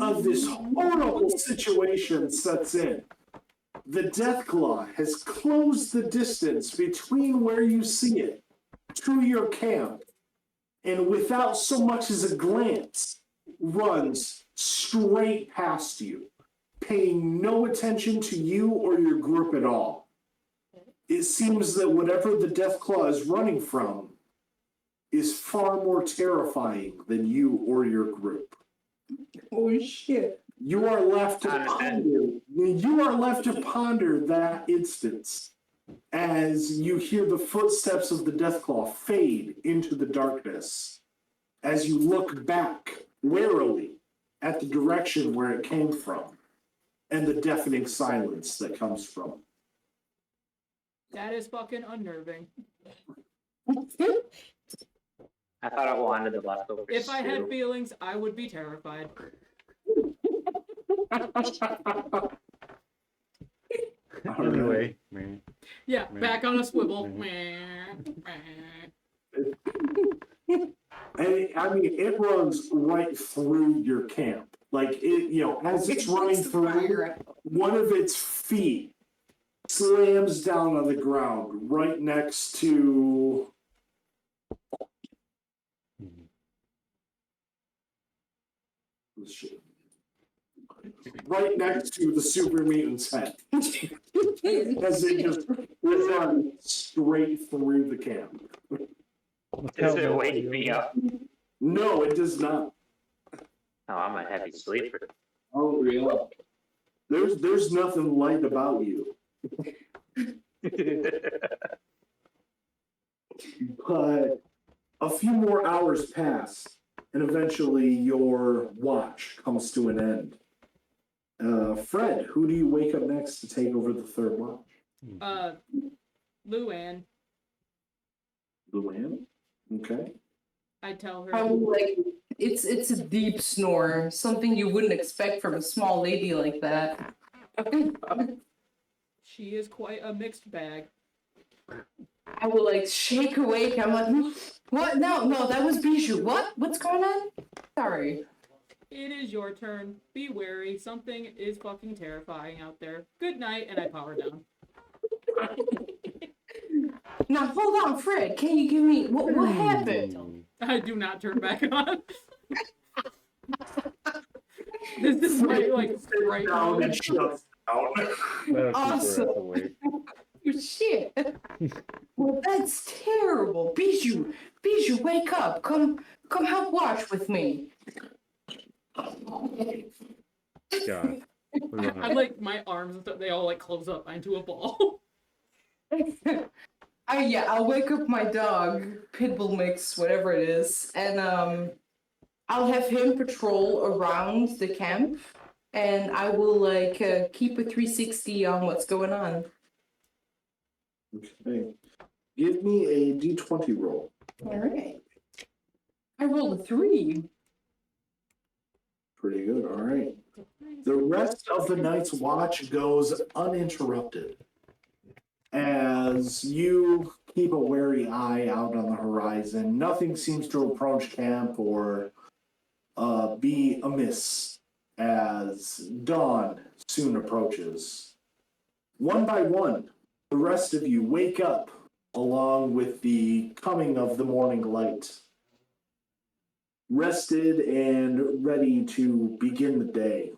of this horrible situation sets in, the Deathclaw has closed the distance between where you see it to your camp, and without so much as a glance, runs straight past you, paying no attention to you or your group at all. It seems that whatever the Deathclaw is running from is far more terrifying than you or your group. Oh shit. You are left to ponder that instance as you hear the footsteps of the Deathclaw fade into the darkness, as you look back warily at the direction where it came from, and the deafening silence that comes from. That is fucking unnerving. I thought I wanted the leftovers. If I had too. feelings, I would be terrified. Anyway, man. Yeah, Man. back on a swivel. And I mean, it runs right through your camp. Like, it, you know, as it's running through, one of its feet slams down on the ground right next to. Right next to the super mutant's head. As it just runs straight through the camp. Does it wake me up? No, it does not. Oh, I'm a heavy sleeper. Oh, yeah. There's nothing light about you. But a few more hours pass, and eventually your watch comes to an end. Fred, who do you wake up next to take over the third watch? Luann, Luann? Okay. I tell her. Like it's a deep snore, something you wouldn't expect from a small lady like that. She is quite a mixed bag. I will like shake awake. I'm like, what? No, that was Bijou. What? What's going on? Sorry. It is your turn. Be wary. Something is fucking terrifying out there. Good night, and I power down. Now hold on, Fred. Can you give me what happened? I do not turn back on. This is my like right Down now. and shuts down. Awesome. Shit. Well, that's terrible. Bijou, wake up. Come help watch with me. God. I like my arms and stuff. They all like close up into a ball. I'll wake up my dog, Pitbull mix, whatever it is, and I'll have him patrol around the camp, and I will like keep a 360 on what's going on. Okay. Give me a d20 roll. All right. I rolled a 3. Pretty good. All right. The rest of the night's watch goes uninterrupted. As you keep a wary eye out on the horizon, nothing seems to approach camp or be amiss as dawn soon approaches. One by one, the rest of you wake up along with the coming of the morning light, rested and ready to begin the day.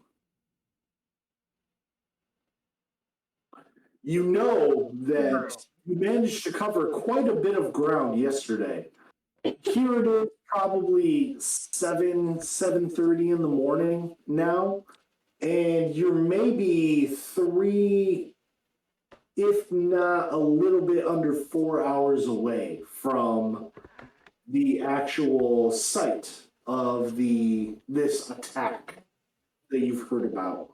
You know that you managed to cover quite a bit of ground yesterday. Here it is, probably 7:30 in the morning now, and you're maybe 3, if not a little bit under 4 hours away from the actual site of this attack that you've heard about.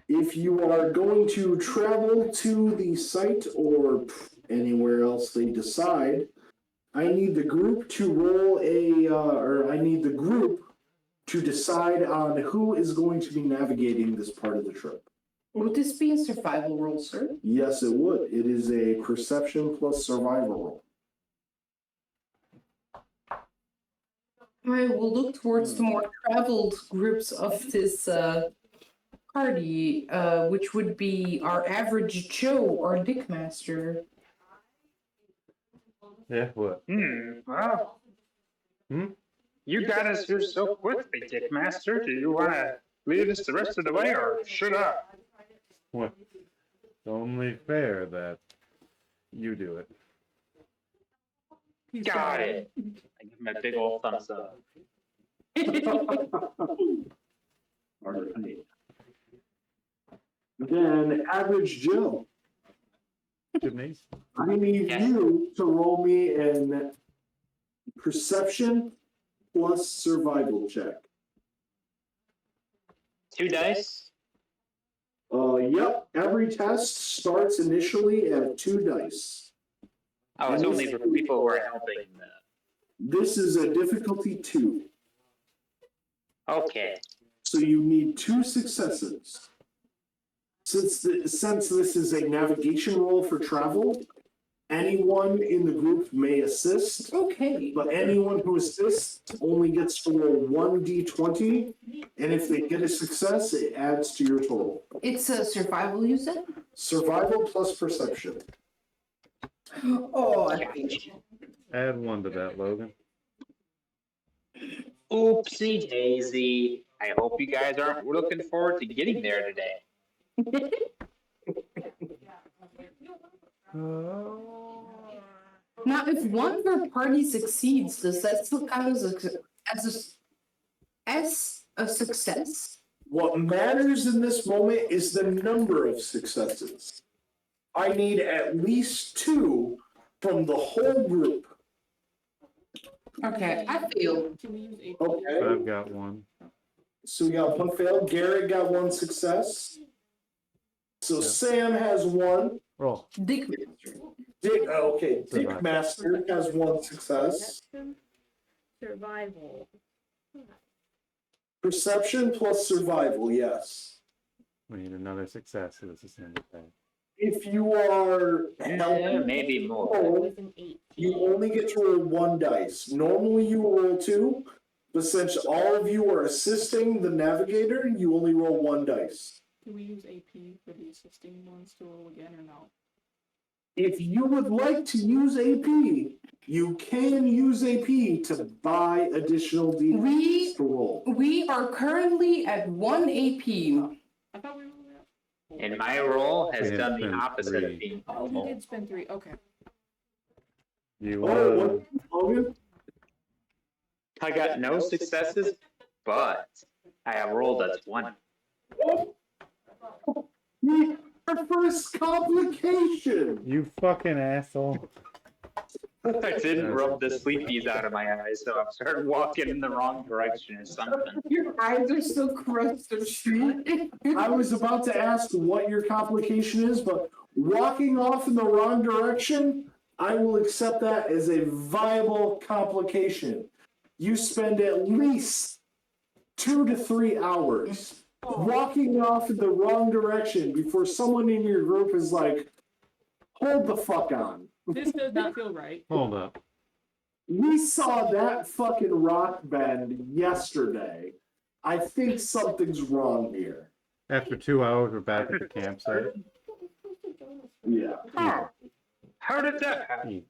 If you are going to travel to the site or anywhere else they decide, I need the group to roll or I need the group to decide on who is going to be navigating this part of the trip. Would this be a survival roll, sir? Yes, it would. It is a perception plus survival roll. I will look towards the more traveled groups of this party, which would be our average Joe or Dickmaster. Yeah, what? Well. You got us here so quickly, Dickmaster. Do you want to lead us the rest of the way, or should I? What? It's only fair that you do it. He's Got it. I give him a big old thumbs up. Alright. Then, average Joe, Gymnasium. I need Yes. you to roll me an perception plus survival check. 2 dice. Yep. Every test starts initially at 2 dice. Oh, it's only for people who are helping. This is a difficulty 2. Okay. So you need 2 successes. Since this is a navigation roll for travel, anyone in the group may assist, Okay. but anyone who assists only gets to roll 1d20, and if they get a success, it adds to your total. It's a survival, you said? Survival plus perception. Oh, I think. Add 1 to that, Logan. Oopsie daisy. I hope you guys aren't looking forward to getting there today. Now, if one of our party succeeds, does that still count as a success? What matters in this moment is the number of successes. I need at least 2 from the whole group. Okay, I feel. Can we use AP? Okay. I've got 1. So we got 1 fail. Garrett got 1 success. So Sam has 1. Roll. Dickmaster. Dick Master has 1 success. Survival. Perception plus survival, yes. We need another success, so this is going to be bad. If you are helping, Maybe more. roll, you only get to roll 1 dice. Normally you roll 2, but since all of you are assisting the navigator, you only roll 1 dice. Can we use AP for the assisting ones to roll again or no? If you would like to use AP, you can use AP to buy additional D6 to roll. We are currently at 1 AP. I thought we were at... And my roll has We done have the spent opposite of 3. being Oh, we helpful. did spend 3. Okay. You Oh, Logan? I got no successes, but I have rolled a 20. Our first complication! You fucking asshole. I didn't rub the sleepies out of my eyes, so I started walking in the wrong direction or something. Your eyes are so crushed of shit. I was about to ask what your complication is, but walking off in the wrong direction, I will accept that as a viable complication. You spend at least 2 to 3 hours walking off in the wrong direction before someone in your group is like, hold the fuck on. This does not feel right. Hold up. We saw that fucking rock bend yesterday. I think something's wrong here. After 2 hours, we're back at the campsite. Yeah. Huh. How did that happen?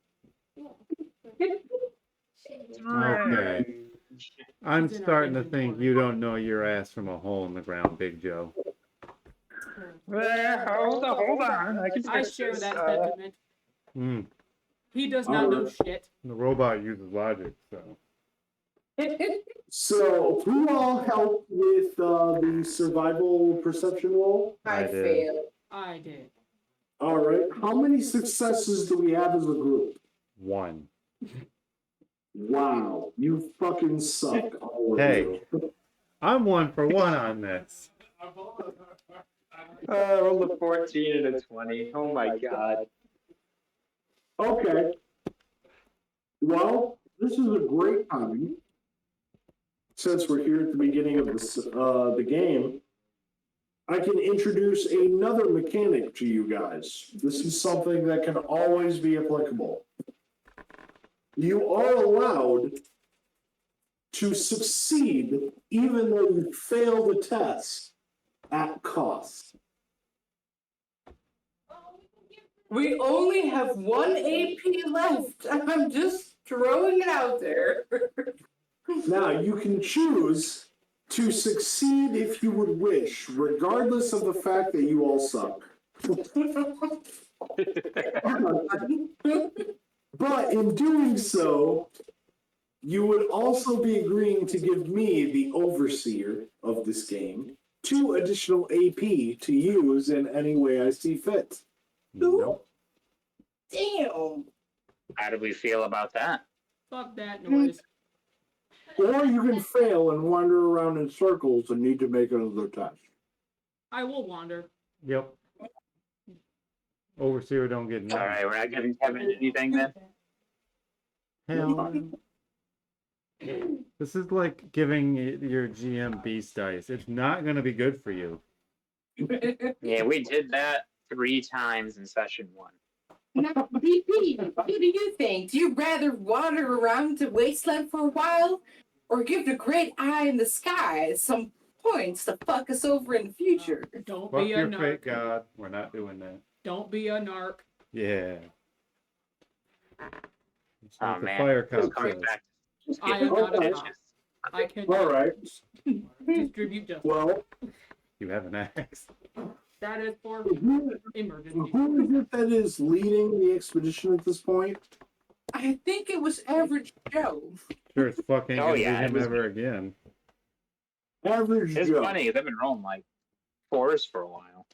Okay. I'm starting to think you don't know your ass from a hole in the ground, Big Joe. Well, hold on. I can I fix share this. that sentiment. Hmm. He does not know shit. The robot uses logic, so. So, who all helped with the survival perception roll? I I did. failed. I did. All right. How many successes do we have as a group? 1. Wow, you fucking suck. All of Hey. you. I'm 1 for 1 on this. Rolled a 14 and a 20. Oh my god. Okay. Well, this is a great time. Since we're here at the beginning of the game, I can introduce another mechanic to you guys. This is something that can always be applicable. You are allowed to succeed even though you fail the test at cost. We only have 1 AP left. I'm just throwing it out there. Now, you can choose to succeed if you would wish, regardless of the fact that you all suck. But in doing so, you would also be agreeing to give me, the overseer of this game, 2 additional AP to use in any way I see fit. Nope. Damn. How do we feel about that? Fuck that noise. Or you can fail and wander around in circles and need to make another test. I will wander. Yep. Overseer don't get nothing. Alright, we're not giving Kevin anything then? Hell. This is like giving your GM beast dice. It's not going to be good for you. Yeah, we did that 3 times in session 1. Now, BP, what do you think? Do you rather wander around the wasteland for a while, or give the great eye in the sky some points to fuck us over in the future? Don't Fuck be a your fake narc. god. We're not doing that. Don't be a narc. Yeah. That's Oh what the man. fire Just count coming says. back. Just I getting am not a Okay. cop. I All cannot right. distribute justice. Well, You have an axe. That is for who emergency. who is it that is leading the expedition at this point? I think it was Average Joe. Sure, it's fucking Oh, gonna yeah, be it him was ever me. again. Average It's Joe. funny, they've been rolling like 4s for a while.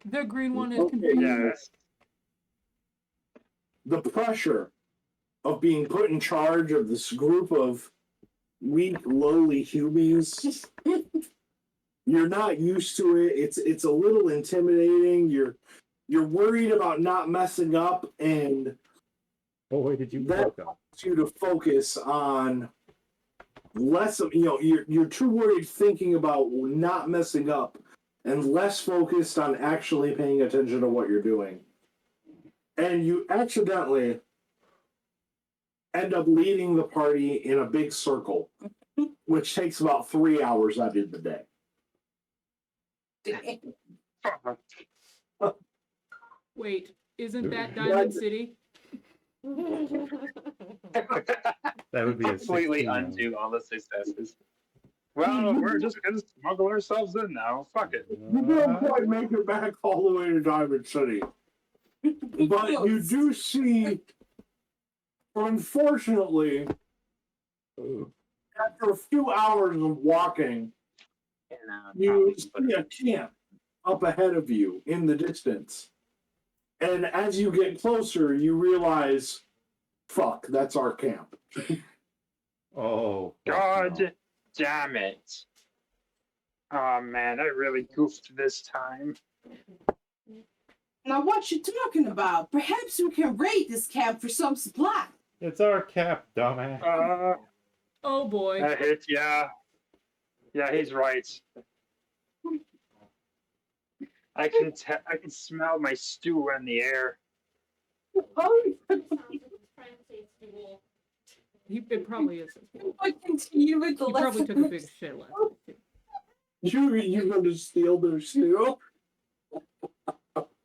The green one is Okay. confused. Yes. The pressure of being put in charge of this group of weak, lowly humans. You're not used to it. It's a little intimidating. You're worried about not messing up, and Boy, did you that fuck up. helps you to focus on less of you're too worried thinking about not messing up and less focused on actually paying attention to what you're doing. And you accidentally end up leading the party in a big circle, which takes about 3 hours out of the day. Wait, isn't that Diamond City? That would be a Completely 16. undo all the successes. Well, we're just gonna smuggle ourselves in now. Fuck it. You don't quite make it back all the way to Diamond City. But you do see, unfortunately, after a few hours of walking, you see a camp up ahead of you in the distance. And as you get closer, you realize, fuck, that's our camp. Oh. fuck God no. damn it. Oh man, I really goofed this time. Now, what you talking about? Perhaps we can raid this camp for some supply. It's our cap, dumbass. Oh boy. That hit, yeah. Yeah, he's right. I can smell my stew in the air. It probably is. I continue with the He probably lesson. took a big shit last night. You're going to steal their stew?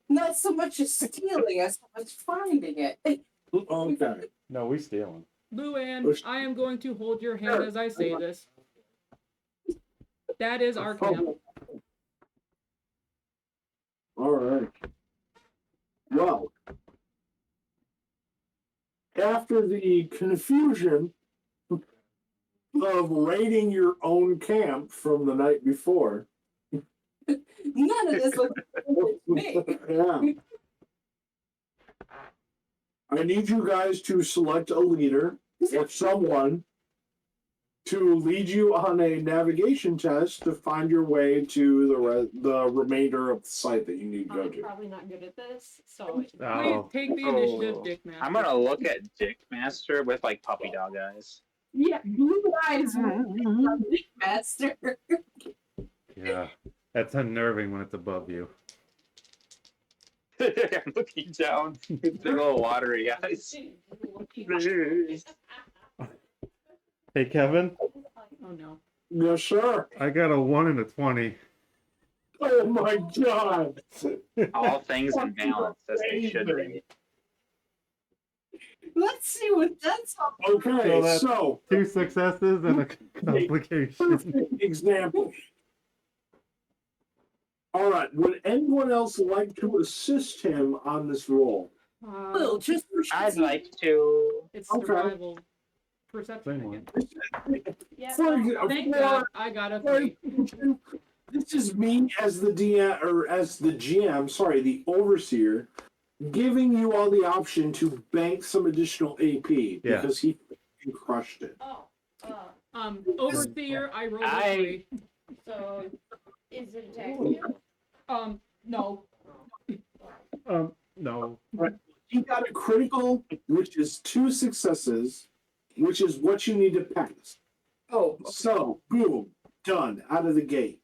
Not so much as stealing as much finding it. Okay. No, we stealing. Luann, I am going to hold your hand as I say this. That is our camp. All right. Well, after the confusion of raiding your own camp from the night before, None of this looks good to me. yeah. I need you guys to select a leader or someone to lead you on a navigation test to find your way to the remainder of the site that you need to go I'm to. probably not good at this, so Please Oh, take the initiative, Oh. Dick Man. I'm gonna look at Dick Master with like puppy dog eyes. Yeah, blue eyes, master. yeah. That's unnerving when it's above you. I'm looking down. Big old watery eyes. Hey, Kevin, Oh no. Yes, sir. I got a 1 and a 20. Oh my God. All things in balance as they should be. Let's see what that's all. Okay, so 2 successes and a complication. perfect example. All right, would anyone else like to assist him on this roll? Well, just for I'd like to. It's Okay. survival perception Same again. Yeah, For- Thank for- God I got a 3. This is me as the DM or as the GM, sorry, the overseer, giving you all the option to bank some additional AP Yeah. because he crushed it. Oh, Overseer, I rolled a I- 3. so is it attacking you? No. No. He got a critical, which is 2 successes, which is what you need to pass. Oh, So, boom, done, out of the gate.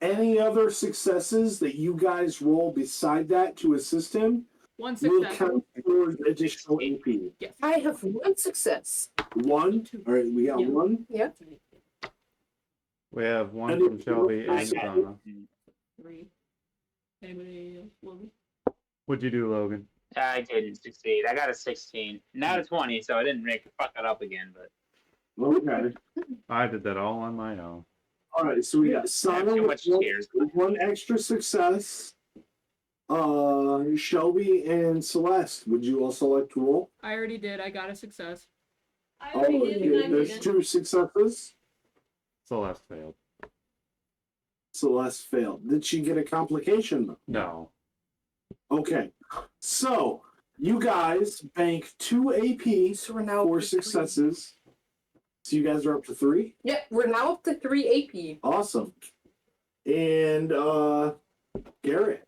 Any other successes that you guys roll beside that to assist him 1 will success. count towards additional AP. Yes. I have 1 success. 1, all right, we got Yeah. 1. Yeah. We have 1 And from if- Shelby and Okay. Donna. 3. Anybody else? Logan? What'd you do, Logan? I didn't succeed. I got a 16. Not a 20, so I didn't fuck it up again, but Okay. I did that all on my own. All right, so we got I have Sana too with much one, tears. one extra success. Shelby and Celeste, would you also like to roll? I already did. I got a success. I Oh, already did and I there's didn't. 2 successes. Celeste failed. Celeste failed. Did she get a complication though? No. Okay, so you guys bank 2 AP So we're now for up to 3. successes. So you guys are up to 3. Yeah, we're now up to 3 AP. Awesome. And Garrett,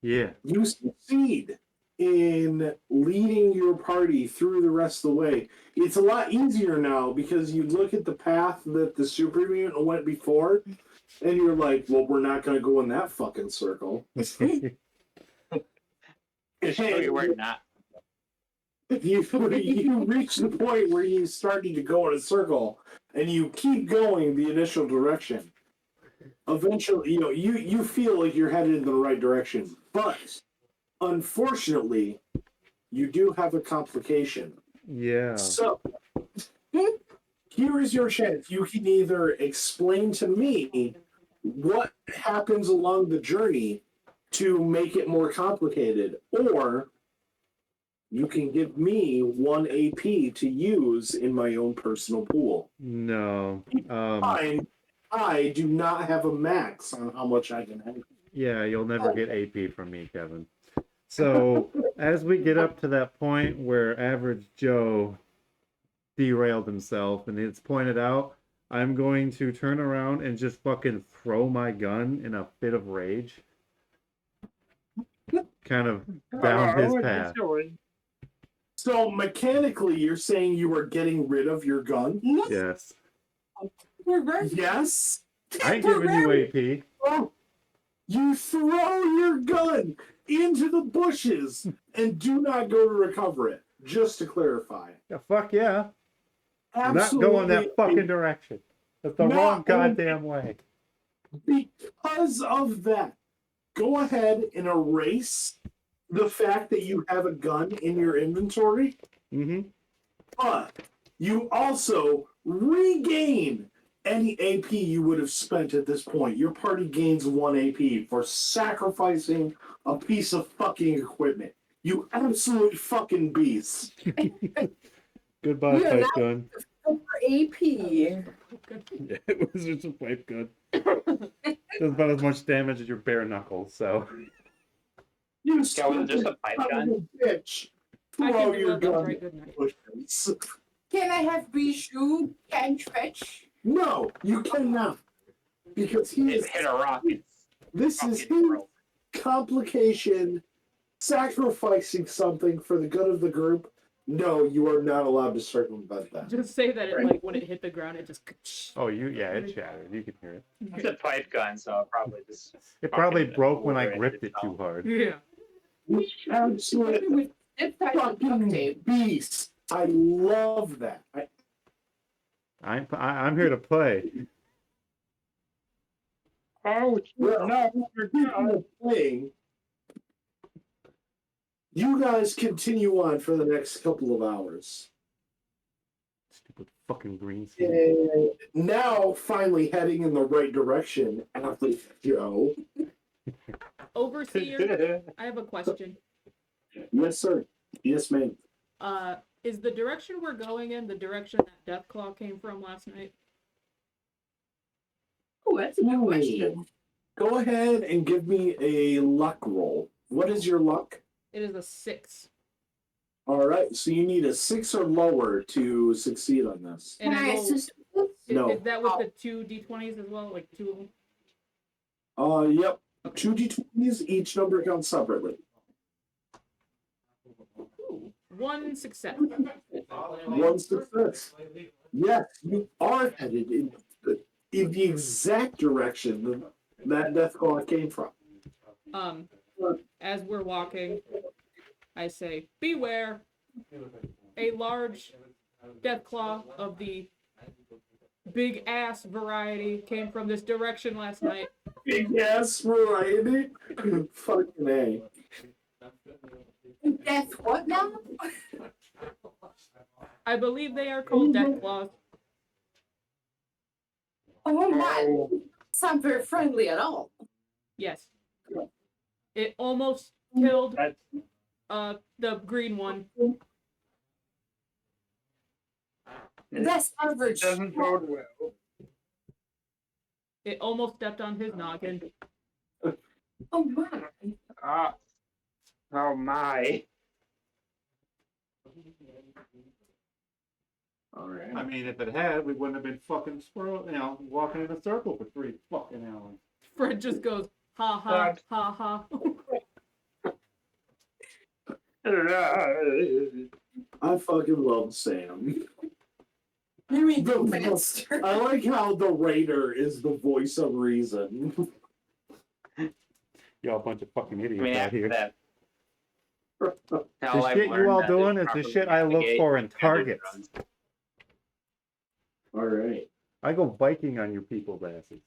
Yeah. you succeed in leading your party through the rest of the way. It's a lot easier now because you look at the path that the super mutant went before, and you're like, well, we're not going to go in that fucking circle. Show you where not. You reach the point where you starting to go in a circle, and you keep going the initial direction. Eventually, you feel like you're headed in the right direction, but unfortunately, you do have a complication. Yeah. So, here is your chance. You can either explain to me what happens along the journey to make it more complicated, or you can give me 1 AP to use in my own personal pool. No. I do not have a max on how much I can have. Yeah, you'll never get AP from me, Kevin. So, as we get up to that point where average Joe derailed himself and it's pointed out, I'm going to turn around and just fucking throw my gun in a fit of rage. Kind of down his what are path. you doing? So mechanically, you're saying you are getting rid of your gun? Yes. We're very Yes. I ain't giving you AP. Oh, You throw your gun into the bushes and do not go to recover it. Just to clarify. Yeah, fuck yeah. We're not Absolutely. going that fucking direction. That's the Not wrong only- goddamn way. Because of that, go ahead and erase the fact that you have a gun in your inventory, Mm-hmm. but you also regain any AP you would have spent at this point. Your party gains 1 AP for sacrificing a piece of fucking equipment. You absolute fucking beast. Goodbye, We are pipe not- gun. For AP. Yeah, it was just a pipe gun. Does about as much damage as your bare knuckles, so. You Yeah, was it just a pipe son gun? of a bitch. I Throw can do your a belt gun right, good night. bushes. Can I have Bijou can fetch? No, you cannot. Because he It is. hit a rock. This is Fucking his broke. complication. Sacrificing something for the good of the group. No, you are not allowed to circumvent that. Just say that it like when it hit the ground, it just. Oh, yeah, it shattered. You can hear it. It's a pipe gun, so I'll probably just. It probably fucking broke when I obliterate gripped it itself. too hard. Yeah. Absolute With zip tie and duct fucking tape. beast. I love that. I'm here to play. Oh, Well, no, Speaking of playing, you guys continue on for the next couple of hours. Stupid fucking green screen. And now, finally heading in the right direction after Joe. Overseer, I have a question. Yes, sir. Yes, ma'am. Is the direction we're going in the direction that Deathclaw came from last night? Oh, that's a good question. Go ahead and give me a luck roll. What is your luck? It is a 6. All right, so you need a 6 or lower to succeed on this. And Can I roll- assist? No. Is that with the 2 d20s as well? Like 2 of them? Yep. Okay. 2 d20s, each number counts separately. Ooh, 1 success. 1 success. Yes, you are headed in the exact direction that death call came from. As we're walking, I say, beware! A large Deathclaw of the big ass variety came from this direction last night. Big ass variety. Fucking A. Death what now? I believe they are called Deathclaws. Oh my. It's not very friendly at all. Yes. It almost killed That's the green one. That's average. doesn't bode well. It almost stepped on his noggin. Oh my. Ah, oh my. All right. I mean, if it had, we wouldn't have been fucking walking in a circle for 3 fucking hours. Fred just goes, ha ha, ha ha. I fucking love Sam. You mean The- monster? I like how the Raider is the voice of reason. Y'all a bunch of fucking I idiots mean, out after here. that. The shit you all doing is the shit I look for in targets. All right. I go biking on your people's asses.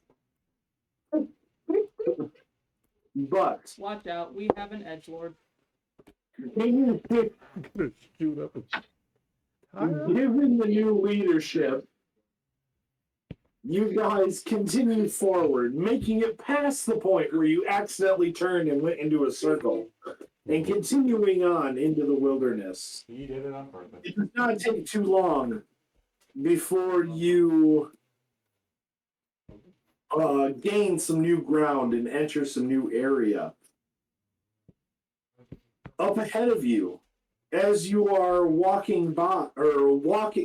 But Watch out, we have an edgelord. I'm gonna shoot up and given the new leadership, you guys continue forward, making it past the point where you accidentally turned and went into a circle, and continuing on into the wilderness. He did it on purpose. It does not take too long before you gain some new ground and enter some new area. Up ahead of you, as you are walking by,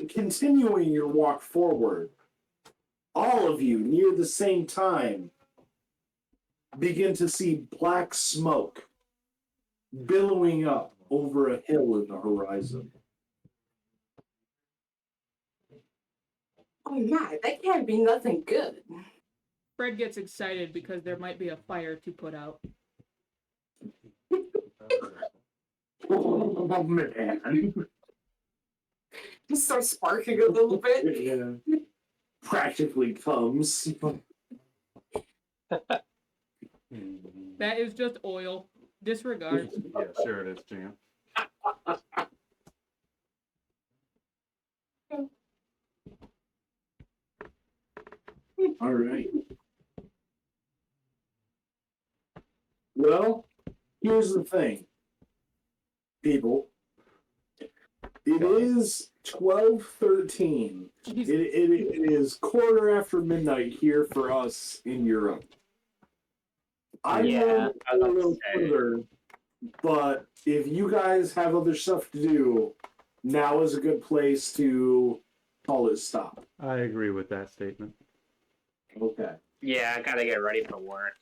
continuing your walk forward, all of you near the same time begin to see black smoke billowing up over a hill in the horizon. Oh my, that can't be nothing good. Fred gets excited because there might be a fire to put out. Oh, man. He starts sparking a little bit. Yeah. Practically comes. That is just oil. Disregard. Yeah, sure it is, champ. All right. Well, here's the thing, people. It is 12:13. Jeez. It is quarter after midnight here for us in Europe. I Yeah, know I a was about to little say. further, but if you guys have other stuff to do, now is a good place to call it stop. I agree with that statement. Okay. Yeah, I gotta get ready for work.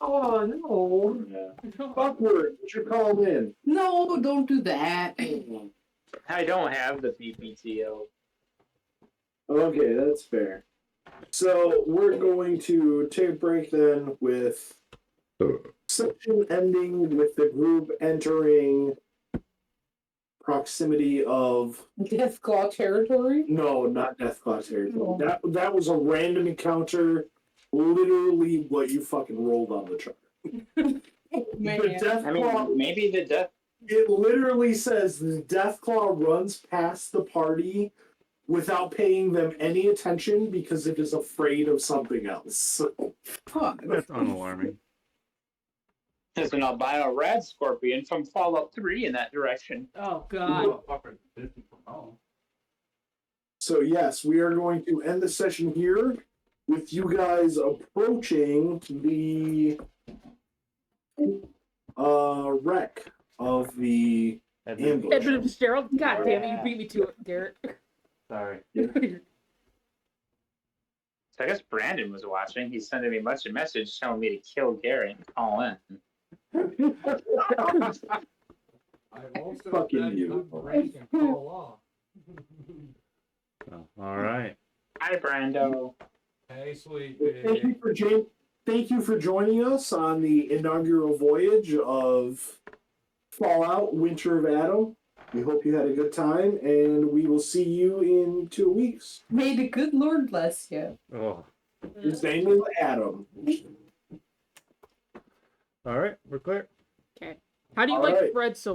Oh no! Yeah. Fuckwork, what you called in? No, don't do that. I don't have the PPTO. Okay, that's fair. So we're going to take a break then with section ending with the group entering proximity of Deathclaw territory? no, not Deathclaw territory. Oh. That was a random encounter, literally what you fucking rolled on the chart. The Man. I mean, Deathclaw, maybe the death. it literally says the Deathclaw runs past the party without paying them any attention because it is afraid of something else. Fuck. That's unalarming. There's an albino rad scorpion from Fallout 3 in that direction. Oh god. So yes, we are going to end the session here with you guys approaching the wreck of the ambush. Edmund Fitzgerald. God damn it, you beat me to it, Garrett. Sorry. So I guess Brandon was watching. He's sending me a message telling me to kill Gary and call in. Fucking you. Oh, all right. Hi, Brando. Hey, sweet Thank you for joining us on the inaugural voyage of Fallout Winter of Adam. We hope you had a good time, and we will see you in 2 weeks. May the good Lord bless you. Oh, His name is Adam. all right. We're clear. Okay. How do you All like right. Fred so